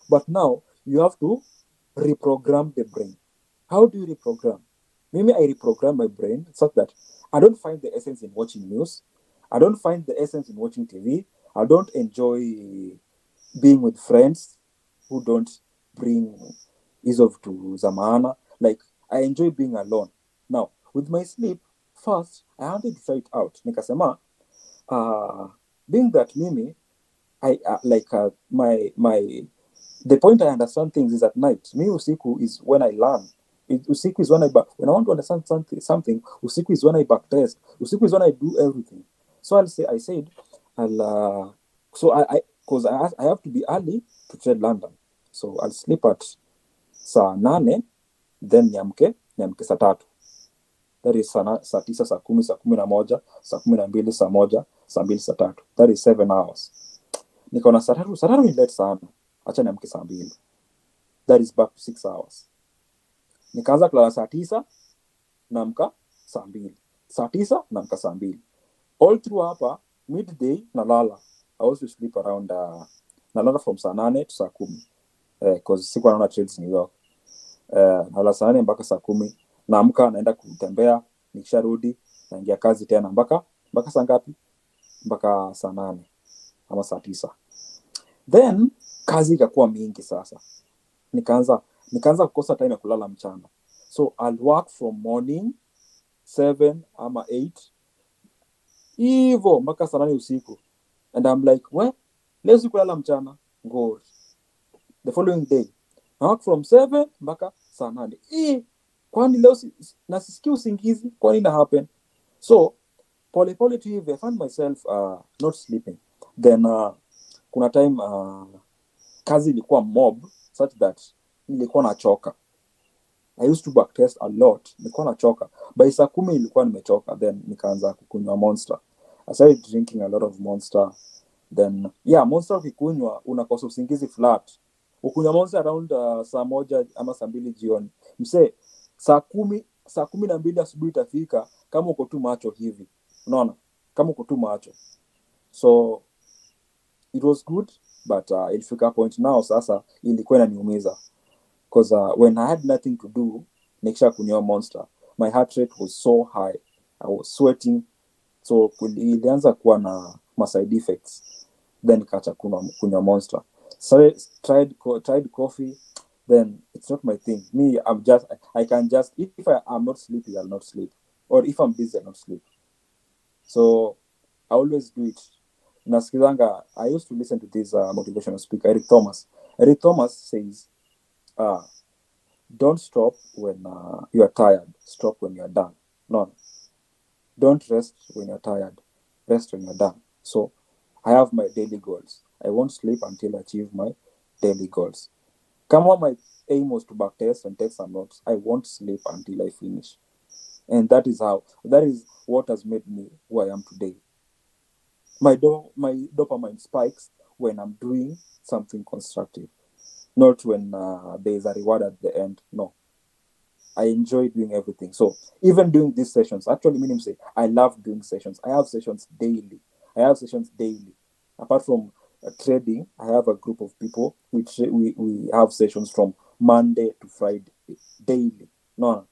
But now you have to reprogram the brain. How do you reprogram? Maybe I reprogram my brain such that I don't find the essence in watching news. I don't find the essence in watching TV. I don't enjoy being with friends who don't bring ease of to zamana. Like, I enjoy being alone. Now, with my sleep, first, I had to decide it out. Nikasema, being that Mimi, the point I understand things is at night. Me usiku is when I learn. Usiku is when when I want to understand something, usiku is when I backtest. Usiku is when I do everything. So I said, so because I have to be early to trade London. So I'll sleep at saa 8, then niamke saa 3. That is saa 9, saa 9, saa 10, saa 11, saa 12, saa 1, saa 2, saa 3. That is 7 hours. Nikaona saa 3 ni late sana. Acha niamke saa 2. That is back to 6 hours. Nikaanza kulala saa 9, naamka saa 2. Saa 9 naamka saa 2. All through hapa midday nalala. I also sleep around nalala from saa 8 to saa 10. Because sikuwa naona trades New York. Nalala saa 8 mpaka saa 10. Naamka naenda kutembea, nikisharudi naingia kazi tena mpaka saa ngapi? Mpaka saa 8 ama saa 9. Then kazi ikakuwa mingi sasa. Nikaanza kukosa time ya kulala mchana. So I'll work from morning 7 ama 8 hivyo mpaka saa 8 usiku. And I'm like, leo sikulala mchana. Ngori. The following day I work from 7 mpaka saa 8. Kwani leo nasisikia usingizi? Kwani na happen? So pole tu hivi I found myself not sleeping. Then kuna time kazi ilikuwa mob such that nilikuwa nachoka. I used to backtest a lot. Nilikuwa nachoka. By saa 10 nilikuwa nimechoka. Then nikaanza kukunywa Monster. I started drinking a lot of Monster. Then Monster ukikunywa unakosa usingizi flat. Ukunywa Monster around saa 1 ama saa 2 jioni. Mse saa 12 asubuhi itafika kama uko tu macho hivi. Unaona? Kama uko tu macho. So it was good, but ilifika point now sasa ilikuwa inaniumiza. Because when I had nothing to do, nikisha kunywa Monster, my heart rate was so high. I was sweating. So ilianza kuwa na side effects. Then nikacha kunywa Monster. So tried coffee. Then it's not my thing. Me, I can just, if I'm not sleepy, I'll not sleep. Or if I'm busy, I'll not sleep. So I always do it. Nasikizanga, I used to listen to this motivational speaker, Eric Thomas. Eric Thomas says, don't stop when you are tired. Stop when you are done. No. Don't rest when you're tired. Rest when you're done. So I have my daily goals. I won't sleep until I achieve my daily goals. Kama my aim was to backtest and take some notes, I won't sleep until I finish. And that is what has made me who I am today. My dopamine spikes when I'm doing something constructive, not when there's a reward at the end. No. I enjoy doing everything. So even doing these sessions, actually meaning say I love doing sessions. I have sessions daily. Apart from trading, I have a group of people which we have sessions from Monday to Friday daily. No.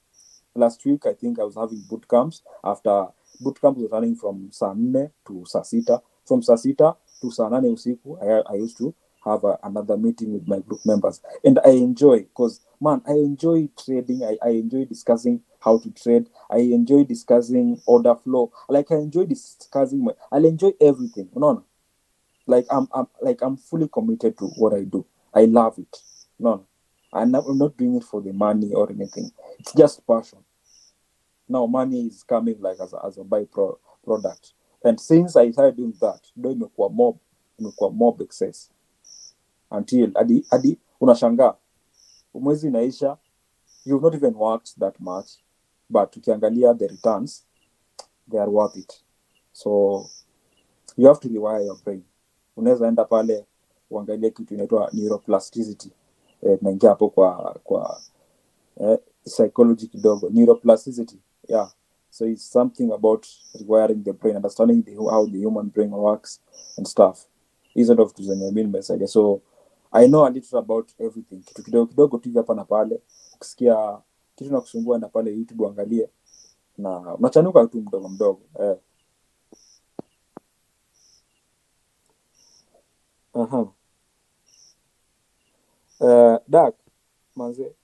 Last week I think I was having boot camps. After boot camp was running from saa 4 to saa 6. From saa 6 to saa 8 usiku, I used to have another meeting with my group members. And I enjoy, because, man, I enjoy trading. I enjoy discussing how to trade. I enjoy discussing order flow. Like, I enjoy discussing, I'll enjoy everything. No. Like, I'm fully committed to what I do. I love it. No. I'm not doing it for the money or anything. It's just passion. Now, money is coming like as a byproduct. And since I started doing that, do imekuwa mob excess. Until adi unashangaa mwezi inaisha, you've not even worked that much, but ukiangalia the returns, they are worth it. So you have to rewire your brain. Unaweza enda pale uangalie kitu inaitwa neuroplasticity. Naingia hapo kwa psychology kidogo. Neuroplasticity, yeah. So it's something about rewiring the brain, understanding how the human brain works and stuff. Hizo ndo vitu zenye mimi nimesaidia. So I know a little about everything. Kitu kidogo tu hapa na pale. Ukisikia kitu na kusumbua na pale YouTube uangalie, na unachanuka tu mdogo. Dark manze.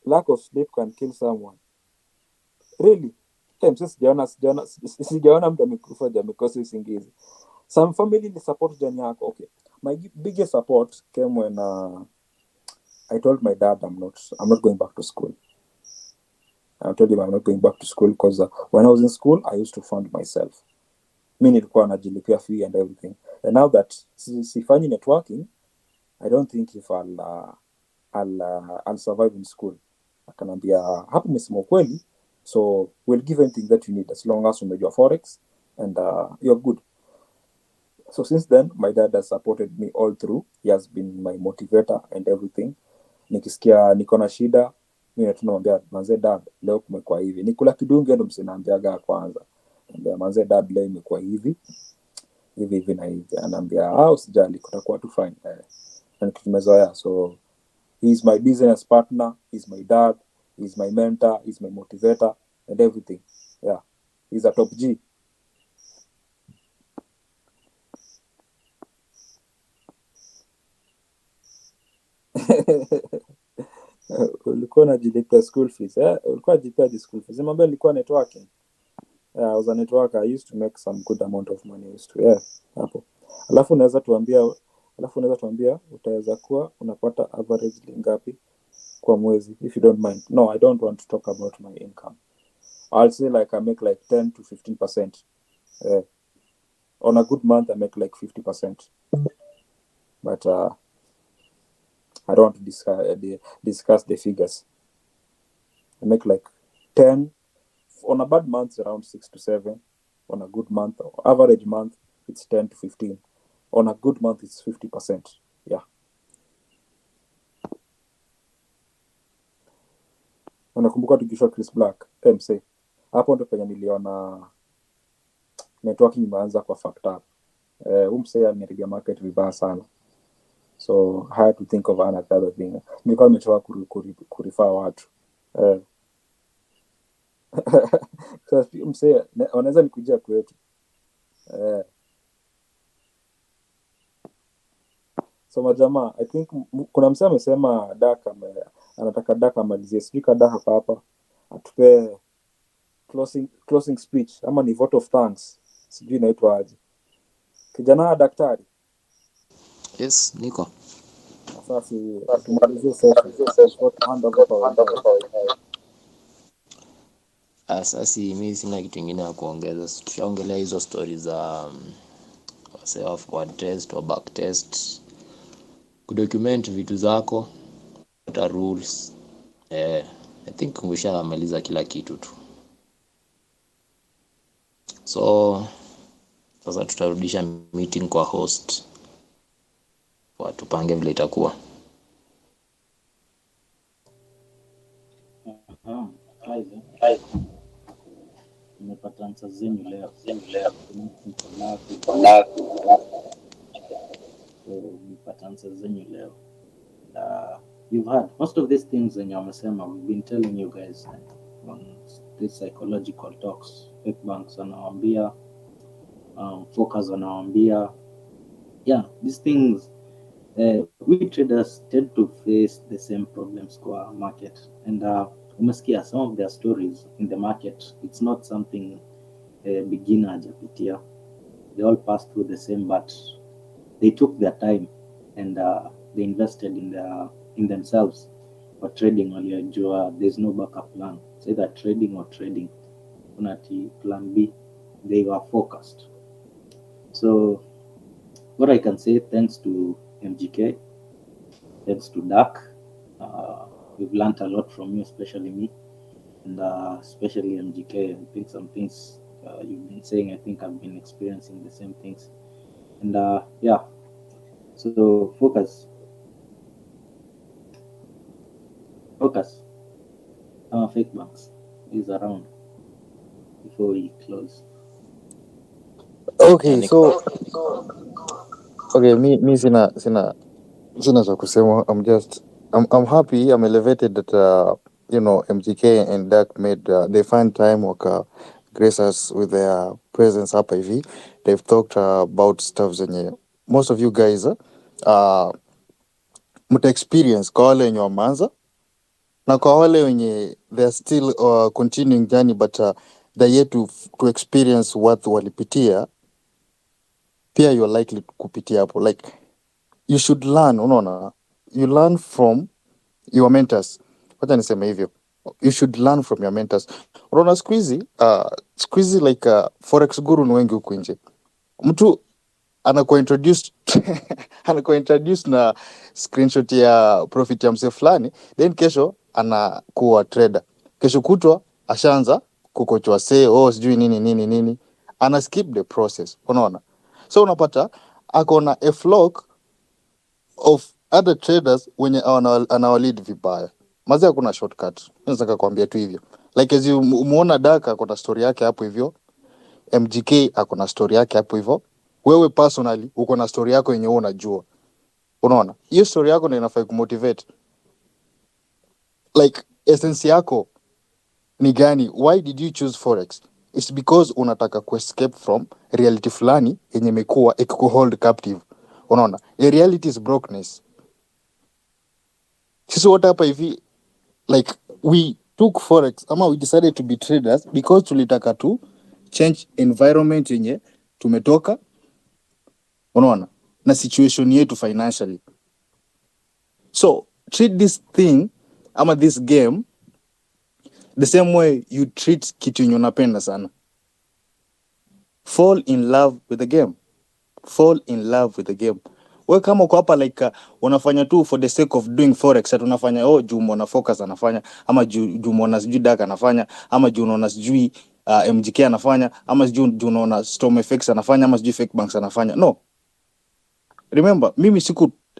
Lack of sleep can kill someone. Really? Sijaona mtu amekufa amekosa usingizi. Some family ni support jani yako. Okay. My biggest support came when I told my dad I'm not going back to school. I told him I'm not going back to school because when I was in school I used to fund myself. Mi nilikuwa najilipia fee and everything. And now that sifanyi networking, I don't think if I'll survive in school. Akanambia hapo umesema ukweli, so we'll give anything that you need as long as umejua forex and you're good. So since then my dad has supported me all through. He has been my motivator and everything. Nikisikia niko na shida mimi tunaambia manze dad, leo kumekuwa hivi. Nikula kidunge ndo msinaambiaga kwanza. Naambia manze dad, leo imekuwa hivi hivi na hivi. Anaambia usijali, kutakuwa tu fine. Na tumezoea. So he's my business partner, he's my dad, he's my mentor, he's my motivator and everything. Yeah, he's a top G. Ulikuwa unajilipia school fees ulikuwa unajilipia the school fees. Mambo ilikuwa networking. I was a networker. I used to make some good amount of money. I used to, hapo. Alafu unaweza tuambia utaweza kuwa unapata average ngapi kwa mwezi, if you don't mind. No, I don't want to talk about my income. I'll say like I make like 10 to 15%. On a good month I make like 50%. But I don't want to discuss the figures. I make like 10 on a bad month, around 6 to 7. On a good month, or average month, it's 10 to 15. On a good month, it's 50%. Yeah. Unakumbuka tukisha Chris Black MC, hapo ndo penye niliona networking imeanza kwa fucked up. Msee ameriga market vibaya sana, so I had to think of another thing. Nilikuwa nimetoka kurifaa watu so msee wanaweza nikujia kwetu. So majamaa, I think kuna msee amesema anataka Daka amalizie, sijui Daka hapa atupe closing speech ama ni vote of thanks, sijui inaitwa aje. Kijana daktari. Yes, niko. Sasa tumalizie session. Sasa mimi sina kitu kingine ya kuongeza. Tushaongelea hizo stories za wase wa forward test wa back test, kudocument vitu zako, what rules. I think umeshamaliza kila kitu tu. So sasa tutarudisha meeting kwa host, tupange vile itakuwa. Nimepata answer zenyu leo. Nimepata answer zenyu leo. You've heard most of these things in Yamasema. We've been telling you guys on these psychological talks. Fake banks wanawambia, focus wanawambia. Yeah, these things, we traders tend to face the same problems kwa market. And umesikia some of their stories in the market. It's not something beginner hajapitia. They all passed through the same, but they took their time and they invested in themselves. For trading, there's no backup plan. It's either trading or trading. Unati plan B. They were focused. So what I can say, thanks to MGK, thanks to Dak, we've learned a lot from you, especially me, and especially MGK. I think some things you've been saying, I think I've been experiencing the same things. And yeah, so focus. Fake banks is around before we close. Okay, so okay, mi sina cha kusema. I'm happy, I'm elevated that MGK and Dak made they find time grace us with their presence hapa hivi. They've talked about stuff zenye most of you guys mta experience kwa wale wenye wameanza na kwa wale wenye they're still continuing journey, but they're yet to experience what walipitia. Pia you're likely kupitia hapo, like you should learn, unaona, you learn from your mentors. Wacha niseme hivyo. You should learn from your mentors. Unaona squeezy like forex guru ni wengi huku nje. Mtu anakuwa introduce na screenshot ya profit ya mse fulani, then kesho anakuwa trader. Kesho kutwa ashaanza kukochwa sijui nini. Ana skip the process. Unaona? So unapata akona a flock of other traders wenye anawalead vibaya. Mazi hakuna shortcut. Nataka kuambia tu hivyo. Like as you muona Daka akona story yake hapo hivyo, MGK akona story yake hapo hivyo. Wewe personally uko na story yako yenye wewe unajua. Unaona? Hiyo story yako ndio inafaa kumotivate. Like essence yako ni gani? Why did you choose forex? It's because unataka escape from reality fulani yenye imekuwa ikuhold captive. Unaona? A reality is brokenness. Sisi wote hapa hivi like we took forex ama we decided to be traders because tulitaka tu change environment yenye tumetoka, unaona, na situation yetu financially. So treat this thing ama this game the same way you treat kitu yenye unapenda sana. Fall in love with the game. Fall in love with the game. Wewe kama uko hapa like unafanya tu for the sake of doing forex, at unafanya juu umeona focus anafanya, ama juu umeona sijui Daka anafanya, ama juu unaona sijui MGK anafanya, ama juu unaona Storm FX anafanya, ama sijui Fake Banks anafanya. No. Remember, mimi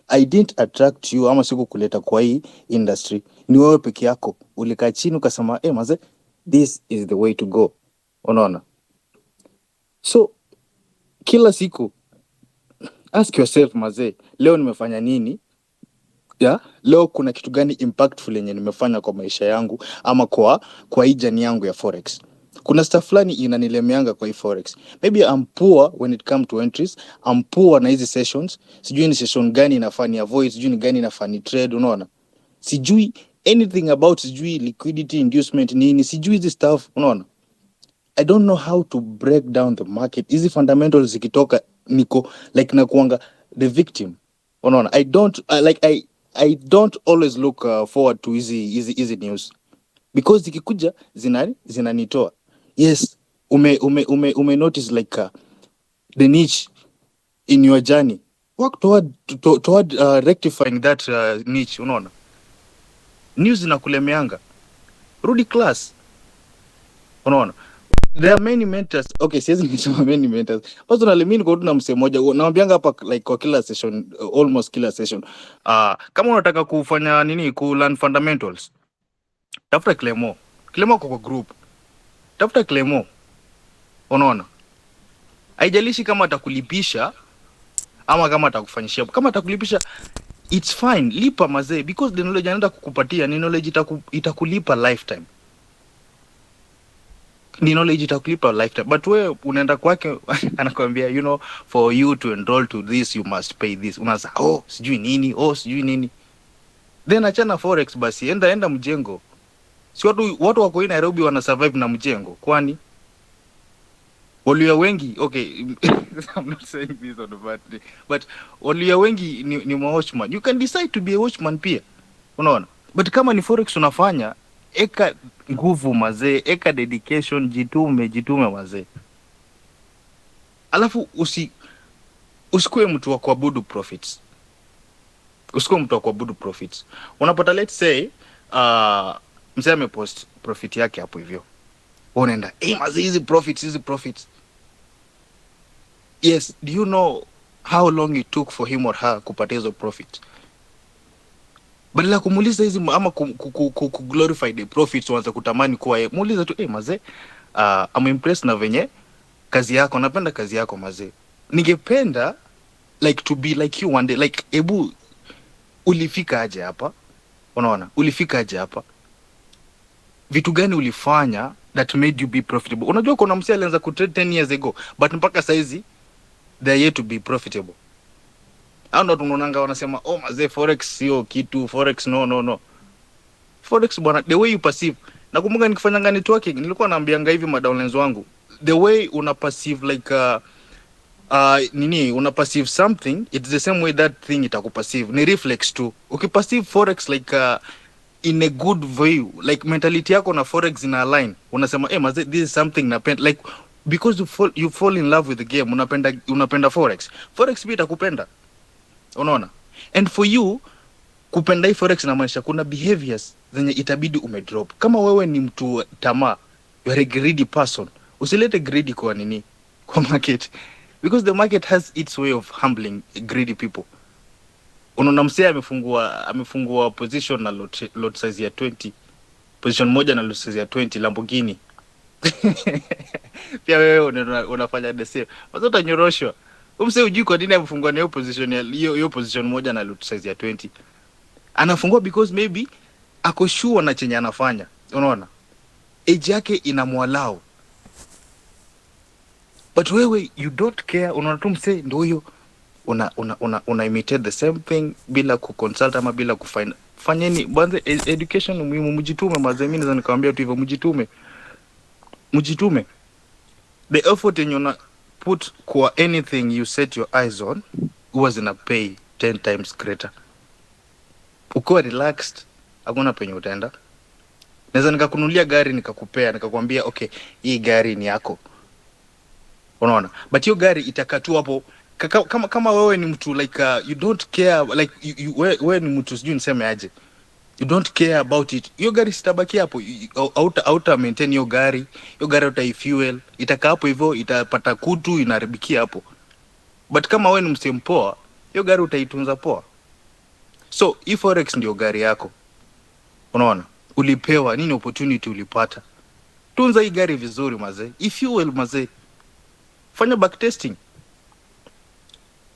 I didn't attract you ama siku kuleta kwa hii industry. Ni wewe peke yako ulikaa chini ukasema maze, this is the way to go. Unaona? So kila siku ask yourself maze, leo nimefanya nini? Leo kuna kitu gani impactful yenye nimefanya kwa maisha yangu ama kwa hii jani yangu ya forex. Kuna stuff fulani inanilemeanga kwa hii forex. Maybe I'm poor when it comes to entries. I'm poor na hizi sessions. Sijui ni session gani inafaa ni avoid, sijui ni gani inafaa ni trade, unaona? Sijui anything about sijui liquidity inducement nini, sijui hizi stuff, unaona? I don't know how to break down the market. Hizi fundamentals zikitoka niko like nakuanga the victim. Unaona? I don't always look forward to easy news because zikikuja zinanitoa. Yes, ume notice like the niche in your journey. Work toward rectifying that niche, unaona? News inakulemeanga. Rudi class. Unaona? There are many mentors. Okay, siwezi nisema many mentors. Personally, mimi niko na msemo moja. Naambianga hapa like kwa kila session, almost kila session. Kama unataka kufanya ku learn fundamentals, tafuta Clemo. Clemo kwa group. Tafuta Clemo. Unaona? Haijalishi kama atakulipisha ama kama atakufanyishia. Kama atakulipisha, it's fine. Lipa mazee because the knowledge anaenda kukupatia ni knowledge itakulipa lifetime. Ni knowledge itakulipa lifetime. But wewe unaenda kwake anakuambia for you to enroll to this you must pay this. Unaanza sijui nini. Then achana forex basi, enda mjengo. Si watu wako in Nairobi wana survive na mjengo. Kwani walio wengi I'm not saying this on the birthday, but walio wengi ni watchman. You can decide to be a watchman pia. Unaona? But kama ni forex unafanya, eka nguvu mazee, eka dedication, jitume mazee. Alafu usikue mtu wa kuabudu profits. Unapata let's say mzee amepost profit yake hapo hivyo. Unaenda, mazee hizi profits. Yes, do you know how long it took for him or her kupata hizo profit? Badala kumuuliza hizi ama glorify the profits, uanza kutamani kuwa yeye. Muuliza tu mazee, I'm impressed na venye kazi yako, napenda kazi yako mazee. Ningependa like to be like you one day. Like ebu ulifika aje hapa? Unaona? Ulifika aje hapa? Vitu gani ulifanya that made you be profitable? Unajua kuna msee alianza kutrade 10 years ago but mpaka saizi they are yet to be profitable. Hao ndo tunaonanga wanasema mazee forex sio kitu, forex no. Forex bwana, the way you perceive. Nakumbuka nikifanya ngani networking nilikuwa naambianga hivi madownlines wangu, the way una perceive like una perceive something, it's the same way that thing itakuperceive. Ni reflex tu. Ukiperceive forex like in a good view, like mentality yako na forex ina align, unasema maze, this is something napenda, like because you fall in love with the game, unapenda forex pia itakupenda, unaona. And for you kupenda hii forex na maisha, kuna behaviors zenye itabidi umedrop. Kama wewe ni mtu tamaa, you are a greedy person, usilete greedy kwa nini, kwa market, because the market has its way of humbling greedy people. Unaona msee amefungua position na lot size ya 20, position moja na lot size ya 20 Lamborghini. Pia wewe unafanya the same, wazo utanyoroshwa. Msee hujui kwa nini amefungua na hiyo position ya hiyo position moja na lot size ya 20. Anafungua because maybe ako sure na chenye anafanya, unaona, age yake inamwalao. But wewe you don't care, unaona tu msee ndio huyo, una imitate the same thing bila kuconsult ama bila kufind. Fanyeni bwanze, education muhimu, mjitume mazee. Mimi naweza nikamwambia tu hivyo, mjitume. The effort yenye una put kwa anything you set your eyes on huwa zina pay 10 times greater. Ukiwa relaxed, hakuna penye utaenda. Naweza nikakunulia gari nikakupea, nikakwambia okay, hii gari ni yako, unaona, but hiyo gari itakatua hapo. Kama wewe ni mtu like you don't care, like wewe ni mtu sijui niseme aje, you don't care about it, hiyo gari sitabaki hapo, auta maintain hiyo gari utaifuel, itakaa hapo hivyo, itapata kutu, inaharibikia hapo. But kama wewe ni msempoa, hiyo gari utaitunza poa. So hii forex ndio gari yako, unaona, ulipewa nini, opportunity ulipata, tunza hii gari vizuri mazee, ifuel mazee, fanya backtesting.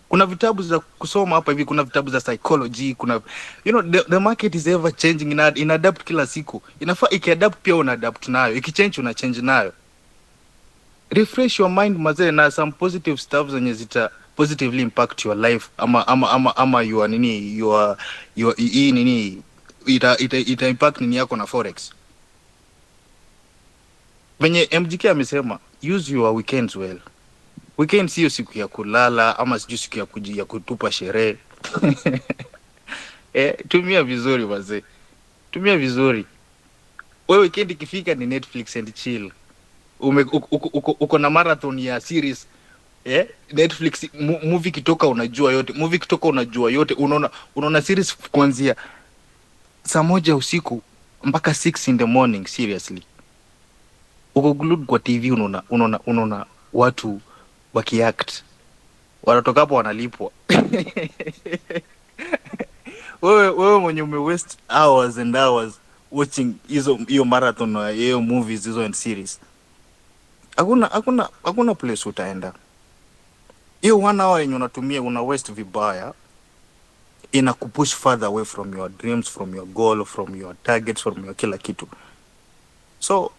Kuna vitabu za kusoma hapa hivi, kuna vitabu za psychology, kuna the market is ever changing, ina adapt kila siku. Inafaa ikiadapt pia una adapt nayo, ikichange una change nayo. Refresh your mind mazee na some positive stuff zenye zita positively impact your life, ama your nini, your nini ita impact nini yako na forex. Venye MGK amesema, use your weekends well. Weekend sio siku ya kulala ama sijui siku ya kutupa sherehe. Tumia vizuri wazee, tumia vizuri. Wewe weekend ikifika ni Netflix and chill. Uko na marathon ya series. Netflix movie kitoka unajua yote, unaona series kuanzia saa 1 usiku mpaka 6 in the morning. Seriously, uko glued kwa TV, unaona watu wakiact, wanatoka hapo wanalipwa. wewe mwenye waste hours and hours watching hiyo marathon na hiyo movies hizo and series, hakuna place utaenda. Hiyo 1 hour yenye unatumia una waste vibaya, ina kupush further away from your dreams, from your goal, from your targets, from your kila kitu. So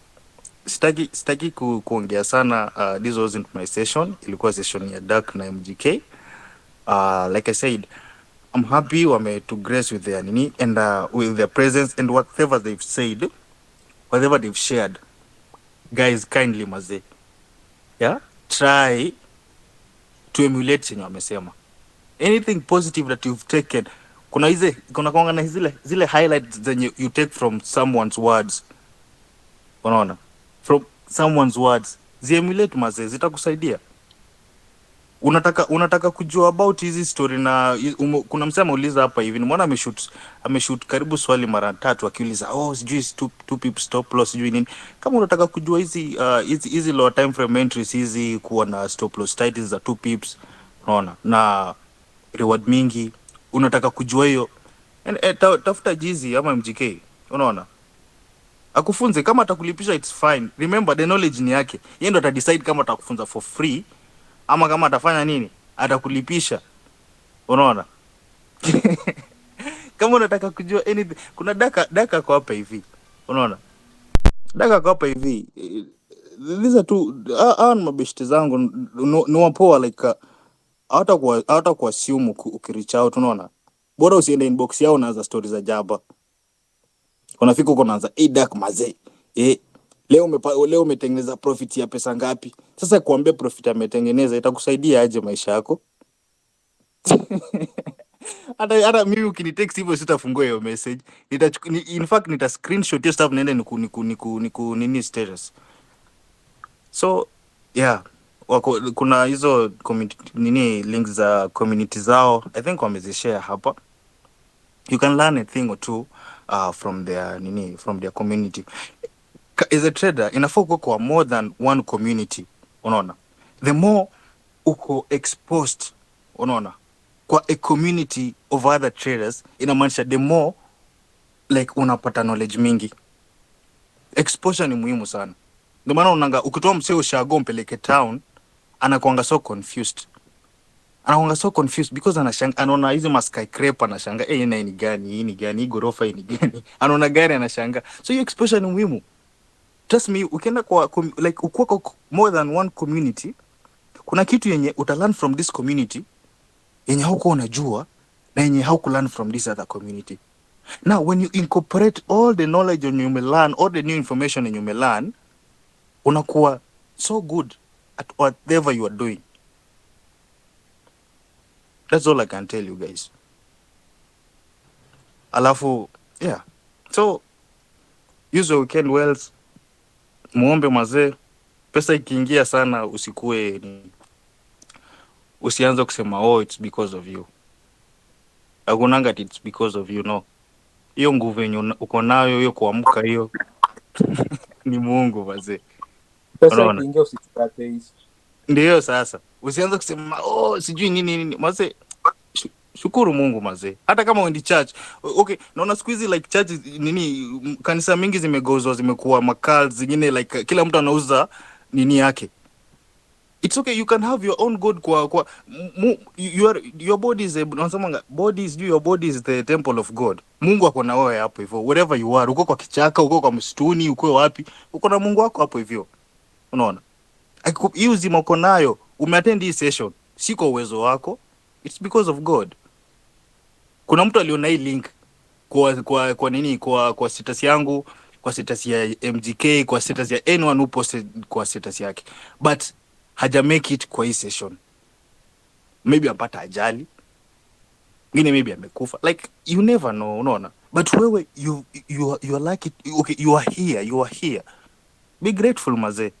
sitaki kuongea sana. This wasn't my session, ilikuwa session ya Dark na MGK. Like I said, I'm happy wame to grace with their nini and with their presence and whatever they've said, whatever they've shared. Guys, kindly maze, try to emulate chenye wamesema. Anything positive that you've taken, kuna na zile highlights zenye you take from someone's words, unaona, from someone's words, ziemulate maze, zitakusaidia. Unataka kujua about hizi story na kuna msema ameuliza hapa hivi, nimeona ameshoot karibu swali mara 3 akiuliza sijui two pips stop loss sijui nini. Kama unataka kujua hizi lower time frame entries hizi, kuwa na stop loss titles za 2 pips, unaona, na reward mingi, unataka kujua hiyo, tafuta Jizi ama MGK, unaona, akufunze. Kama atakulipisha it's fine, remember the knowledge ni yake, yeye ndo atadecide kama atakufunza for free ama kama atafanya nini, atakulipisha, unaona. Kama unataka kujua anything, kuna daka kwa hapa hivi, unaona, daka kwa hapa hivi. These are two ni mabeshte zangu, no wapoa, like hata kwa assume ukiricha out, unaona, bora usiende inbox yao unaanza stories za jaba. Unafika uko unaanza dak mazee, leo umetengeneza profit ya pesa ngapi? Sasa kuambia profit ametengeneza itakusaidia aje maisha yako? hata mimi ukinitext hivyo sitafungua hiyo message. In fact nita screenshot hiyo stuff niende nini status. So yeah, kuna hizo community nini links za community zao, I think wamezishare hapa. You can learn a thing or two from their community. As a trader inafaa uko kwa more than one community, unaona. The more uko exposed, unaona, kwa a community of other traders, inamaanisha the more like unapata knowledge mingi. Exposure ni muhimu sana. Ndio maana unanga ukitoa mseo ushago mpeleke town, anakuanga so confused. Anakuanga so confused because anaona hizo skyscraper, anashanga hii ni gani, hii gorofa hii ni gani. Anaona gari anashanga. So hiyo exposure ni muhimu. Trust me, ukienda kwa like ukuwa kwa more than one community, kuna kitu yenye utalearn from this community yenye hauko unajua na yenye hauko learn from this other community. Now when you incorporate all the knowledge you may learn, all the new information you may learn, unakuwa so good at whatever you are doing. That's all I can tell you guys. Alafu yeah, so use your weekend well. Muombe mazee, pesa ikiingia sana usianze kusema oh it's because of you. Agunanga it's because of you, no. Hiyo nguvu yenye uko nayo, hiyo kuamka hiyo ni Mungu mazee. Pesa ikiingia usikate hizo. Ndio sasa. Usianze kusema oh sijui nini mazee. Shukuru Mungu mazee. Hata kama uendi church. Okay, naona siku hizi like church kanisa mingi zimegozwa, zimekuwa makalls zingine like kila mtu anauza nini yake. It's okay, you can have your own God kwa your body is your body is the temple of God. Mungu ako na wewe hapo hivyo. Wherever you are, uko kwa kichaka, uko kwa msituni, uko wapi, uko na Mungu wako hapo hivyo. Unaona? Hii uzima uko nayo, umeattend hii session, si kwa uwezo wako. It's because of God. Kuna mtu aliona hii link kwa status yangu, kwa status ya MGK, kwa status ya anyone who posted kwa status yake. But haja make it kwa hii session. Maybe apata ajali. Ngine maybe amekufa. Like you never know, unaona. But wewe you are like it, okay, you are here. Be grateful mazee.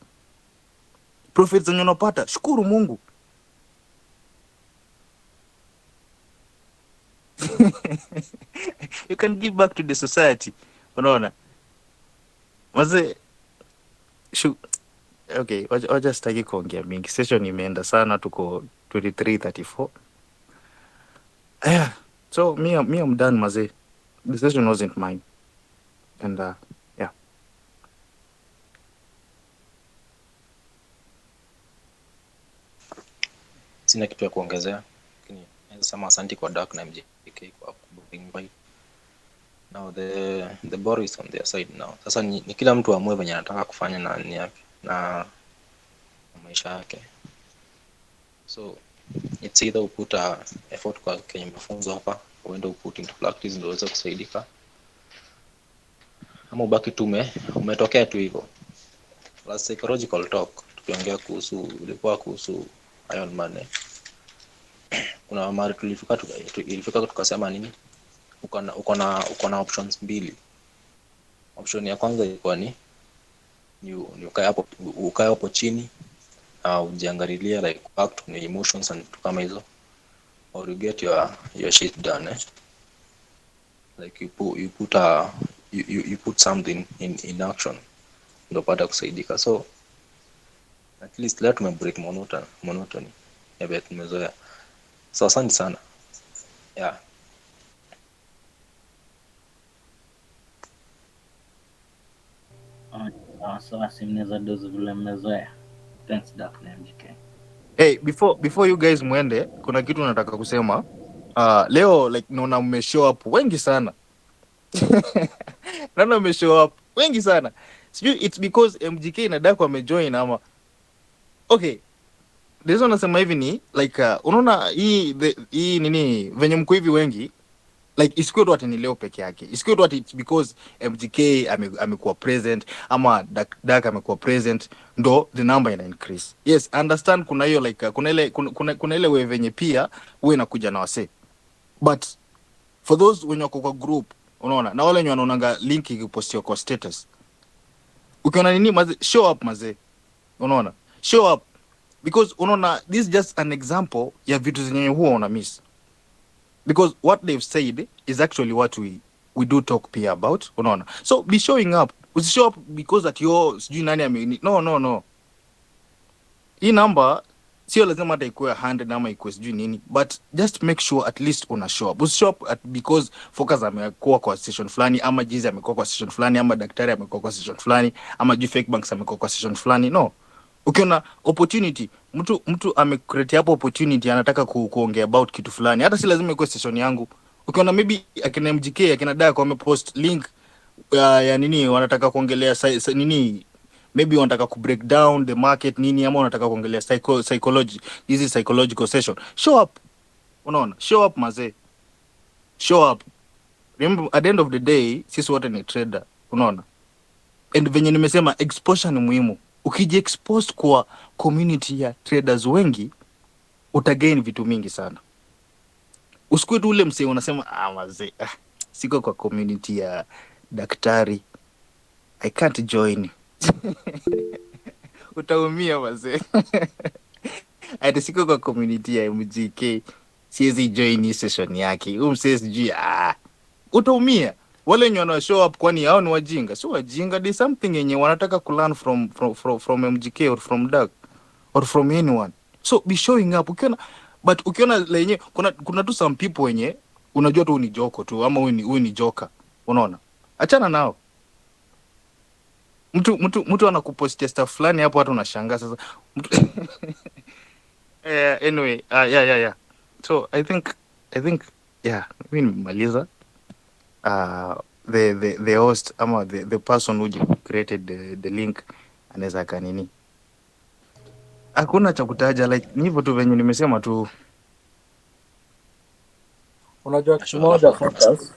Profits zenye unapata, shukuru Mungu. You can give back to the society. Unaona? Mazee okay, wacha sitaki kuongea mingi. Session imeenda sana, tuko 23:34. Yeah. So me I'm done mazee. The session wasn't mine. And yeah. Sina kitu ya kuongezea. Lakini nasema asante kwa Dark na MGK kwa invite. Now the ball is on their side now. Sasa ni kila mtu amue venye anataka kufanya na nini yake na maisha yake. So it's either put effort kwa kwenye mafunzo hapa, uende put into practice ndio uweze kusaidika, ama ubaki tu umetokea tu hivyo. Last psychological talk tukiongea kuhusu Iron Man. Kuna mara ilifika tukasema nini? Uko na options mbili. Option ya kwanza ilikuwa ni ukae hapo chini ujiangalilia like act on emotions and kama hizo, or you get your shit done like you put something in action ndio pata kusaidika. So at least let me break monotony ya bet tumezoea. So asante sana. Yeah. So asimneza dozi vile mmezoea. Thanks Dark na MGK. Hey, before you guys muende, kuna kitu nataka kusema. Leo like naona mmeshow up wengi sana. Naona mmeshow up wengi sana. Sijui it's because MGK na Dark wamejoin ama. Okay. Dezo nasema hivi ni like unaona hii nini venye mko hivi wengi, like isikuwe tu ati ni leo peke yake. Isikuwe tu ati it's because MGK amekuwa present ama Dark amekuwa present ndo the number ina increase. Yes, understand kuna hiyo like kuna ile wave venye pia wewe inakuja na wase. But for those wenye wako kwa group, unaona, na wale wenye wanaonanga link ikipostiwa kwa status, ukiona nini maze, show up maze, unaona, show up, because unaona, this is just an example ya vitu zenye huwa una miss, because what they've said is actually what we do talk pia about, unaona. So be showing up, show up because that yo sijui nani ame, no, hii number sio lazima hata ikuwe 100 ama ikuwe sijui nini, but just make sure at least una show up. Show up because focus amekuwa kwa session fulani, ama jizi amekuwa kwa session fulani, ama daktari amekuwa kwa session fulani, ama juu fake banks amekuwa kwa session fulani. No, ukiona opportunity, mtu amecreate hapo opportunity, anataka kuongea about kitu fulani, hata si lazima ikuwe session yangu. Ukiona maybe akina MGK akina Dak wamepost link ya nini, wanataka kuongelea nini, maybe wanataka ku break down the market nini, ama wanataka kuongelea psychology, hizi psychological session, show up, unaona, show up maze, show up. Remember, at the end of the day sisi wote ni trader, unaona, and venye nimesema exposure ni muhimu. Ukiji expose kwa community ya traders wengi, utagain vitu mingi sana. Usikue tu ule msee unasema maze, siko kwa community ya daktari, I can't join. Utaumia wazee. Ati siko kwa community ya MGK, siwezi join hii session yake. Msee sijui utaumia. Wale wenye wana show up kwani hao ni wajinga? Sio wajinga, there's something yenye wanataka ku learn from MGK or from Doug or from anyone. So be showing up. Ukiona lenye kuna tu some people wenye unajua tu ni joko tu, ama huyu ni joka. Unaona? Achana nao. Mtu anakupostia stuff fulani hapo, hata unashangaa sasa. Anyway, yeah. So I think yeah, mimi nimemaliza. The host ama the person who created the link anaweza kanini. Hakuna cha kutaja, like ni hivyo tu venye nimesema tu. Unajua kitu moja focus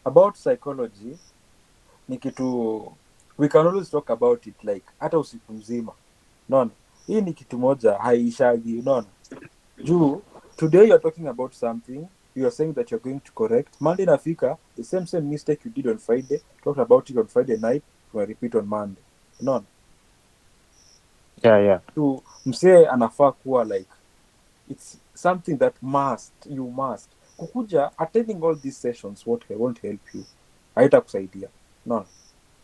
about psychology ni kitu we can always talk about it, like hata usiku mzima, unaona. Hii ni kitu moja haishagi, unaona. Juu today you're talking about something, you are saying that you're going to correct. Monday nafika, the same mistake you did on Friday, talked about it on Friday night, you will repeat on Monday, unaona. Yeah. To msee anafaa kuwa like it's something that you must kukuja attending all these sessions. What won't help you, haitakusaidia, no.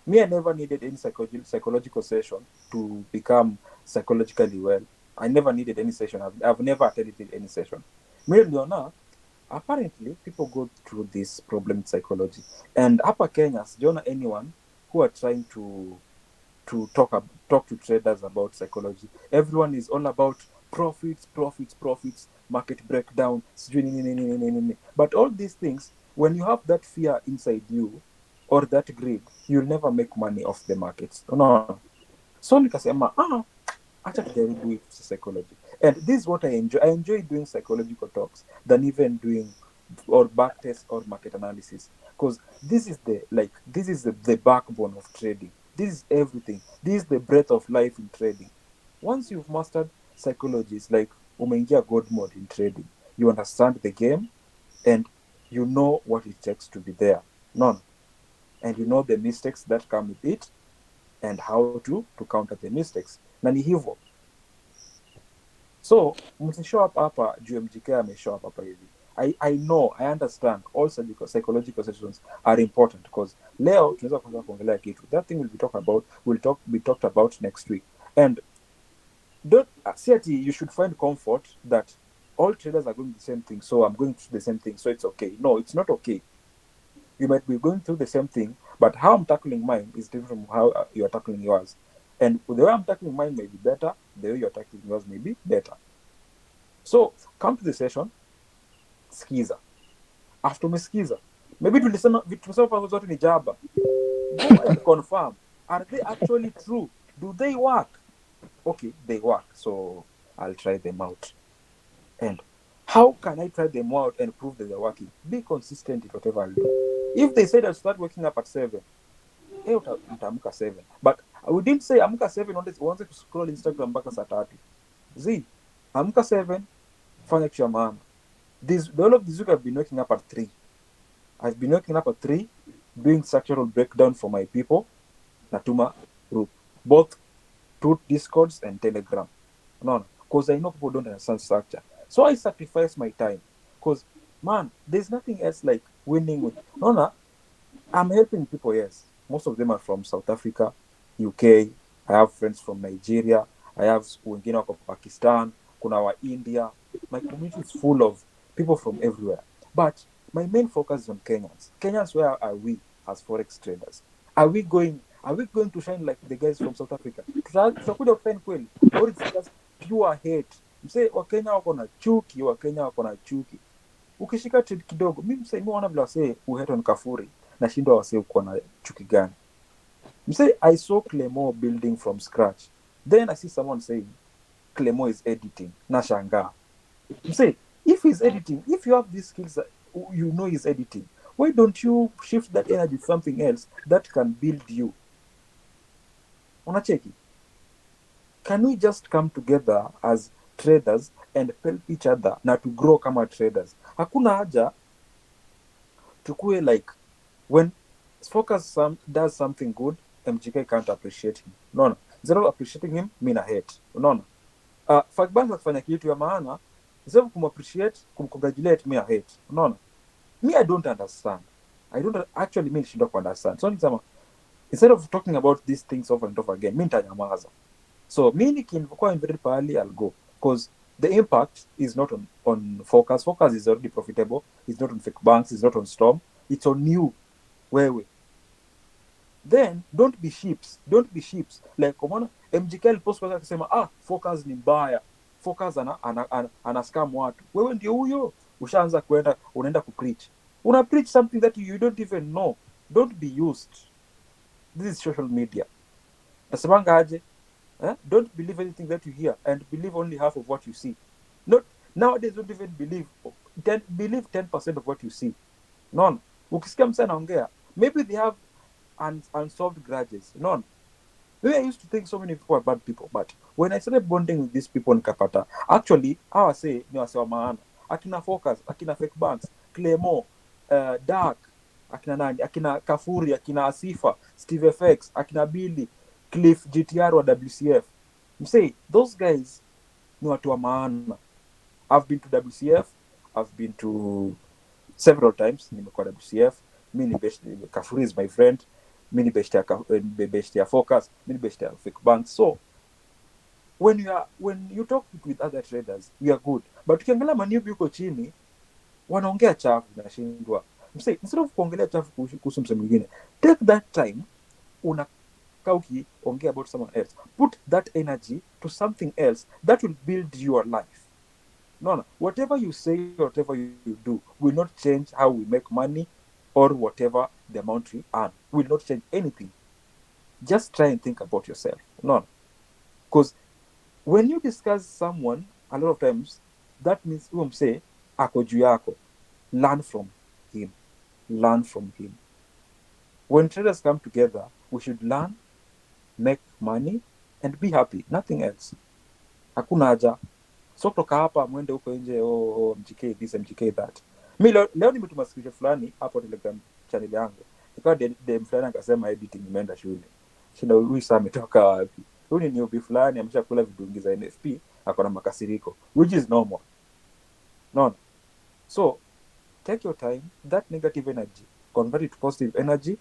Me, I never needed any psychological session to become psychologically well. I never needed any session. I've never attended any session. Miliona, apparently people go through this problem with psychology, and upper Kenya, don't know anyone who are trying to talk to traders about psychology. Everyone is all about profits, market breakdown, but all these things, when you have that fear inside you or that greed, you'll never make money off the markets. No. So nikasema acha tujaribu psychology, and this is what I enjoy. I enjoy doing psychological talks than even doing or backtest or market analysis, because this is the backbone of trading. This is everything. This is the breath of life in trading. Once you've mastered psychology, it's like umeingia god mode in trading. You understand the game, and you know what it takes to be there. And you know the mistakes that come with it, and how to counter the mistakes. Na ni hivyo. So msishow up hapa juu MGK ameshow up hapa hivi. I know, I understand all psychological sessions are important, because leo tunaweza kuanza kuongelea kitu, that thing will be talked about next week. And don't see you should find comfort that all traders are going the same thing, so I'm going through the same thing, so it's okay. No, it's not okay. You might be going through the same thing, but how I'm tackling mine is different from how you're tackling yours. And the way I'm tackling mine may be better, the way you're tackling yours may be better. So come to the session, skiza. After umesikiza, maybe tumesema zote ni jaba. Go and confirm. Are they actually true? Do they work? Okay, they work, so I'll try them out. And how can I try them out and prove that they're working? Be consistent in whatever I do. If they said I'll start waking up at 7, utaamka 7. But we didn't say amka 7 uanze kuscroll Instagram mpaka saa 3. Amka 7, fanya kitu ya maana. The whole of this week I've been waking up at 3. I've been waking up at 3, doing structural breakdown for my people, Natuma group, both to Discords and Telegram. No, because I know people don't understand structure. So I sacrifice my time. Because, man, there's nothing else like winning with. No, I'm helping people, yes. Most of them are from South Africa, UK. I have friends from Nigeria. I have wengine wako Pakistan. Kuna wa India. My community is full of people from everywhere. But my main focus is on Kenyans. Kenyans, where are we as Forex traders? Are we going to shine like the guys from South Africa? Tutakuja kushine kweli? Or it's just pure hate? Mse Wakenya wako na chuki, Wakenya wako na chuki. Ukishika trade kidogo, mimi wana vile wasee uheto ni Kafuri, nashindwa wasee uko na chuki gani? Mse, I saw Clemo building from scratch. Then I see someone saying Clemo is editing. Nashangaa. Mse, if he's editing, if you have these skills that you know he's editing, why don't you shift that energy to something else that can build you? Unacheki? Can we just come together as traders and help each other na to grow kama traders? Hakuna haja tukue like when Focus does something good, MGK can't appreciate him. Unaona? Instead of appreciating him, mi na hate. Unaona? Fakbank akifanya kitu ya maana, instead of kumappreciate, kumcongratulate, mi na hate. Unaona? Me, I don't understand. I don't actually mean nishindwa kuunderstand. So nisema, instead of talking about these things over and over again, mi nitanyamaza. So mi nikikuwa invited pahali, I'll go. Because the impact is not on Focus. Focus is already profitable. It's not on fake banks. It's not on Storm. It's on you. Wewe. Then don't be sheeps. Don't be sheeps. Like umeona MGK alipost akisema Focus ni mbaya. Focus ana scam watu. Wewe ndio huyo. Ushaanza unaenda kupreach. Una preach something that you don't even know. Don't be used. This is social media. Nasemanga aje? Don't believe anything that you hear and believe only half of what you see. Not nowadays, don't even believe 10% of what you see. None. Ukisikia msa anaongea, maybe they have unsolved grudges. None. Maybe I used to think so many people are bad people, but when I started bonding with these people in Kapata, actually, I say ni wase wa maana. Akina Focus, akina Fake Banks, Clemo, Dark, akina nani, akina Kafuri, akina Asifa, Steve FX, akina Billy, Cliff, GTR wa WCF. Msay, those guys ni watu wa maana. I've been to WCF, I've been to several times, nimekuwa WCF, Kafuri is my friend, mi ni best ya Focus, mi ni best ya Fake Banks. So when you talk with other traders, we are good. But ukiangalia maneuver yuko chini, wanaongea chafu nashindwa. Msay, instead of kuongelea chafu kuhusu mse mwingine, take that time ongea about someone else. Put that energy to something else that will build your life. No. Whatever you say, whatever you do will not change how we make money or whatever the amount we earn. Will not change anything. Just try and think about yourself. No. Because when you discuss someone, a lot of times, that means you say, ako juu yako. Learn from him. Learn from him. When traders come together, we should learn, make money, and be happy. Nothing else. Hakuna haja. So kutoka hapa mwende huko nje, MGK this, MGK that. Mi leo nimetuma screenshot fulani hapo Telegram channel yangu. Ikawa dem fulani akasema editing imeenda shule. Shinda huyu saa ametoka wapi? Huyu ni newbie fulani ameshakula vidungi za NFP, akona makasiriko, which is normal. No. So take your time, that negative energy, convert it to positive energy,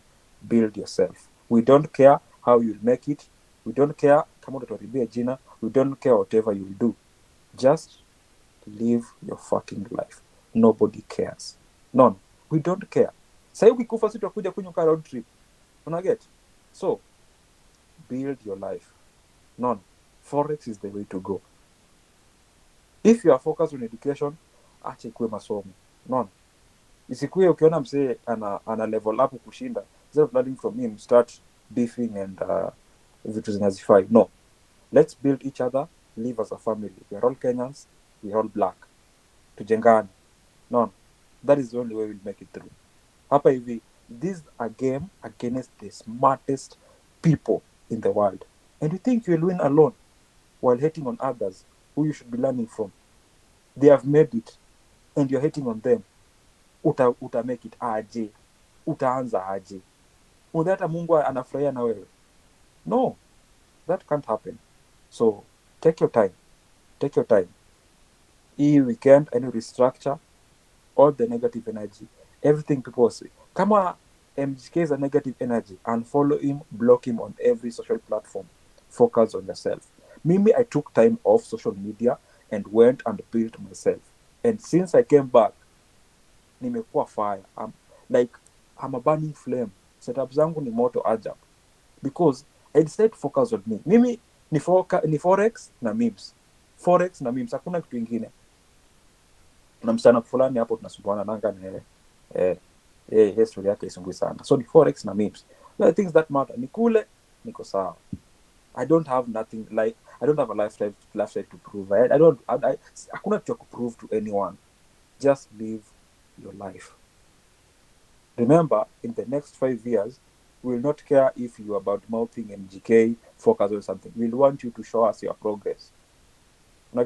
build yourself. We don't care how you'll make it. We don't care kama utaharibia jina. We don't care whatever you'll do. Just live your fucking life. Nobody cares. None. We don't care. Sasa ukikufa sisi tutakuja kunywa road trip. Unaget? So build your life. None. Forex is the way to go. If you are focused on education, acha ikuwe masomo. None. Isikuwe ukiona msee ana level up kushinda, instead of learning from him, start beefing and vitu zinazifai. No. Let's build each other, live as a family. We are all Kenyans, we are all black. Tujengane. No. That is the only way we'll make it through. Hapa hivi, this is a game against the smartest people in the world. And you think you'll win alone while hating on others who you should be learning from. They have made it. and you're hating on them, uta make it aje? Utaanza aje? Hata Mungu anafurahia na wewe? No, that can't happen. So take your time. Hii weekend, any restructure all the negative energy, everything people say. Kama MGK is a negative energy, unfollow him, block him on every social platform. Focus on yourself. Mimi, I took time off social media and went and built myself. And since I came back, nimekuwa fire. I'm a burning flame. Setup zangu ni moto ajab. Because I decided to focus on me. Mimi ni Forex na memes. Forex na memes. Hakuna kitu ingine. Na msichana fulani hapo tunasumbuana nanga na story yake isumbui sana. So ni Forex na memes. The things that matter. Ni kule, niko sawa. I don't have nothing like, I don't have a lifestyle to prove. Hakuna kitu ya kuprove to anyone. Just live your life. Remember, in the next 5 years, we will not care if you are about mouthing MGK, focus on something. We'll want you to show us your progress.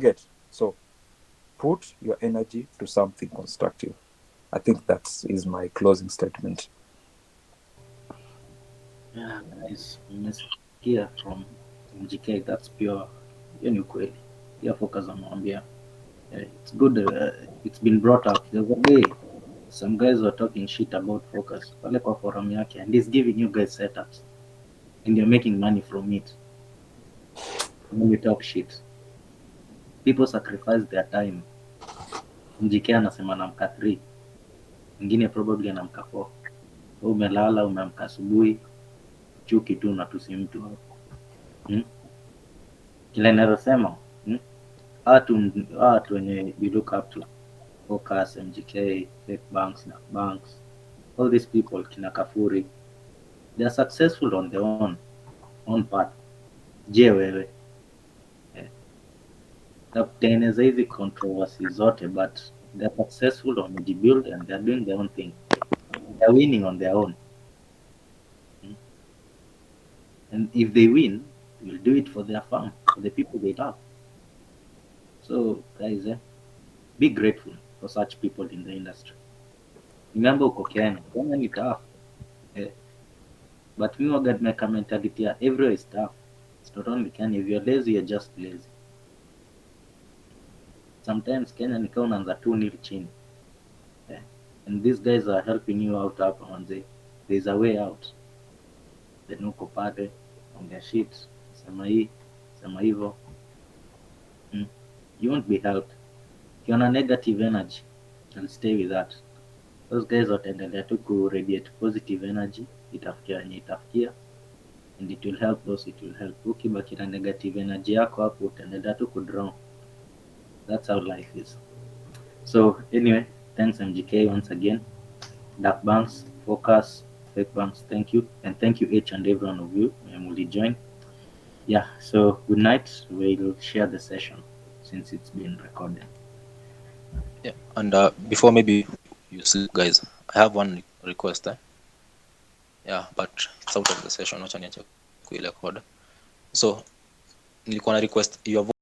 Get? So, put your energy to something constructive. I think that is my closing statement. Yeah, guys, here from MGK, that's pure. Ni kweli. Yeah, focus on Mwambia. It's good. It's been brought up the other day. Some guys were talking shit about Focus pale kwa forum yake, and he's giving you guys setups and you're making money from it. When you talk shit, people sacrifice their time. MGK anasema namka 3, mwingine probably anamka 4. Umelala, umeamka asubuhi, chuki tu na tusi mtu hapo. Kila ninasema watu wenye you look up to, Focus, MGK, fake banks, banks, all these people, kina Kafuri, they are successful on their own part. Je, wewe nakutengeneza hizi controversy zote, but they are successful, wamejibuild and they are doing their own thing. They are winning on their own. And if they win, they will do it for their farm, for the people they love. So guys, be grateful for such people in the industry. Remember uko Kenya ni tough. But we got make a mentality everywhere is tough. It's not only Kenya. If you're lazy, you're just lazy. Sometimes Kenya ni kama unaanza tu nili chini. And these guys are helping you out hapa manze. There's a way out. Then uko pale on their shit. Sema hii, sema hivyo. You won't be helped. If you're on a negative energy, and stay with that. Those guys wataendelea tu ku radiate positive energy, itafikia and it will help those it will help. Ukibaki na negative energy yako hapo utaendelea tu ku drown. That's how life is. So anyway, thanks MGK once again. Dark banks, Focus, fake banks, thank you, and thank you each and every one of you who will join. Yeah, so good night. We'll share the session since it's been recorded. Yeah, and before maybe you sleep, guys, I have one request. Yeah, but it's out of the session. Wacha niache kuirecord. So nilikuwa na request your